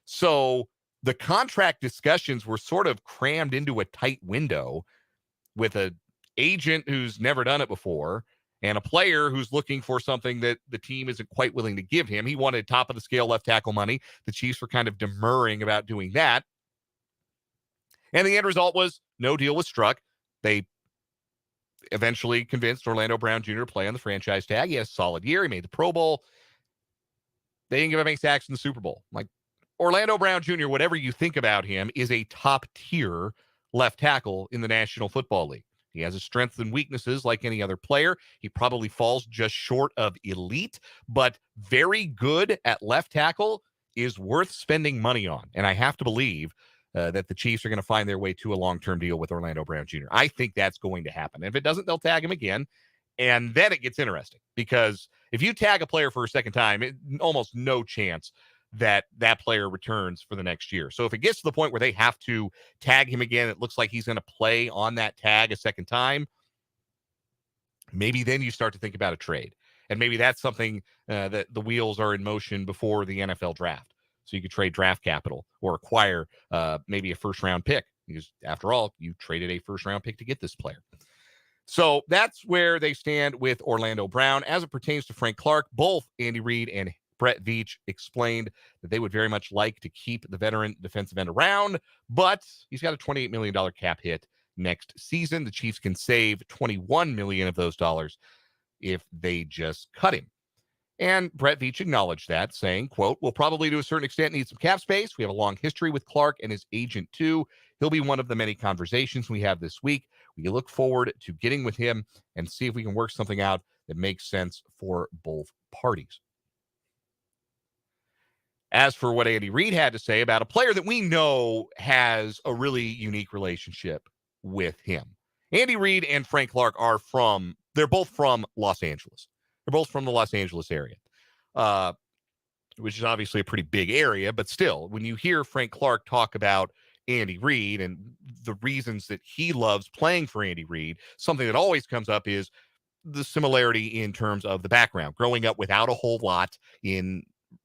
[SPEAKER 2] So the contract discussions were sort of crammed into a tight window with an agent who's never done it before and a player who's looking for something that the team isn't quite willing to give him. He wanted top of the scale left tackle money. The Chiefs were kind of demurring about doing that. And the end result was no deal was struck. They eventually convinced Orlando Brown Jr. to play on the franchise tag. He had a solid year. He made the Pro Bowl. They didn't give him any sacks in the Super Bowl. Like, Orlando Brown Jr., whatever you think about him, is a top tier left tackle in the National Football League. He has his strengths and weaknesses like any other player. He probably falls just short of elite, but very good at left tackle is worth spending money on. And I have to believe that the Chiefs are going to find their way to a long-term deal with Orlando Brown Jr. I think that's going to happen. If it doesn't, they'll tag him again. And then it gets interesting because if you tag a player for a second time, almost no chance that that player returns for the next year. So if it gets to the point where they have to tag him again, it looks like he's going to play on that tag a second time, maybe then you start to think about a trade. And maybe that's something that the wheels are in motion before the NFL draft. So you could trade draft capital or acquire maybe a first-round pick because, after all, you traded a first-round pick to get this player. So that's where they stand with Orlando Brown. As it pertains to Frank Clark, both Andy Reid and Brett Veach explained that they would very much like to keep the veteran defensive end around, but he's got a $28 million cap hit next season. The Chiefs can save $21 million of those dollars if they just cut him. And Brett Veach acknowledged that, saying, quote, "We'll probably to a certain extent need some cap space. We have a long history with Clark and his agent too. He'll be one of the many conversations we have this week. We look forward to getting with him and see if we can work something out that makes sense for both parties." As for what Andy Reid had to say about a player that we know has a really unique relationship with him. Andy Reid and Frank Clark they're both from Los Angeles. They're both from the Los Angeles area, which is obviously a pretty big area, but still, when you hear Frank Clark talk about Andy Reid and the reasons that he loves playing for Andy Reid, something that always comes up is the similarity in terms of the background, growing up without a whole lot in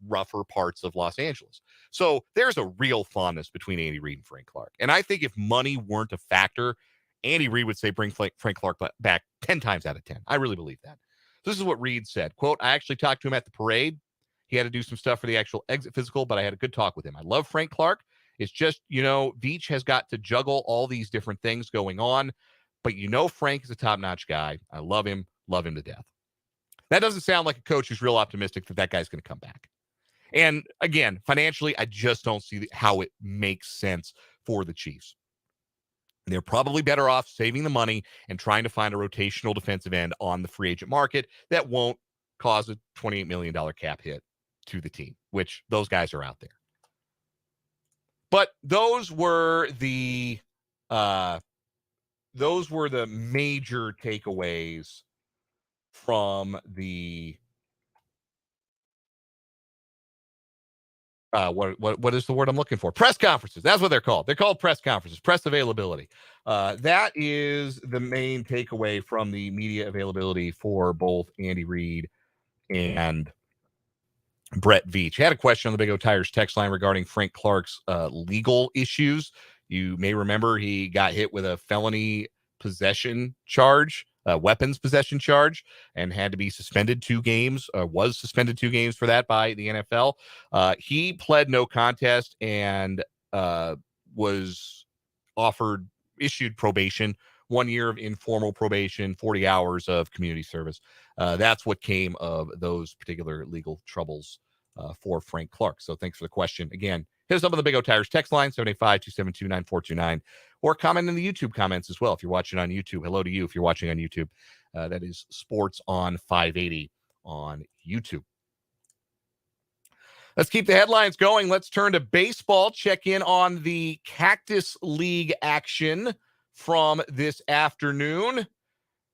[SPEAKER 2] rougher parts of Los Angeles. So there's a real fondness between Andy Reid and Frank Clark. And I think if money weren't a factor, Andy Reid would say bring Frank Clark back 10 times out of 10. I really believe that. This is what Reid said. Quote, I actually talked to him at the parade. He had to do some stuff for the actual exit physical, but I had a good talk with him. I love Frank Clark. It's just, Veach has got to juggle all these different things going on. But Frank is a top-notch guy. I love him to death. That doesn't sound like a coach who's real optimistic that guy's going to come back. And again, financially, I just don't see how it makes sense for the Chiefs. They're probably better off saving the money and trying to find a rotational defensive end on the free agent market that won't cause a $28 million cap hit to the team, which those guys are out there. But those were the major takeaways from the what is the word I'm looking for? Press conferences. That's what they're called. They're called press conferences, press availability. That is the main takeaway from the media availability for both Andy Reid and Brett Veach. I had a question on the Big O Tires text line regarding Frank Clark's legal issues. You may remember he got hit with a felony possession charge, weapons possession charge, and had to be suspended 2 games, was suspended 2 games for that by the NFL. He pled no contest and was issued probation, 1 year of informal probation, 40 hours of community service. That's what came of those particular legal troubles for Frank Clark. So thanks for the question. Again, hit us up on the Big O Tires text line, 785-272-9429, or comment in the YouTube comments as well. If you're watching on YouTube, hello to you. If you're watching on YouTube, that is Sports on 580 on YouTube. Let's keep the headlines going. Let's turn to baseball. Check in on the Cactus League action from this afternoon.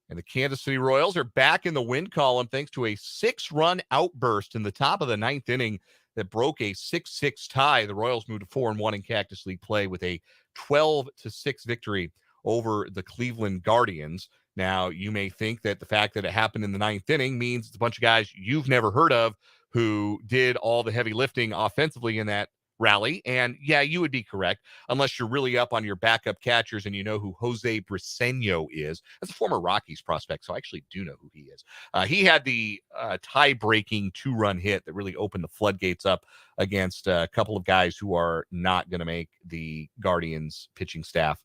[SPEAKER 2] And the Kansas City Royals are back in the win column thanks to a 6-run outburst in the top of the 9th inning that broke a 6-6 tie. The Royals moved to 4-1 in Cactus League play with a 12-6 victory over the Cleveland Guardians. Now, you may think that the fact that it happened in the 9th inning means it's a bunch of guys you've never heard of who did all the heavy lifting offensively in that rally. And yeah, you would be correct, unless you're really up on your backup catchers and you know who Jose Briseño is. That's a former Rockies prospect, so I actually do know who he is. He had the tie-breaking 2-run hit that really opened the floodgates up against a couple of guys who are not going to make the Guardians pitching staff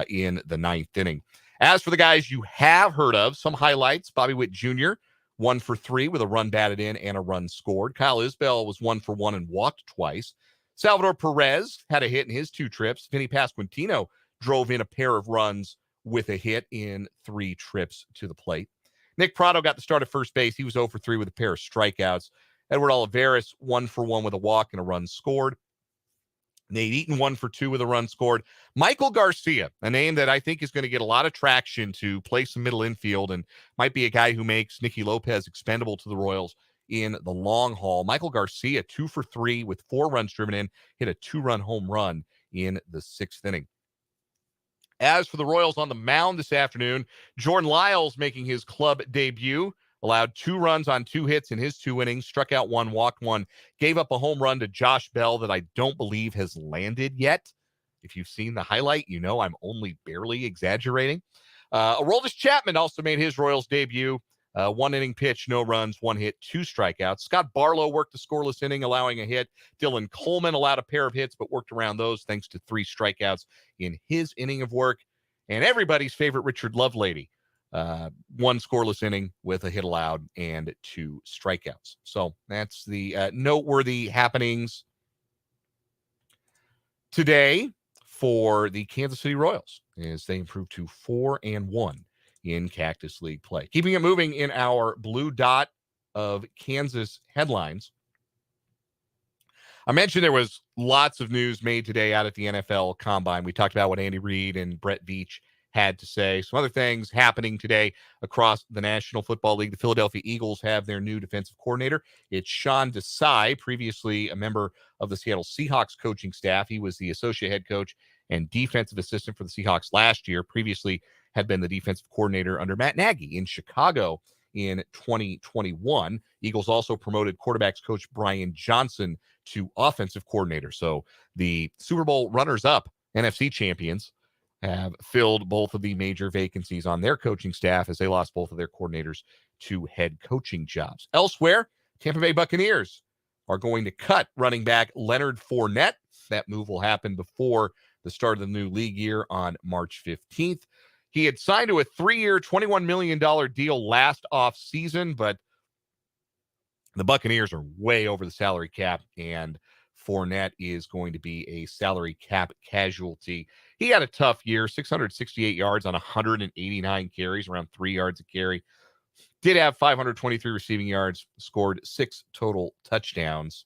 [SPEAKER 2] in the 9th inning. As for the guys you have heard of, some highlights: Bobby Witt Jr., 1 for 3 with a run batted in and a run scored. Kyle Isbell was 1 for 1 and walked twice. Salvador Perez had a hit in his 2 trips. Vinny Pasquantino drove in a pair of runs with a hit in 3 trips to the plate. Nick Pratto got the start at first base. He was 0 for 3 with a pair of strikeouts. Edward Olivares, 1 for 1 with a walk and a run scored. Nate Eaton, 1 for 2 with a run scored. Michael Garcia, a name that I think is going to get a lot of traction to play some middle infield and might be a guy who makes Nicky Lopez expendable to the Royals in the long haul. Michael Garcia, 2 for 3 with 4 runs driven in, hit a 2-run home run in the 6th inning. As for the Royals on the mound this afternoon, Jordan Lyles making his club debut, allowed 2 runs on 2 hits in his 2 innings, struck out 1, walked 1, gave up a home run to Josh Bell that I don't believe has landed yet. If you've seen the highlight, you know I'm only barely exaggerating. Aroldis Chapman also made his Royals debut. 1 inning pitch, no runs, 1 hit, 2 strikeouts. Scott Barlow worked the scoreless inning, allowing a hit. Dylan Coleman allowed a pair of hits, but worked around those thanks to 3 strikeouts in his inning of work. And everybody's favorite Richard Lovelady, 1 scoreless inning with a hit allowed and 2 strikeouts. So that's the noteworthy happenings today for the Kansas City Royals as they improve to 4-1 in Cactus League play. Keeping it moving in our blue dot of Kansas headlines. I mentioned there was lots of news made today out at the NFL Combine. We talked about what Andy Reid and Brett Veach had to say. Some other things happening today across the National Football League. The Philadelphia Eagles have their new defensive coordinator. It's Sean Desai, previously a member of the Seattle Seahawks coaching staff. He was the associate head coach and defensive assistant for the Seahawks last year. Previously had been the defensive coordinator under Matt Nagy in Chicago in 2021. Eagles also promoted quarterbacks coach Brian Johnson to offensive coordinator. So the Super Bowl runners-up, NFC champions, have filled both of the major vacancies on their coaching staff as they lost both of their coordinators to head coaching jobs. Elsewhere, Tampa Bay Buccaneers are going to cut running back Leonard Fournette. That move will happen before the start of the new league year on March 15th. He had signed to a 3-year, $21 million deal last offseason, but the Buccaneers are way over the salary cap, and Fournette is going to be a salary cap casualty. He had a tough year, 668 yards on 189 carries, around 3 yards a carry. Did have 523 receiving yards, scored 6 total touchdowns.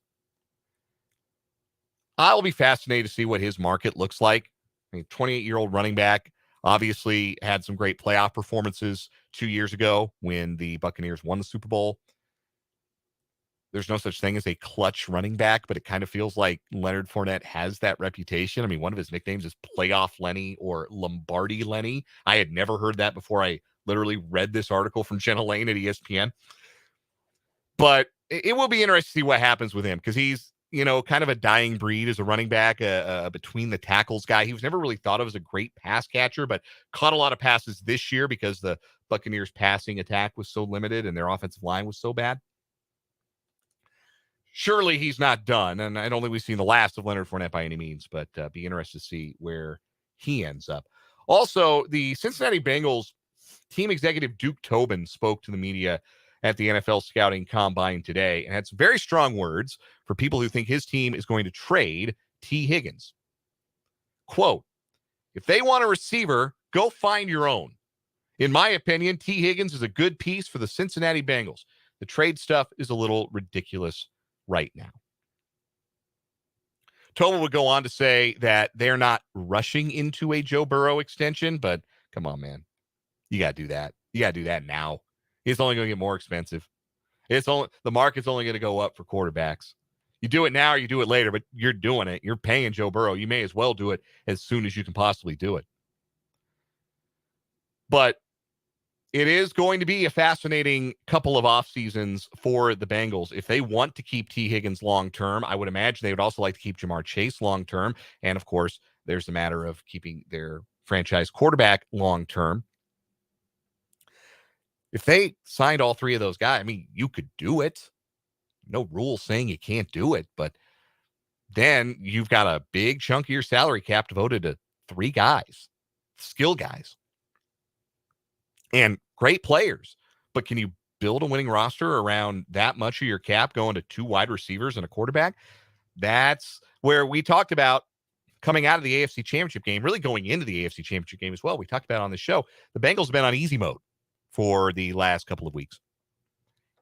[SPEAKER 2] I'll be fascinated to see what his market looks like. I mean, 28-year-old running back, obviously had some great playoff performances 2 years ago when the Buccaneers won the Super Bowl. There's no such thing as a clutch running back, but it kind of feels like Leonard Fournette has that reputation. I mean, one of his nicknames is Playoff Lenny or Lombardi Lenny. I had never heard that before I literally read this article from Jenna Lane at ESPN. But it will be interesting to see what happens with him because he's, kind of a dying breed as a running back, a between the tackles guy. He was never really thought of as a great pass catcher, but caught a lot of passes this year because the Buccaneers' passing attack was so limited and their offensive line was so bad. Surely he's not done, and I don't think we've seen the last of Leonard Fournette by any means, but be interested to see where he ends up. Also, the Cincinnati Bengals team executive Duke Tobin spoke to the media at the NFL Scouting Combine today and had some very strong words for people who think his team is going to trade T. Higgins. Quote, "If they want a receiver, go find your own. In my opinion, T. Higgins is a good piece for the Cincinnati Bengals. The trade stuff is a little ridiculous right now." Tobin would go on to say that they're not rushing into a Joe Burrow extension, but come on, man. You got to do that. You got to do that now. It's only going to get more expensive. The market's only going to go up for quarterbacks. You do it now or you do it later, but you're doing it. You're paying Joe Burrow. You may as well do it as soon as you can possibly do it. But it is going to be a fascinating couple of off seasons for the Bengals. If they want to keep T. Higgins long-term, I would imagine they would also like to keep Jamar Chase long-term. And of course, there's the matter of keeping their franchise quarterback long-term. If they signed all three of those guys, I mean, you could do it. No rule saying you can't do it, but then you've got a big chunk of your salary cap devoted to 3 guys, skill guys. And great players, but can you build a winning roster around that much of your cap going to 2 wide receivers and a quarterback? That's where we talked about coming out of the AFC Championship game, really going into the AFC Championship game as well. We talked about on the show, the Bengals have been on easy mode for the last couple of weeks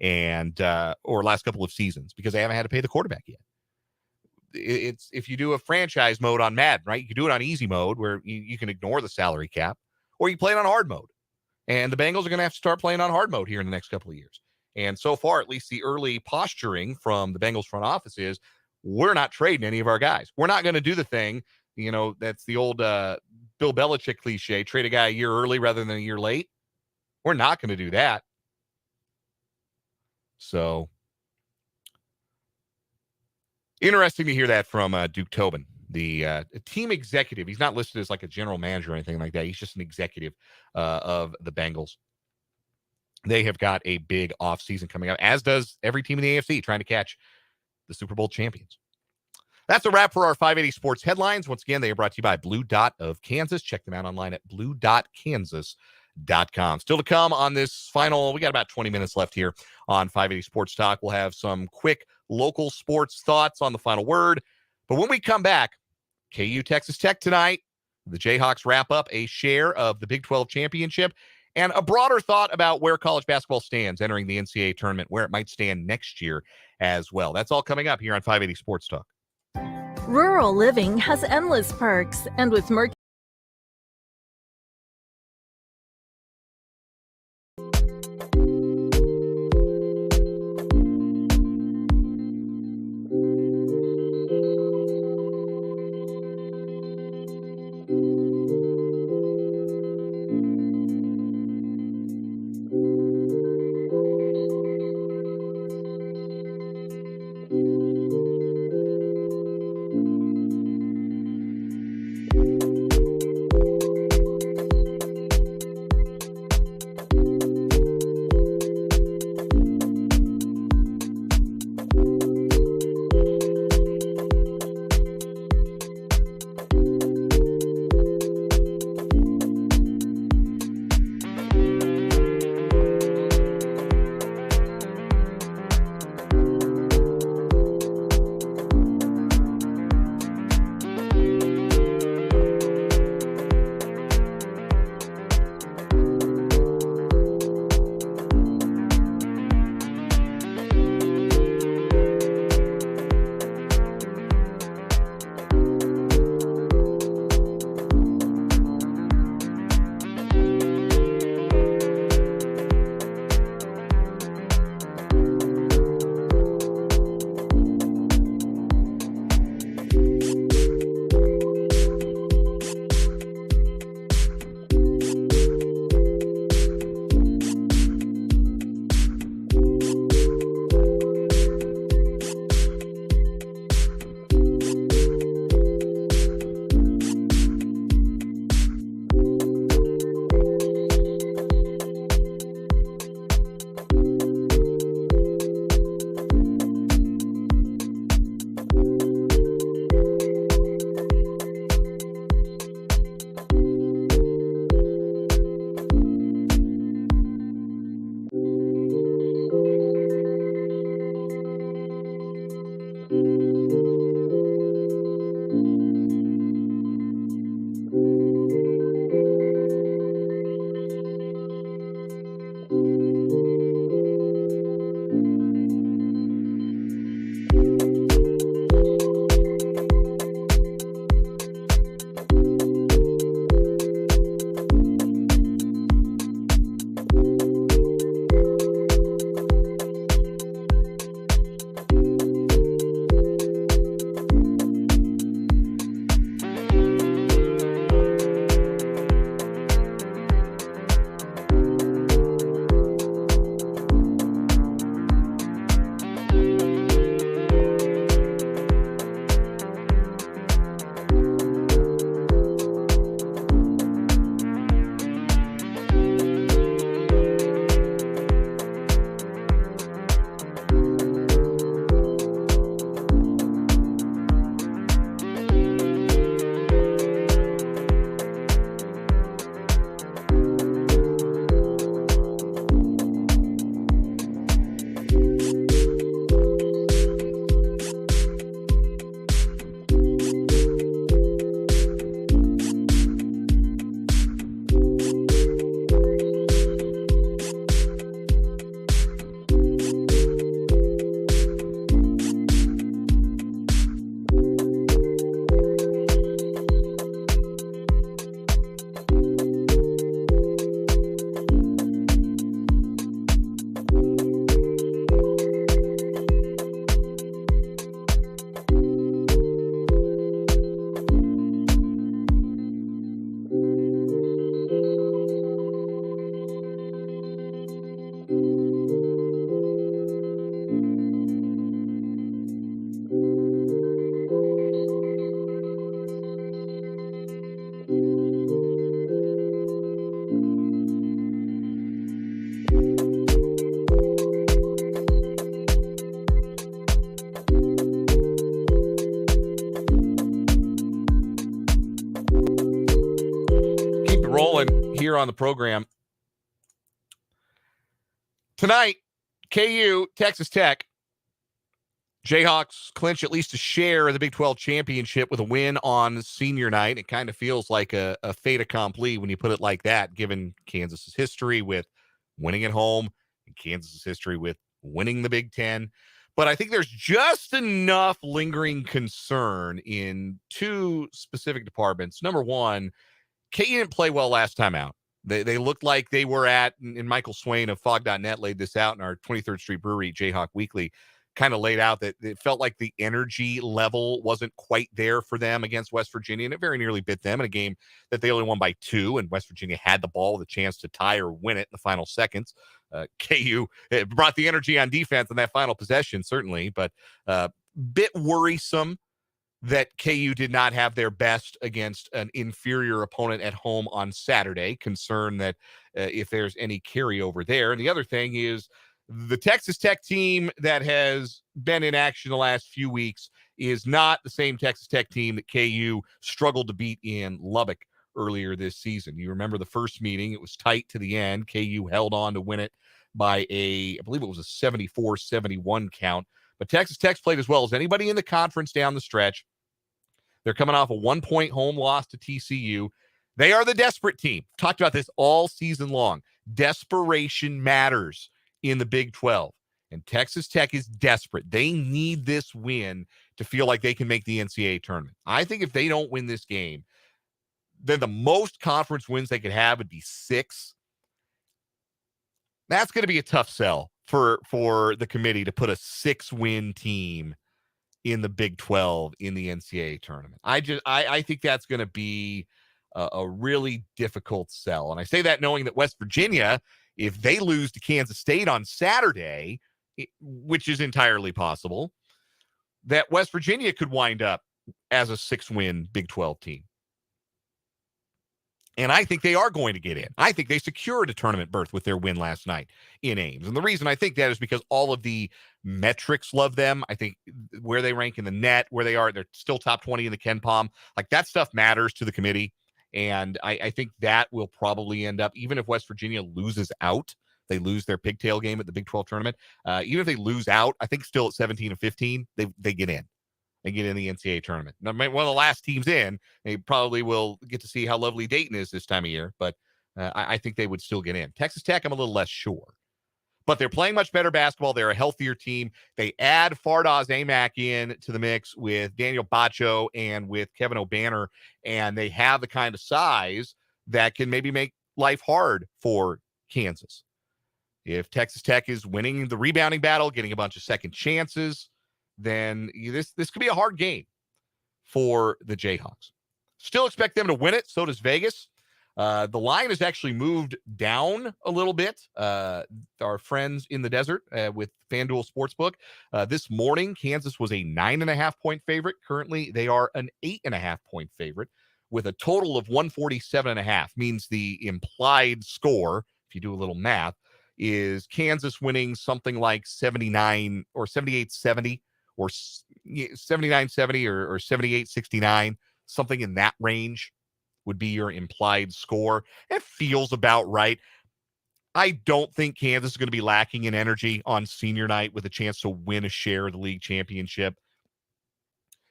[SPEAKER 2] and or last couple of seasons because they haven't had to pay the quarterback yet. It's if you do a franchise mode on Madden, right? You can do it on easy mode where you can ignore the salary cap, or you play it on hard mode. And the Bengals are going to have to start playing on hard mode here in the next couple of years. And so far, at least the early posturing from the Bengals front office is we're not trading any of our guys. We're not going to do the thing, that's the old Bill Belichick cliche, trade a guy a year early rather than a year late. We're not going to do that. So interesting to hear that from Duke Tobin, the team executive. He's not listed as like a general manager or anything like that. He's just an executive of the Bengals. They have got a big offseason coming up, as does every team in the AFC trying to catch the Super Bowl champions. That's a wrap for our 580 Sports headlines. Once again, they are brought to you by Blue Dot of Kansas. Check them out online at blue.kansas.com. Still to come on this final, we got about 20 minutes left here on 580 Sports Talk. We'll have some quick local sports thoughts on the final word. But when we come back, KU Texas Tech tonight, the Jayhawks wrap up a share of the Big 12 championship and a broader thought about where college basketball stands entering the NCAA tournament, where it might stand next year as well. That's all coming up here on 580 Sports Talk.
[SPEAKER 6] Rural living has endless perks, and with Mercury
[SPEAKER 2] here on the program. Tonight, KU, Texas Tech. Jayhawks clinch at least a share of the Big 12 championship with a win on senior night. It kind of feels like a fait accompli when you put it like that, given Kansas's history with winning at home and Kansas's history with winning the Big 10. But I think there's just enough lingering concern in two specific departments. Number one, KU didn't play well last time out. They looked like they were at, and Michael Swain of Fog.net laid this out in our 23rd Street Brewery Jayhawk Weekly, kind of laid out that it felt like the energy level wasn't quite there for them against West Virginia, and it very nearly bit them in a game that they only won by 2, and West Virginia had the ball with a chance to tie or win it in the final seconds. KU brought the energy on defense in that final possession, certainly, but bit worrisome that KU did not have their best against an inferior opponent at home on Saturday. Concern that if there's any carryover there. And the other thing is the Texas Tech team that has been in action the last few weeks is not the same Texas Tech team that KU struggled to beat in Lubbock earlier this season. You remember the first meeting, it was tight to the end. KU held on to win it by I believe it was a 74-71 count. But Texas Tech's played as well as anybody in the conference down the stretch. They're coming off a 1-point home loss to TCU. They are the desperate team. Talked about this all season long. Desperation matters in the Big 12. And Texas Tech is desperate. They need this win to feel like they can make the NCAA tournament. I think if they don't win this game, then the most conference wins they could have would be 6. That's going to be a tough sell for the committee to put a 6-win team in the Big 12 in the NCAA tournament. I think that's going to be a really difficult sell. And I say that knowing that West Virginia, if they lose to Kansas State on Saturday, which is entirely possible, that West Virginia could wind up as a 6-win Big 12 team. And I think they are going to get in. I think they secured a tournament berth with their win last night in Ames. And the reason I think that is because all of the metrics love them. I think where they rank in the net, where they are, they're still top 20 in the KenPom. Like that stuff matters to the committee. And I think that will probably end up, even if West Virginia loses out, they lose their pigtail game at the Big 12 tournament. Even if they lose out, I think still at 17-15, they get in. They get in the NCAA tournament. Now, one of the last teams in, they probably will get to see how lovely Dayton is this time of year, but I think they would still get in. Texas Tech, I'm a little less sure. But they're playing much better basketball. They're a healthier team. They add Fardaws Aimaq in to the mix with Daniel Bacho and with Kevin O'Banner, and they have the kind of size that can maybe make life hard for Kansas. If Texas Tech is winning the rebounding battle, getting a bunch of second chances, then this could be a hard game for the Jayhawks. Still expect them to win it. So does Vegas. The line has actually moved down a little bit. Our friends in the desert with FanDuel Sportsbook. This morning, Kansas was a 9.5-point favorite. Currently, they are an 8.5-point favorite with a total of 147.5. Means the implied score, if you do a little math, is Kansas winning something like 79 or 78-70 or 79-70 or 78-69, something in that range would be your implied score. It feels about right. I don't think Kansas is going to be lacking in energy on senior night with a chance to win a share of the league championship.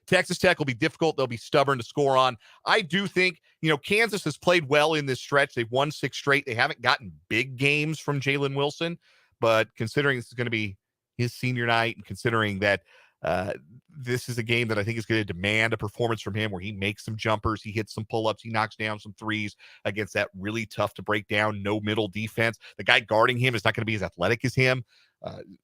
[SPEAKER 2] Texas Tech will be difficult. They'll be stubborn to score on. I do think, Kansas has played well in this stretch. They've won 6 straight. They haven't gotten big games from Jalen Wilson, but considering this is going to be his senior night and considering that this is a game that I think is going to demand a performance from him where he makes some jumpers, he hits some pull-ups, he knocks down some threes against that really tough to break down, no middle defense. The guy guarding him is not going to be as athletic as him.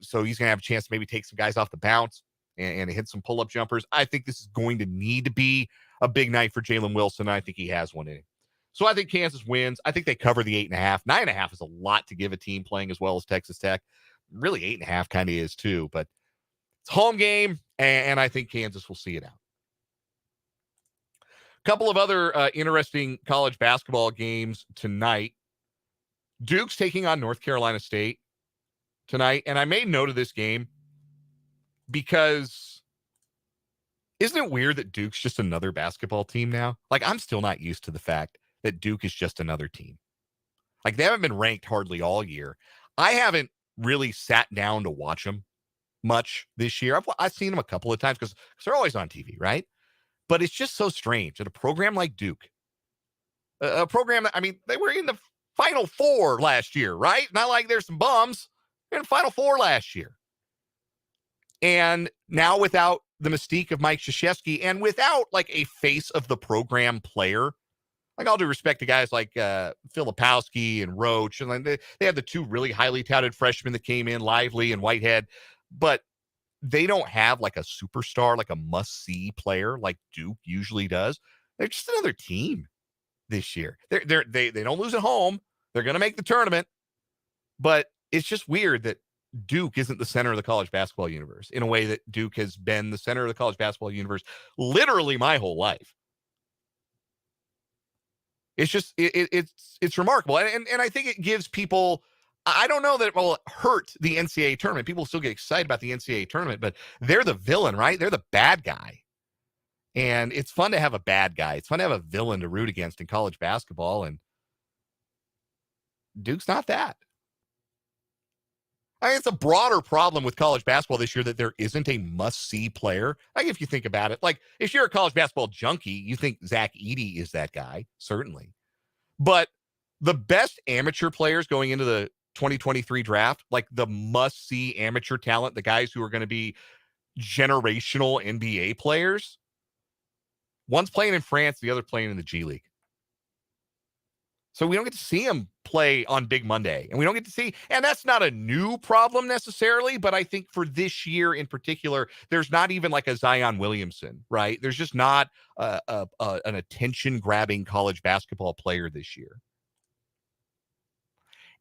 [SPEAKER 2] So he's going to have a chance to maybe take some guys off the bounce and hit some pull-up jumpers. I think this is going to need to be a big night for Jalen Wilson. I think he has one in him. So I think Kansas wins. I think they cover the 8.5. 9.5 is a lot to give a team playing as well as Texas Tech. Really 8.5 kind of is too, but it's a home game, and I think Kansas will see it out. A couple of other interesting college basketball games tonight. Duke's taking on North Carolina State tonight, and I made note of this game because isn't it weird that Duke's just another basketball team now? Like, I'm still not used to the fact that Duke is just another team. Like, they haven't been ranked hardly all year. I haven't really sat down to watch them much this year. I've seen them a couple of times because they're always on TV, right? But it's just so strange that a program like Duke, a program that, I mean, they were in the Final Four last year, right? Not like there's some bums. They're in the Final Four last year. And now without the mystique of Mike Krzyzewski and without like a face of the program player, like all due respect to guys like Filipowski and Roach, and like they have the two really highly touted freshmen that came in, Lively and Whitehead, but they don't have like a superstar, like a must-see player like Duke usually does. They're just another team this year. They don't lose at home. They're going to make the tournament, but it's just weird that Duke isn't the center of the college basketball universe in a way that Duke has been the center of the college basketball universe literally my whole life. It's just, it's remarkable. And I think it gives people, I don't know that it will hurt the NCAA tournament. People still get excited about the NCAA tournament, but they're the villain, right? They're the bad guy. And it's fun to have a bad guy. It's fun to have a villain to root against in college basketball. And Duke's not that. I mean, it's a broader problem with college basketball this year that there isn't a must-see player. Like, if you think about it, like, if you're a college basketball junkie, you think Zach Edey is that guy, certainly. But the best amateur players going into the 2023 draft, like the must-see amateur talent, the guys who are going to be generational NBA players, one's playing in France, the other playing in the G League. So we don't get to see him play on Big Monday, and we don't get to see, and that's not a new problem necessarily, but I think for this year in particular, there's not even like a Zion Williamson, right? There's just not an attention-grabbing college basketball player this year.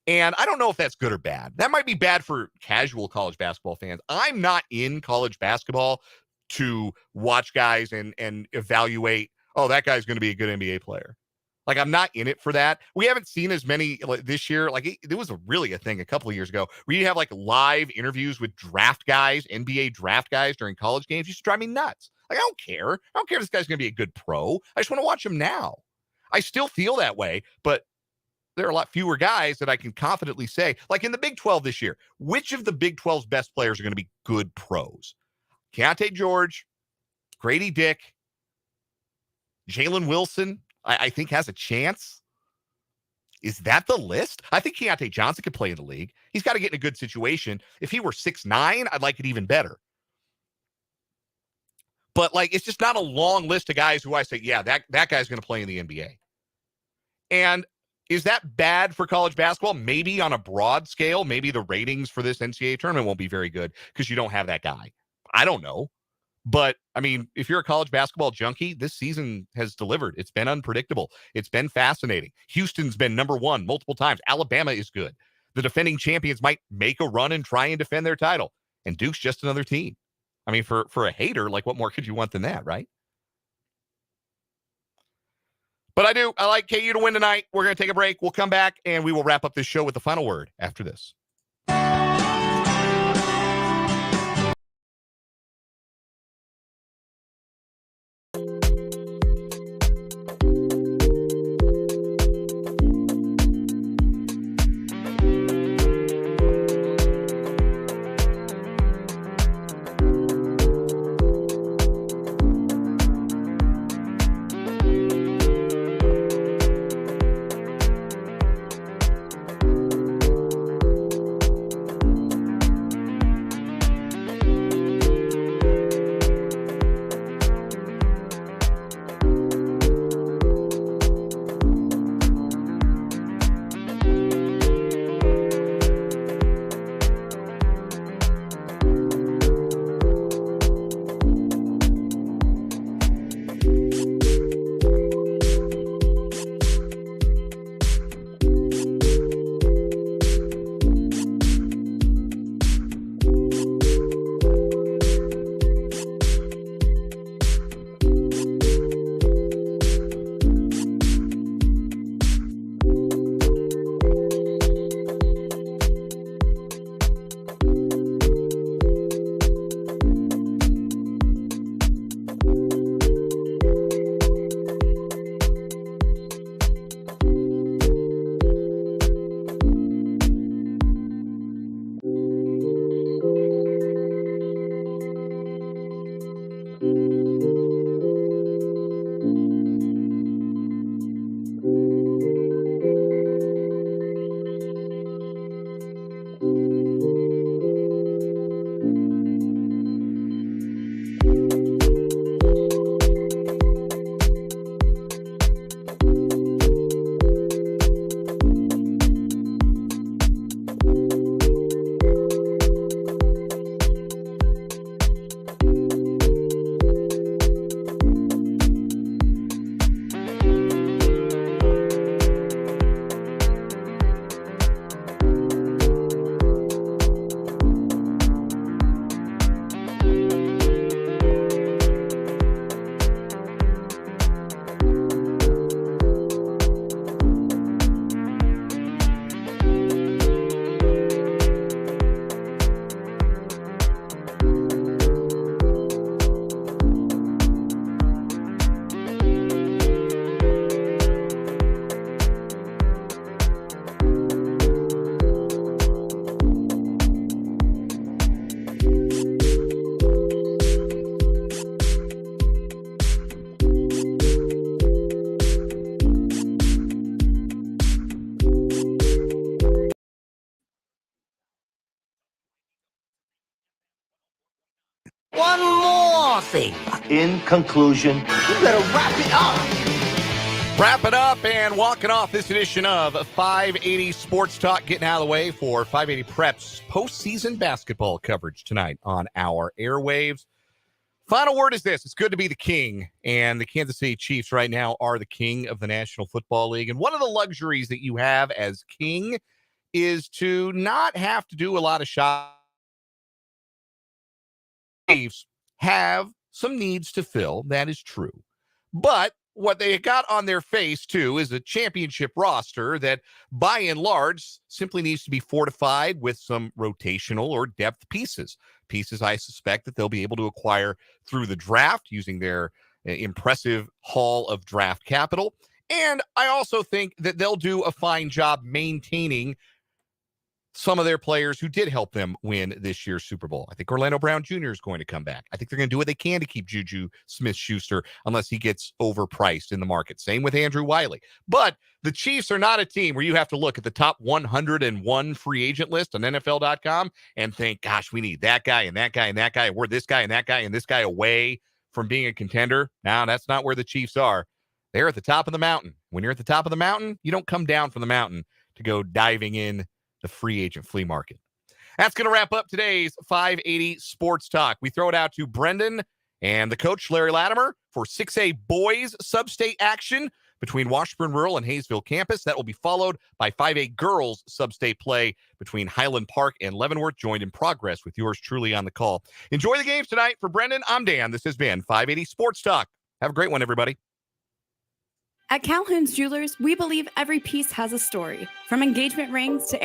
[SPEAKER 2] And I don't know if that's good or bad. That might be bad for casual college basketball fans. I'm not in college basketball to watch guys and evaluate, oh, that guy's going to be a good NBA player. Like, I'm not in it for that. We haven't seen as many like, this year. Like, it was really a thing a couple of years ago where you have like live interviews with draft guys, NBA draft guys during college games. You used to drive me nuts. Like, I don't care. I don't care if this guy's going to be a good pro. I just want to watch him now. I still feel that way, but there are a lot fewer guys that I can confidently say, like in the Big 12 this year, which of the Big 12's best players are going to be good pros? Keontae George, Grady Dick, Jalen Wilson, I think has a chance. Is that the list? I think Keontae Johnson could play in the league. He's got to get in a good situation. If he were 6'9", I'd like it even better. But like, it's just not a long list of guys who I say, yeah, that guy's going to play in the NBA. And is that bad for college basketball? Maybe on a broad scale. Maybe the ratings for this NCAA tournament won't be very good because you don't have that guy. I don't know. But, I mean, if you're a college basketball junkie, this season has delivered. It's been unpredictable. It's been fascinating. Houston's been number one multiple times. Alabama is good. The defending champions might make a run and try and defend their title. And Duke's just another team. I mean, for a hater, like, what more could you want than that, right? But I like KU to win tonight. We're going to take a break. We'll come back, and we will wrap up this show with the final word after this.
[SPEAKER 6] One more thing. In conclusion, you better wrap it up.
[SPEAKER 2] Wrap it up and walking off this edition of 580 Sports Talk, getting out of the way for 580 Prep's postseason basketball coverage tonight on our airwaves. Final word is this: it's good to be the king, and the Kansas City Chiefs right now are the king of the National Football League. And one of the luxuries that you have as king is to not have to do a lot of shopping. Chiefs have some needs to fill. That is true. But what they got on their face, too, is a championship roster that, by and large, simply needs to be fortified with some rotational or depth pieces. Pieces I suspect that they'll be able to acquire through the draft using their impressive haul of draft capital. And I also think that they'll do a fine job maintaining some of their players who did help them win this year's Super Bowl. I think Orlando Brown Jr. is going to come back. I think they're going to do what they can to keep Juju Smith-Schuster unless he gets overpriced in the market. Same with Andrew Wiley. But the Chiefs are not a team where you have to look at the top 101 free agent list on NFL.com and think, gosh, we need that guy and that guy and that guy. We're this guy and that guy and this guy away from being a contender. Now, that's not where the Chiefs are. They're at the top of the mountain. When you're at the top of the mountain, you don't come down from the mountain to go diving in the free agent flea market. That's going to wrap up today's 580 Sports Talk. We throw it out to Brendan and the coach, Larry Latimer, for 6A boys sub-state action between Washburn Rural and Hayesville campus. That will be followed by 5A girls sub-state play between Highland Park and Leavenworth, joined in progress with yours truly on the call. Enjoy the games tonight. For Brendan, I'm Dan. This has been 580 Sports Talk. Have a great one, everybody.
[SPEAKER 10] At Calhoun's Jewelers, we believe every piece has a story, from engagement rings to